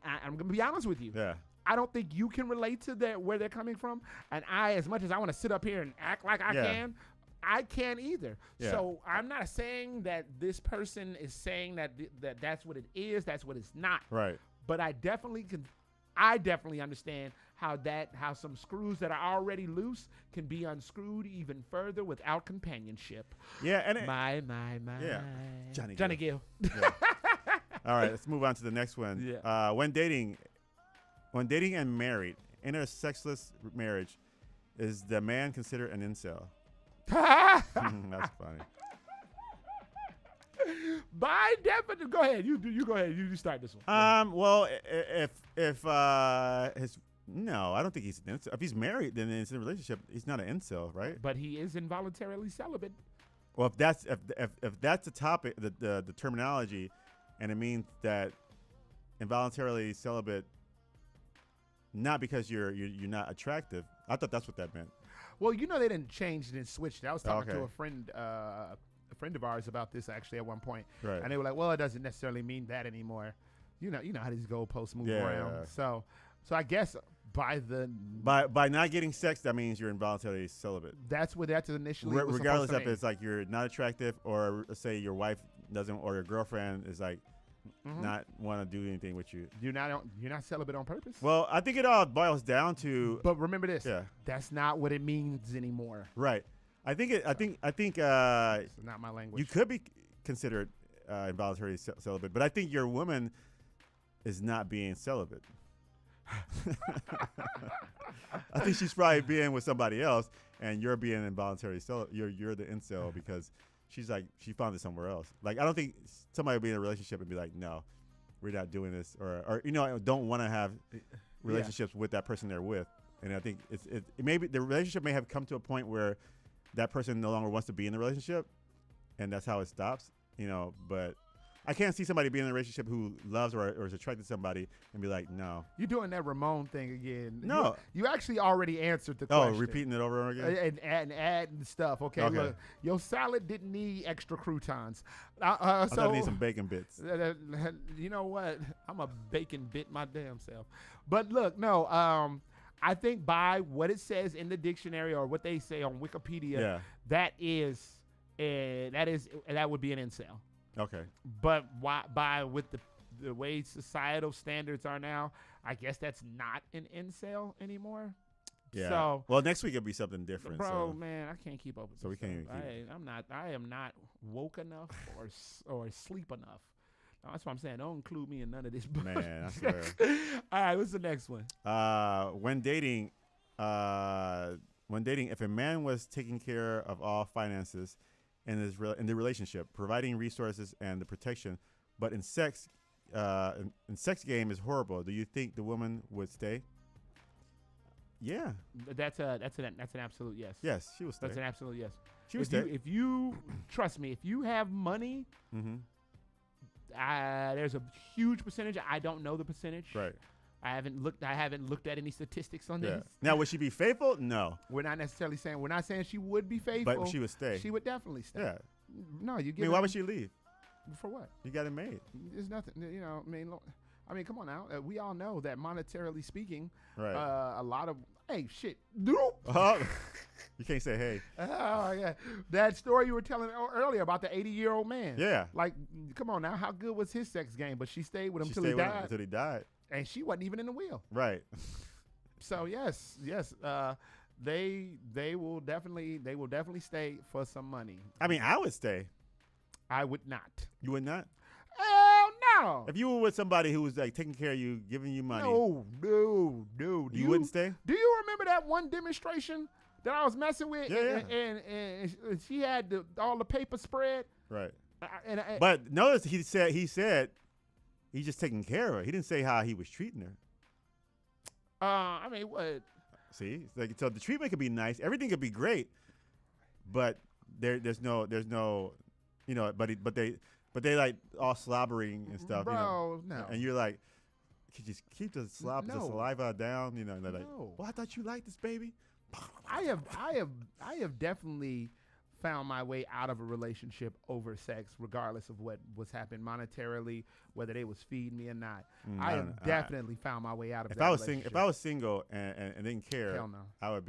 I'm gonna be honest with you. Yeah. I don't think you can relate to where they're coming from. And as much as I want to sit up here and act like I can't either. Yeah. So I'm not saying that this person is saying that that's what it is, that's what it's not. Right. But I definitely understand how some screws that are already loose can be unscrewed even further without companionship. Yeah, and my. Yeah. Johnny Gill. Yeah. All right, let's move on to the next one. Yeah. When dating and married in a sexless marriage, is the man considered an incel? That's funny. By definition, go ahead. You go ahead. You start this one. Well, no, I don't think he's an incel. If he's married, then it's in a relationship. He's not an incel, right? But he is involuntarily celibate. Well, if that's the topic, the terminology, and it means that involuntarily celibate, not because you're not attractive. I thought that's what that meant. Well, they didn't change it and switch it. I was talking to Okay. a friend of ours about this actually at one point, Right. and they were like, "Well, it doesn't necessarily mean that anymore." You know how these goalposts move around. So I guess by not getting sex, that means you're involuntarily celibate. That's initially. Regardless if it's like you're not attractive, or say your wife doesn't, or your girlfriend is like not want to do anything with you. You're not celibate on purpose. Well, I think it all boils down to. But remember this. Yeah. That's not what it means anymore. Right. I think. It's not my language. You could be considered involuntarily celibate, but I think your woman is not being celibate. I think she's probably being with somebody else, and you're being involuntarily celibate. You're the incel because she's like she found it somewhere else. Like I don't think somebody would be in a relationship and be like, no, we're not doing this, or don't want to have relationships with that person they're with. And I think it maybe the relationship may have come to a point where that person no longer wants to be in the relationship, and that's how it stops. But I can't see somebody being in a relationship who loves or is attracted to somebody and be like, no. You're doing that Ramon thing again. No. You actually already answered the question. Oh, repeating it over and over again? And adding stuff. Okay, Okay. look. Your salad didn't need extra croutons. I So thought it need some bacon bits. you know what? I'm a bacon bit my damn self. But look, no. I think by what it says in the dictionary or what they say on Wikipedia, that would be an incel. Okay. But with the way societal standards are now, I guess that's not an incel anymore. Yeah. So, well, next week it'll be something different. bro, So. man, I can't keep up with. So we can't. I am not woke enough or sleep enough. That's what I'm saying. Don't include me in none of this. Man, I swear. All right, what's the next one? When dating, if a man was taking care of all finances in the relationship, providing resources and the protection, but in sex game is horrible, do you think the woman would stay? Yeah. That's an absolute yes. Yes, she would stay. That's an absolute yes. She would stay. If you trust me, if you have money. Mm-hmm. There's a huge percentage. I don't know the percentage. Right. I haven't looked at any statistics on this. Now, would she be faithful? No. We're not saying she would be faithful. But she would stay. She would definitely stay. Yeah. No, you get. I mean, why would she leave? For what? You got it made. There's nothing. I mean, come on now. We all know that monetarily speaking, right. A lot of shit. You can't say hey. Oh yeah, that story you were telling earlier about the 80-year-old man. Yeah. Like, come on now. How good was his sex game? But she stayed with him She till stayed he with him died. until he died. And she wasn't even in the wheel. Right. So yes. They will definitely stay for some money. I mean, I would stay. I would not. You would not? Hell no. If you were with somebody who was like taking care of you, giving you money. No. You wouldn't stay? Do you remember that one demonstration that I was messing with? Yeah. And she had all the paper spread. Right. But notice he said he's just taking care of her. He didn't say how he was treating her. I mean, what? See, so the treatment could be nice, everything could be great, but there's no, but they like all slobbering and stuff, bro. No, and you're like, could you keep the saliva down, and they're like, well, I thought you liked this, baby. I have definitely found my way out of a relationship over sex, regardless of what was happening monetarily, whether they was feeding me or not. I have definitely found my way out of. If I was single and didn't care, hell no. I would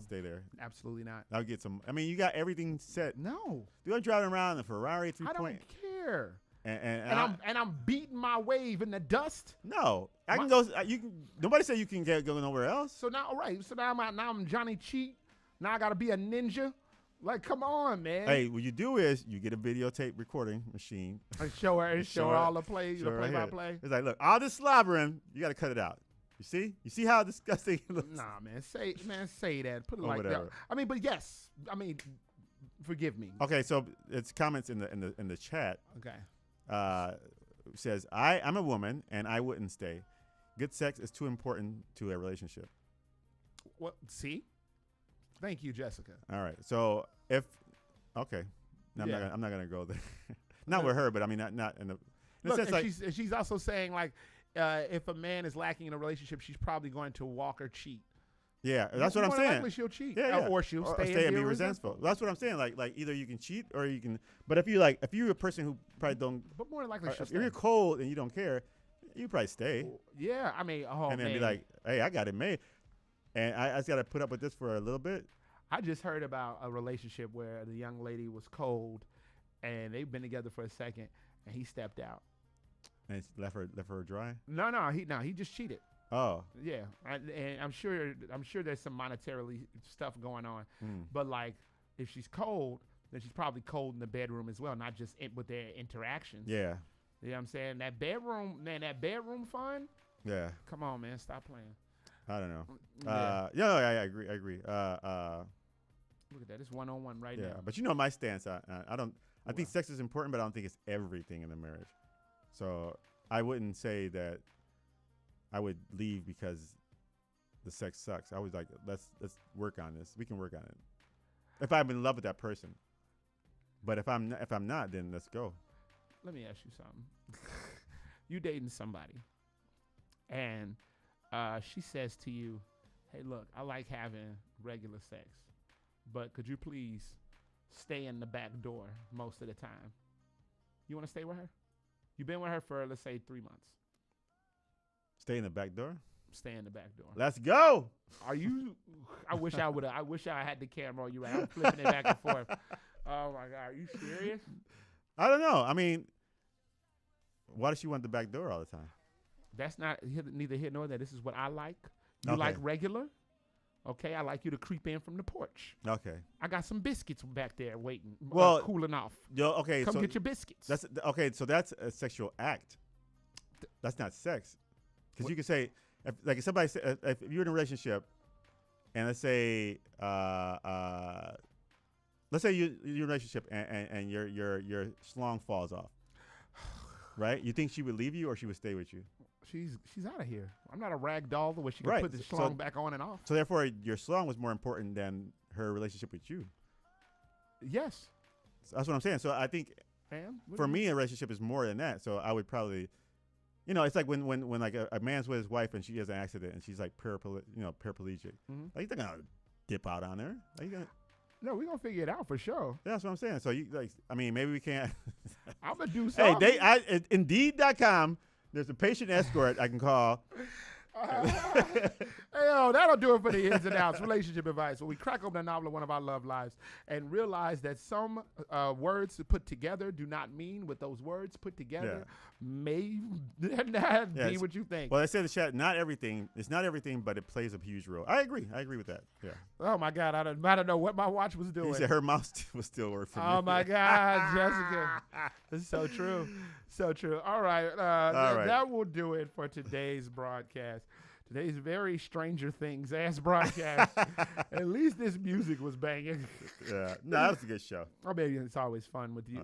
stay there. Absolutely not. I would get some. I mean, you got everything set. No, dude, I'm driving around in a Ferrari 3.0. I don't care. And I'm beating my wave in the dust. No, I can go. You can. Nobody said you can go nowhere else. So now, all right. So now I'm Johnny Cheat. Now I gotta be a ninja. Like, come on, man. Hey, what you do is you get a videotape recording machine. And show her all the play by play. It's like, look, all this slobbering, you got to cut it out. You see how disgusting it looks? Nah, man, say that. Put it like whatever. that. I mean, but yes, I mean, forgive me. Okay, so it's comments in the chat. Okay. Says I'm a woman and I wouldn't stay. Good sex is too important to a relationship. What? See. Thank you, Jessica. All right. So I'm not gonna go there. Not with her, but I mean not in the. Look, and she's also saying like, if a man is lacking in a relationship, she's probably going to walk or cheat. Yeah, that's what I'm saying. Likely she'll cheat. Yeah. Or she'll stay and be resentful. That's what I'm saying. Like either you can cheat or you can. But if you're a person who probably don't. But more likely she'll stay. If you're cold and you don't care, you probably stay. Yeah, I mean, and then be like, hey, I got it made. And I just got to put up with this for a little bit. I just heard about a relationship where the young lady was cold, and they've been together for a second, and he stepped out. And left her dry? No, he just cheated. Oh. Yeah, and I'm sure there's some monetarily stuff going on, but like if she's cold, then she's probably cold in the bedroom as well, not just with their interactions. Yeah. You know what I'm saying? That bedroom fun. Yeah. Come on, man, stop playing. I don't know. Yeah. I agree. Look at that. It's 1-on-1 right now. Yeah, but you know my stance. I think sex is important, but I don't think it's everything in a marriage. So I wouldn't say that I would leave because the sex sucks. I was like, let's work on this. We can work on it. If I'm in love with that person. But if I'm not, then let's go. let me ask you something. You dating somebody, and she says to you, "Hey, look, I like having regular sex, but could you please stay in the back door most of the time?" You want to stay with her? You've been with her for, let's say, 3 months. Stay in the back door? Stay in the back door. Let's go. Are you? I wish I would have. I wish I had the camera on you. Right? I'm flipping it back and forth. Oh my God, are you serious? I don't know. I mean, why does she want the back door all the time? That's not neither here nor there. This is what I like. You Okay. like regular? Okay, I like you to creep in from the porch. Okay. I got some biscuits back there waiting, Well, cooling off. Okay. Come so get your biscuits. That's okay. So that's a sexual act. That's not sex. Because you could say, if somebody say, if you're in a relationship, and let's say you're in a relationship and your schlong falls off, right? You think she would leave you or she would stay with you? She's out of here. I'm not a rag doll where she can Right. put the So- schlong back on and off. So therefore, your schlong was more important than her relationship with you. Yes. So that's what I'm saying. So I think Man, what for do you- me, a relationship is more than that. So I would probably, it's like when like a man's with his wife and she has an accident and she's like paraplegic. Mhm. Like, you're not gonna dip out on her. Are you gonna? No, we're gonna figure it out for sure. Yeah, that's what I'm saying. So maybe we can't. I'm gonna do Hey, something. Indeed.com. There's a patient escort I can call. Hey, yo, that'll do it for the ins and outs. Relationship advice. When we crack open a novel of one of our love lives and realize that some words put together do not mean what those words put together may not be what you think. Well, I said in the chat, not everything. It's not everything, but it plays a huge role. I agree with that. Yeah. Oh my God, I don't know what my watch was doing. He said her mouth was still working. Oh my God, Jessica. This is so true. So true. All right. right. That will do it for today's broadcast. Today's very Stranger Things ass broadcast. At least this music was banging. Yeah. No, that was a good show. Oh, baby, it's always fun with you,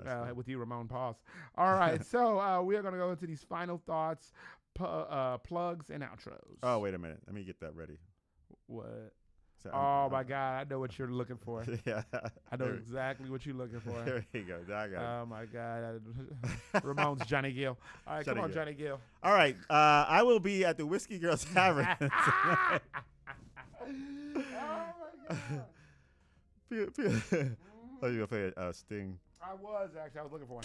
Ramon Pauls. All right. So we are going to go into these final thoughts, plugs, and outros. Oh, wait a minute. Let me get that ready. What? So my God, I know what you're looking for. Yeah. I know exactly what you're looking for. There you go. I got it. Oh, my God. Ramon's Johnny Gill. All right, come on, Johnny Gill. All right. I will be at the Whiskey Girls Tavern tonight. Oh, my God. Oh, you're going to play Sting. I was looking for one.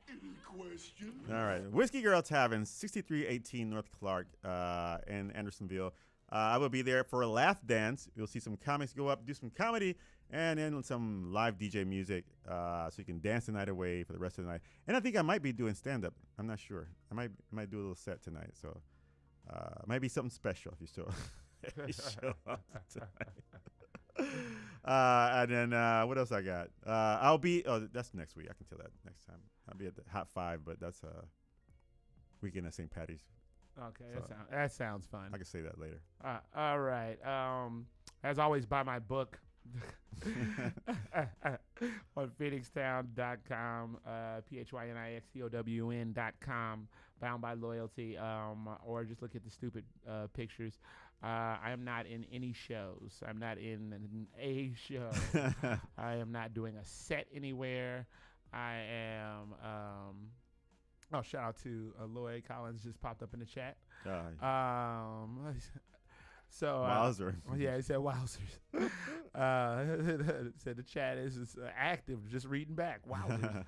Any question? All right. Whiskey Girl Tavern, 6318 North Clark in Andersonville. I will be there for a laugh dance. You'll see some comics go up, do some comedy, and then some live DJ music so you can dance the night away for the rest of the night. And I think I might be doing stand-up. I'm not sure. I might do a little set tonight. So might be something special if you still show up tonight. And then what else I got? I'll be, that's next week. I can tell that next time. I'll be at the Hot 5, but that's weekend at St. Patty's. Okay, So that sounds fun. I can say that later. All right. As always, buy my book on PhoenixTown.com, PHYNIXTOWN.com, Bound by Loyalty, or just look at the stupid pictures. I am not in any shows. I'm not in a show. I am not doing a set anywhere. I am... Oh, shout out to Lloyd Collins, just popped up in the chat. So Wowzer. Yeah, he said wowzers. Said the chat is active, just reading back. Wowzers.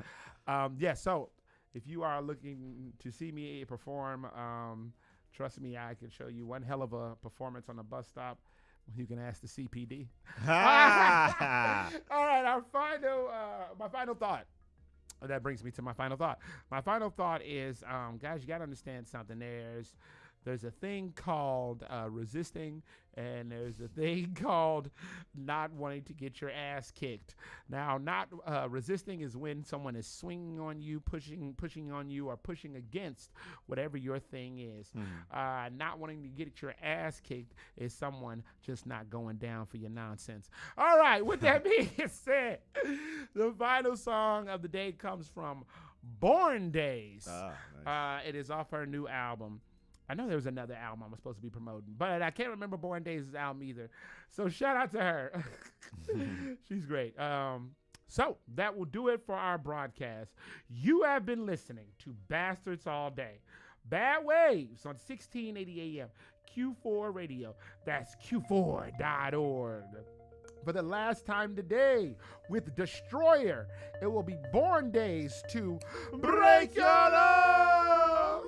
So if you are looking to see me perform, trust me, I can show you one hell of a performance on a bus stop. You can ask the CPD. All right, my final thought. That brings me to my final thought. My final thought is, guys, you got to understand something. There's a thing called resisting, and there's a thing called not wanting to get your ass kicked. Now, not resisting is when someone is swinging on you, pushing on you, or pushing against whatever your thing is. Not wanting to get your ass kicked is someone just not going down for your nonsense. All right, with that being said, the final song of the day comes from Born Days. Nice. It is off her new album. I know there was another album I was supposed to be promoting, but I can't remember Born Days' album either. So shout out to her. She's great. So that will do it for our broadcast. You have been listening to Bastards All Day. Bad Waves on 1680 AM, Q4 Radio. That's Q4.org. For the last time today with Destroyer, it will be Born Days to Break Your Love.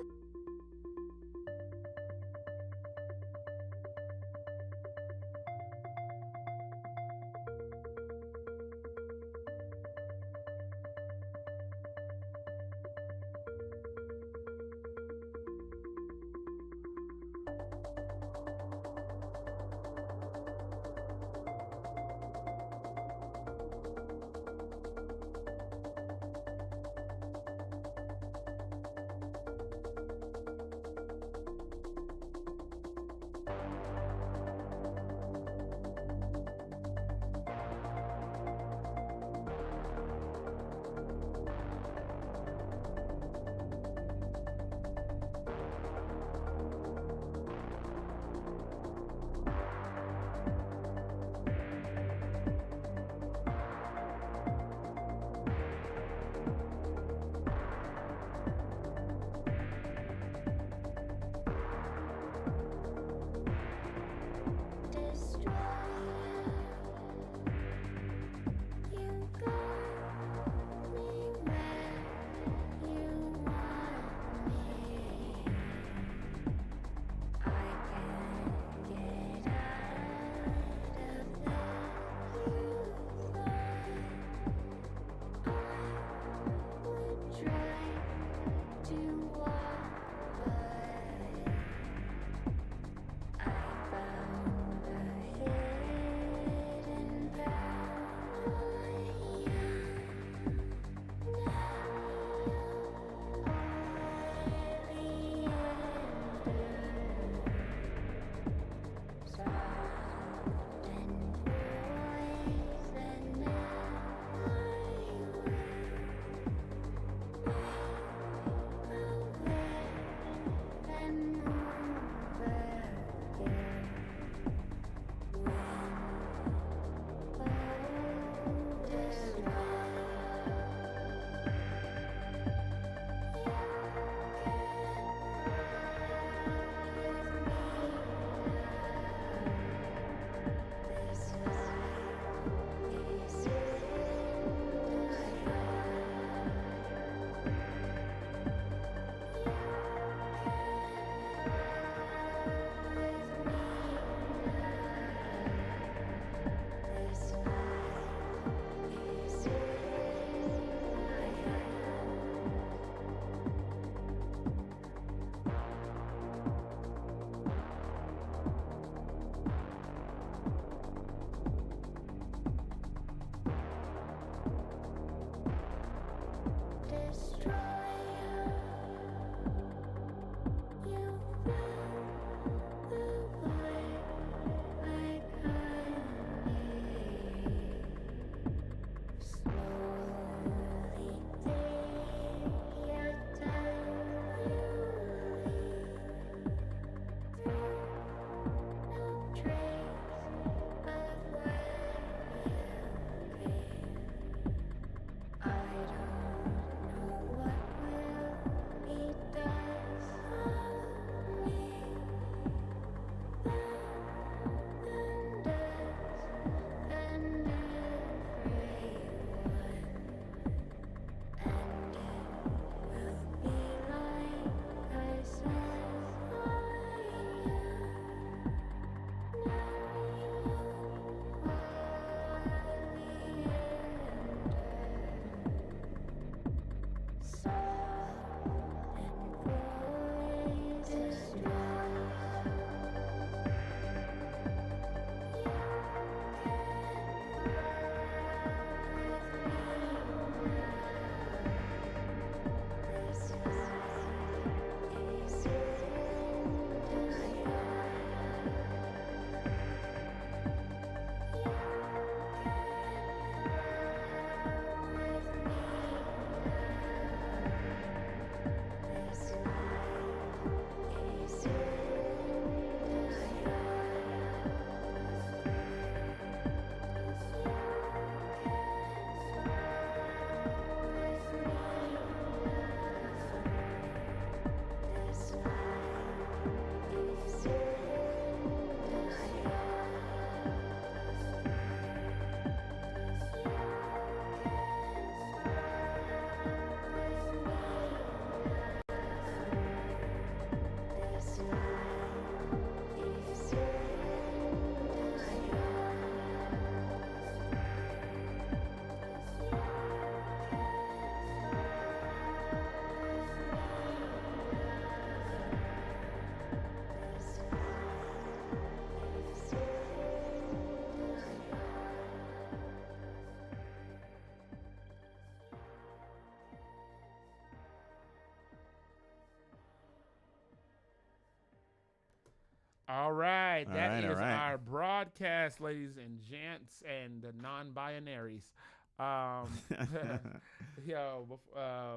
All right. That is all right. our broadcast, ladies and gents, and the non-binaries.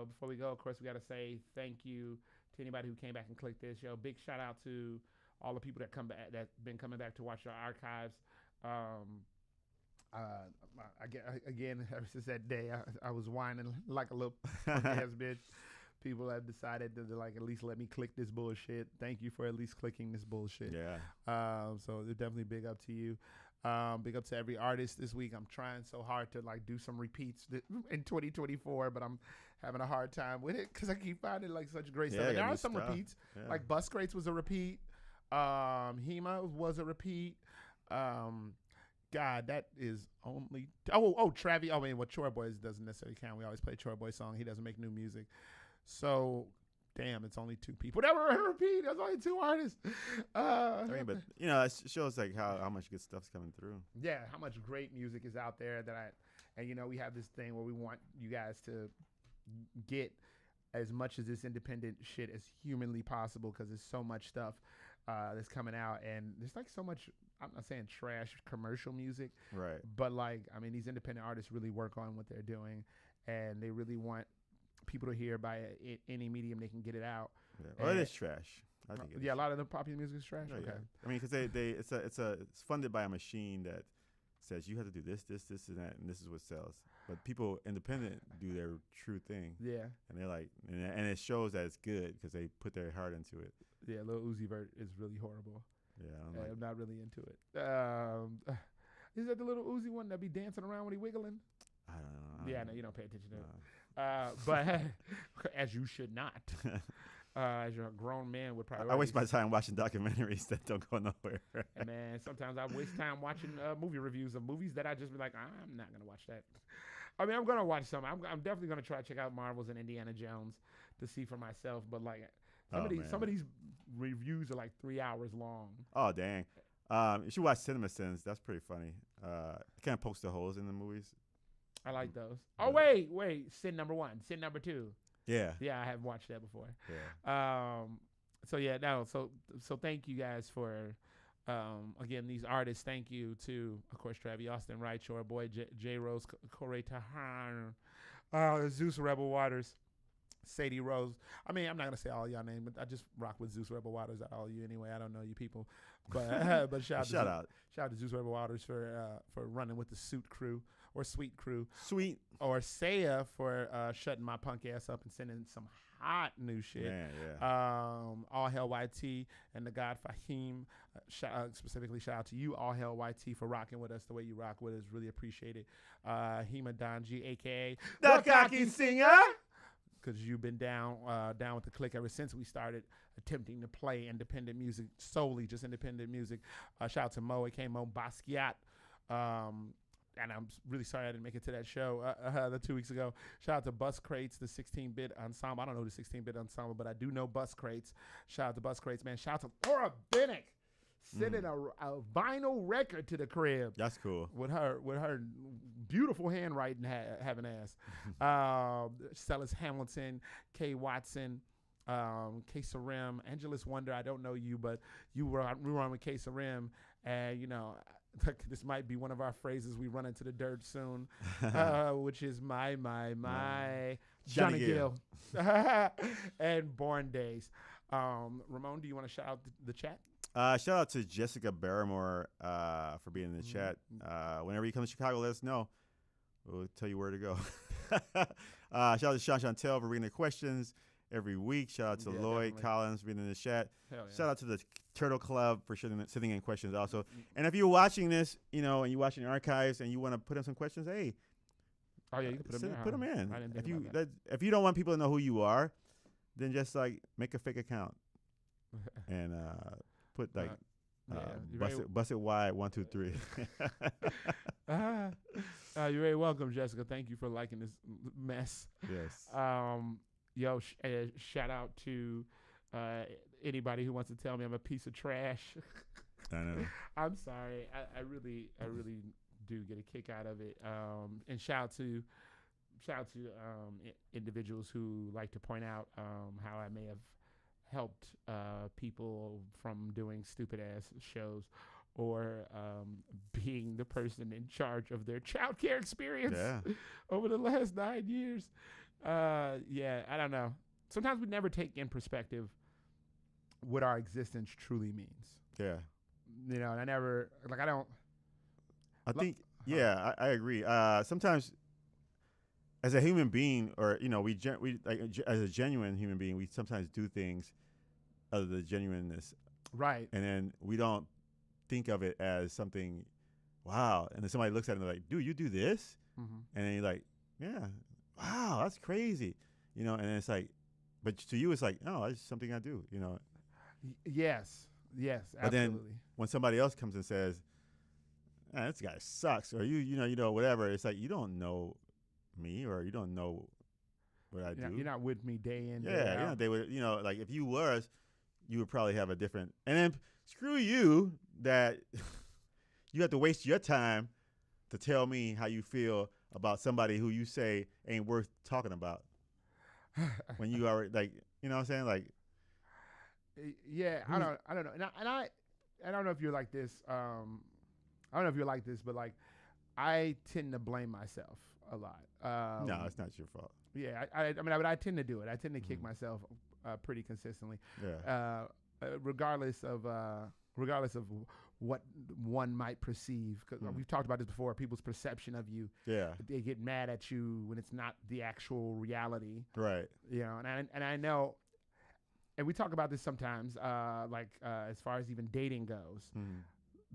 Before we go, of course, we got to say thank you to anybody who came back and clicked this. Big shout out to all the people that come back, that's been coming back to watch our archives. Again, ever since that day, I was whining like a little punk ass bitch. People have decided to like at least let me click this bullshit. Thank you for at least clicking this bullshit. Yeah. So they're definitely big up to you. Big up to every artist this week. I'm trying so hard to like do some repeats in 2024, but I'm having a hard time with it because I keep finding like such great stuff. And there are some repeats. Yeah. Like Bus Crates was a repeat. Hema was a repeat. God, that is only Travi. I mean, what Chore Boys doesn't necessarily count. We always play Chore Boy song. He doesn't make new music, so damn, it's only 2 people that were a repeat. There's only 2 artists. But it shows like how much good stuff's coming through. Yeah, how much great music is out there and we have this thing where we want you guys to get as much of this independent shit as humanly possible because there's so much stuff that's coming out, and there's like so much. I'm not saying trash commercial music, right? But like, I mean, these independent artists really work on what they're doing, and they really want people to hear by any medium they can get it out. Yeah. Well, it is trash. I think a lot of the popular music is trash. Oh, okay. Yeah. I mean, because it's funded by a machine that says you have to do this, and that, and this is what sells. But people independent do their true thing. Yeah. And they're like, and it shows that it's good because they put their heart into it. Yeah, Lil Uzi Vert is really horrible. Yeah, I'm not really into it. Is that the little Uzi one that be dancing around when he wiggling? I don't know. Yeah, no, you don't pay attention to it. But as you should not. As you're a grown man with priorities. I waste my time watching documentaries that don't go nowhere. And man, sometimes I waste time watching movie reviews of movies that I just be like, I'm not gonna watch that. I mean, I'm gonna watch some. I'm definitely gonna try to check out Marvels and Indiana Jones to see for myself. But like, some of these reviews are like 3 hours long. Oh dang! You should watch CinemaSins. That's pretty funny. Kind of pokes the holes in the movies. I like those. Oh wait, Sin number 1, Sin number 2. Yeah, I have watched that before. Yeah. So thank you guys for, again, these artists. Thank you to, of course, Travis Austin, Right Shore Boy, J Rose, Corey Tahan, Zeus Rebel Waters, Sadie Rose. I mean, I'm not gonna say all y'all names, but I just rock with Zeus Rebel Waters. All of you anyway. I don't know you people, but shout out to Zeus Rebel Waters for running with the Suit Crew. Or Sweet Crew. Sweet. Or Saya for shutting my punk ass up and sending some hot new shit. Yeah. All Hell YT and the God Fahim. Specifically, shout out to you, All Hell YT, for rocking with us the way you rock with us. Really appreciate it. Hema Donji, a.k.a. The Cocky Singer. Because you've been down with the click ever since we started attempting to play independent music, solely just independent music. Shout out to Mo, a.k.a. Mo Basquiat. And I'm really sorry I didn't make it to that show the 2 weeks ago. Shout out to Bus Crates, the 16-bit ensemble. I don't know the 16-bit ensemble, but I do know Bus Crates. Shout out to Bus Crates, man. Shout out to Laura Bennick sending a vinyl record to the crib. That's cool. With her beautiful handwriting, having ass. Celis Hamilton, Kay Watson, Kay Sarim, Angelus Wonder. I don't know you, but you were on with Kay Sarim, and this might be one of our phrases we run into the dirt soon, which is my Johnny Gill and Born Days. Ramon, do you want to shout out the chat? Shout out to Jessica Barrymore for being in the chat. Whenever you come to Chicago, let us know. We'll tell you where to go. Shout out to Sean Chantel for reading the questions every week. Shout out to Lloyd definitely. Collins for being in the chat. Hell yeah. Shout out to the Turtle Club for sending in questions also. And if you're watching this, and you're watching the archives and you want to put in some questions, hey. Oh yeah, you can put them in. Put them in. I didn't think about that. If you don't want people to know who you are, then just like make a fake account and put like bust it wide 1 2 3. You're very welcome, Jessica. Thank you for liking this mess. Yes. Shout out to anybody who wants to tell me I'm a piece of trash. I know. I'm sorry. I really do get a kick out of it. And shout out to individuals who like to point out how I may have helped people from doing stupid ass shows or being the person in charge of their child care experience over the last 9 years. Yeah, I don't know. Sometimes we never take in perspective what our existence truly means. Yeah. You know, and I never, like, I don't. I think, yeah, I agree. Sometimes as a human being, or, you know, we like, as a genuine human being, we sometimes do things out of the genuineness. Right. And then we don't think of it as something, wow. And then somebody looks at it and they're like, dude, you do this? Mm-hmm. And then you're like, yeah, wow, that's crazy. You know, and then it's like, but to you, it's like, no, it's something I do, you know. Yes, absolutely. But then when somebody else comes and says, this guy sucks, or you know, whatever, it's like, you don't know me, or you don't know what I do. You're not with me day in, day yeah, out. they would, you know, like if you was, you would probably have a different, and then screw you that you have to waste your time to tell me how you feel about somebody who you say ain't worth talking about. When you already, like, you know what I'm saying? Like, yeah, I don't know. And I don't know if you're like this. I don't know if you're like this, but like, I tend to blame myself a lot. No, it's not your fault. Yeah, I mean, I tend to do it. I tend to kick myself pretty consistently. Yeah. Regardless of what one might perceive, because we've talked about this before. People's perception of you. Yeah. They get mad at you when it's not the actual reality. Right. You know, and I know, and we talk about this sometimes. As far as even dating goes,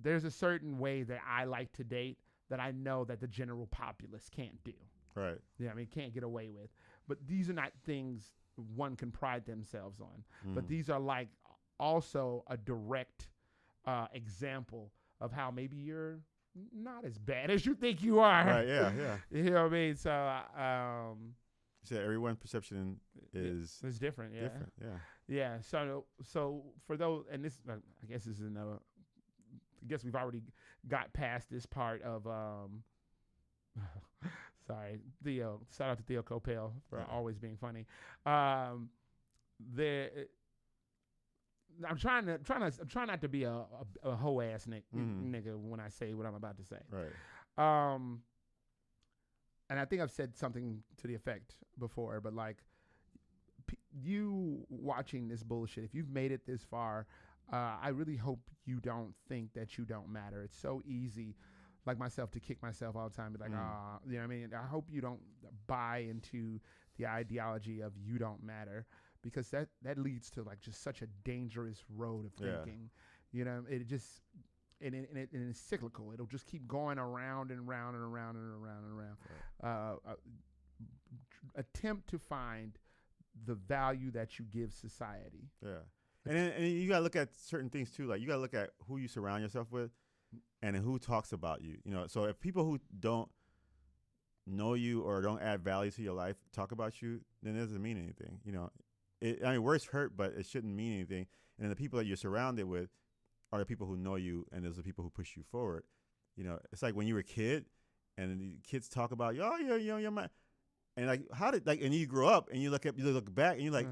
there's a certain way that I like to date that I know that the general populace can't do. Right. Yeah, I mean, can't get away with. But these are not things one can pride themselves on. But these are like also a direct example of how maybe you're not as bad as you think you are. Right. Yeah. You know what I mean? So, so everyone's perception is different. Yeah. Different. Yeah. Yeah. So for those, and this, I guess this is another. I guess we've already got past this part of. Sorry, Theo. Shout out to Theo Copel for always being funny. I'm trying not to be a hoe ass nigga when I say what I'm about to say. Right. And I think I've said something to the effect before, but like you watching this bullshit, if you've made it this far, I really hope you don't think that you don't matter. It's so easy, like myself, to kick myself all the time, be like, you know what I mean? I hope you don't buy into the ideology of you don't matter, because that leads to like just such a dangerous road of thinking. You know, it just, and it's cyclical. It'll just keep going around and round and around and around and around. Right. Attempt to find the value that you give society. Yeah. And you got to look at certain things too. Like, you got to look at who you surround yourself with and who talks about you. You know, so if people who don't know you or don't add value to your life talk about you, then it doesn't mean anything. You know, words hurt, but it shouldn't mean anything. And the people that you're surrounded with are the people who know you, and those are the people who push you forward. You know, it's like when you were a kid and the kids talk about you, you're my, and like, and you grow up and you look back and you're like,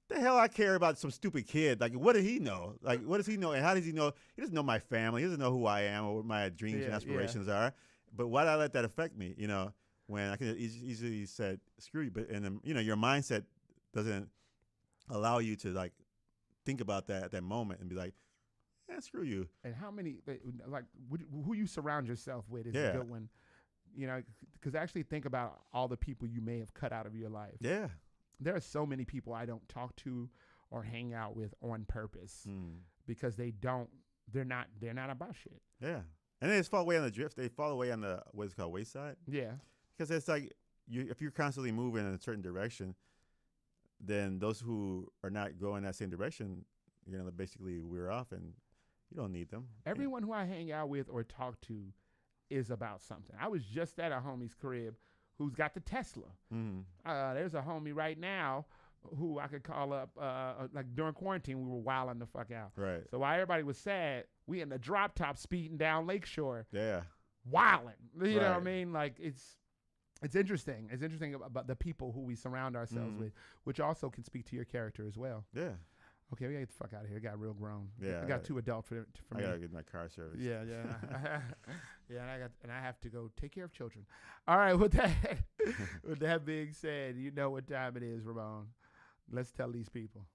the hell I care about some stupid kid? Like, what did he know? Like, what does he know? And how does he know? He doesn't know my family. He doesn't know who I am or what my dreams and aspirations are. But why did I let that affect me? You know, when I could easily said, screw you. But, and then, you know, your mindset doesn't allow you to like think about that at that moment and be like, screw you. And how many, like, who you surround yourself with is a good one. You know, because actually think about all the people you may have cut out of your life. Yeah. There are so many people I don't talk to or hang out with on purpose because they're not about shit. Yeah. And they just fall away on the drift. They fall away on the, what's called, wayside. Yeah. Because it's like, if you're constantly moving in a certain direction, then those who are not going that same direction, you're going to basically wear off, and you don't need them. Everyone who I hang out with or talk to is about something. I was just at a homie's crib who's got the Tesla. There's a homie right now who I could call up, like during quarantine, we were wilding the fuck out. Right. So while everybody was sad, we in the drop top speeding down Lakeshore. Yeah. Wilding. You know what I mean? Like, it's interesting. It's interesting about the people who we surround ourselves with, which also can speak to your character as well. Yeah. Okay, we gotta get the fuck out of here. It got real grown. Yeah, I got too adult for me. I gotta get my car serviced. Yeah. Yeah, and I have to go take care of children. All right, with that being said, you know what time it is, Ramon. Let's tell these people.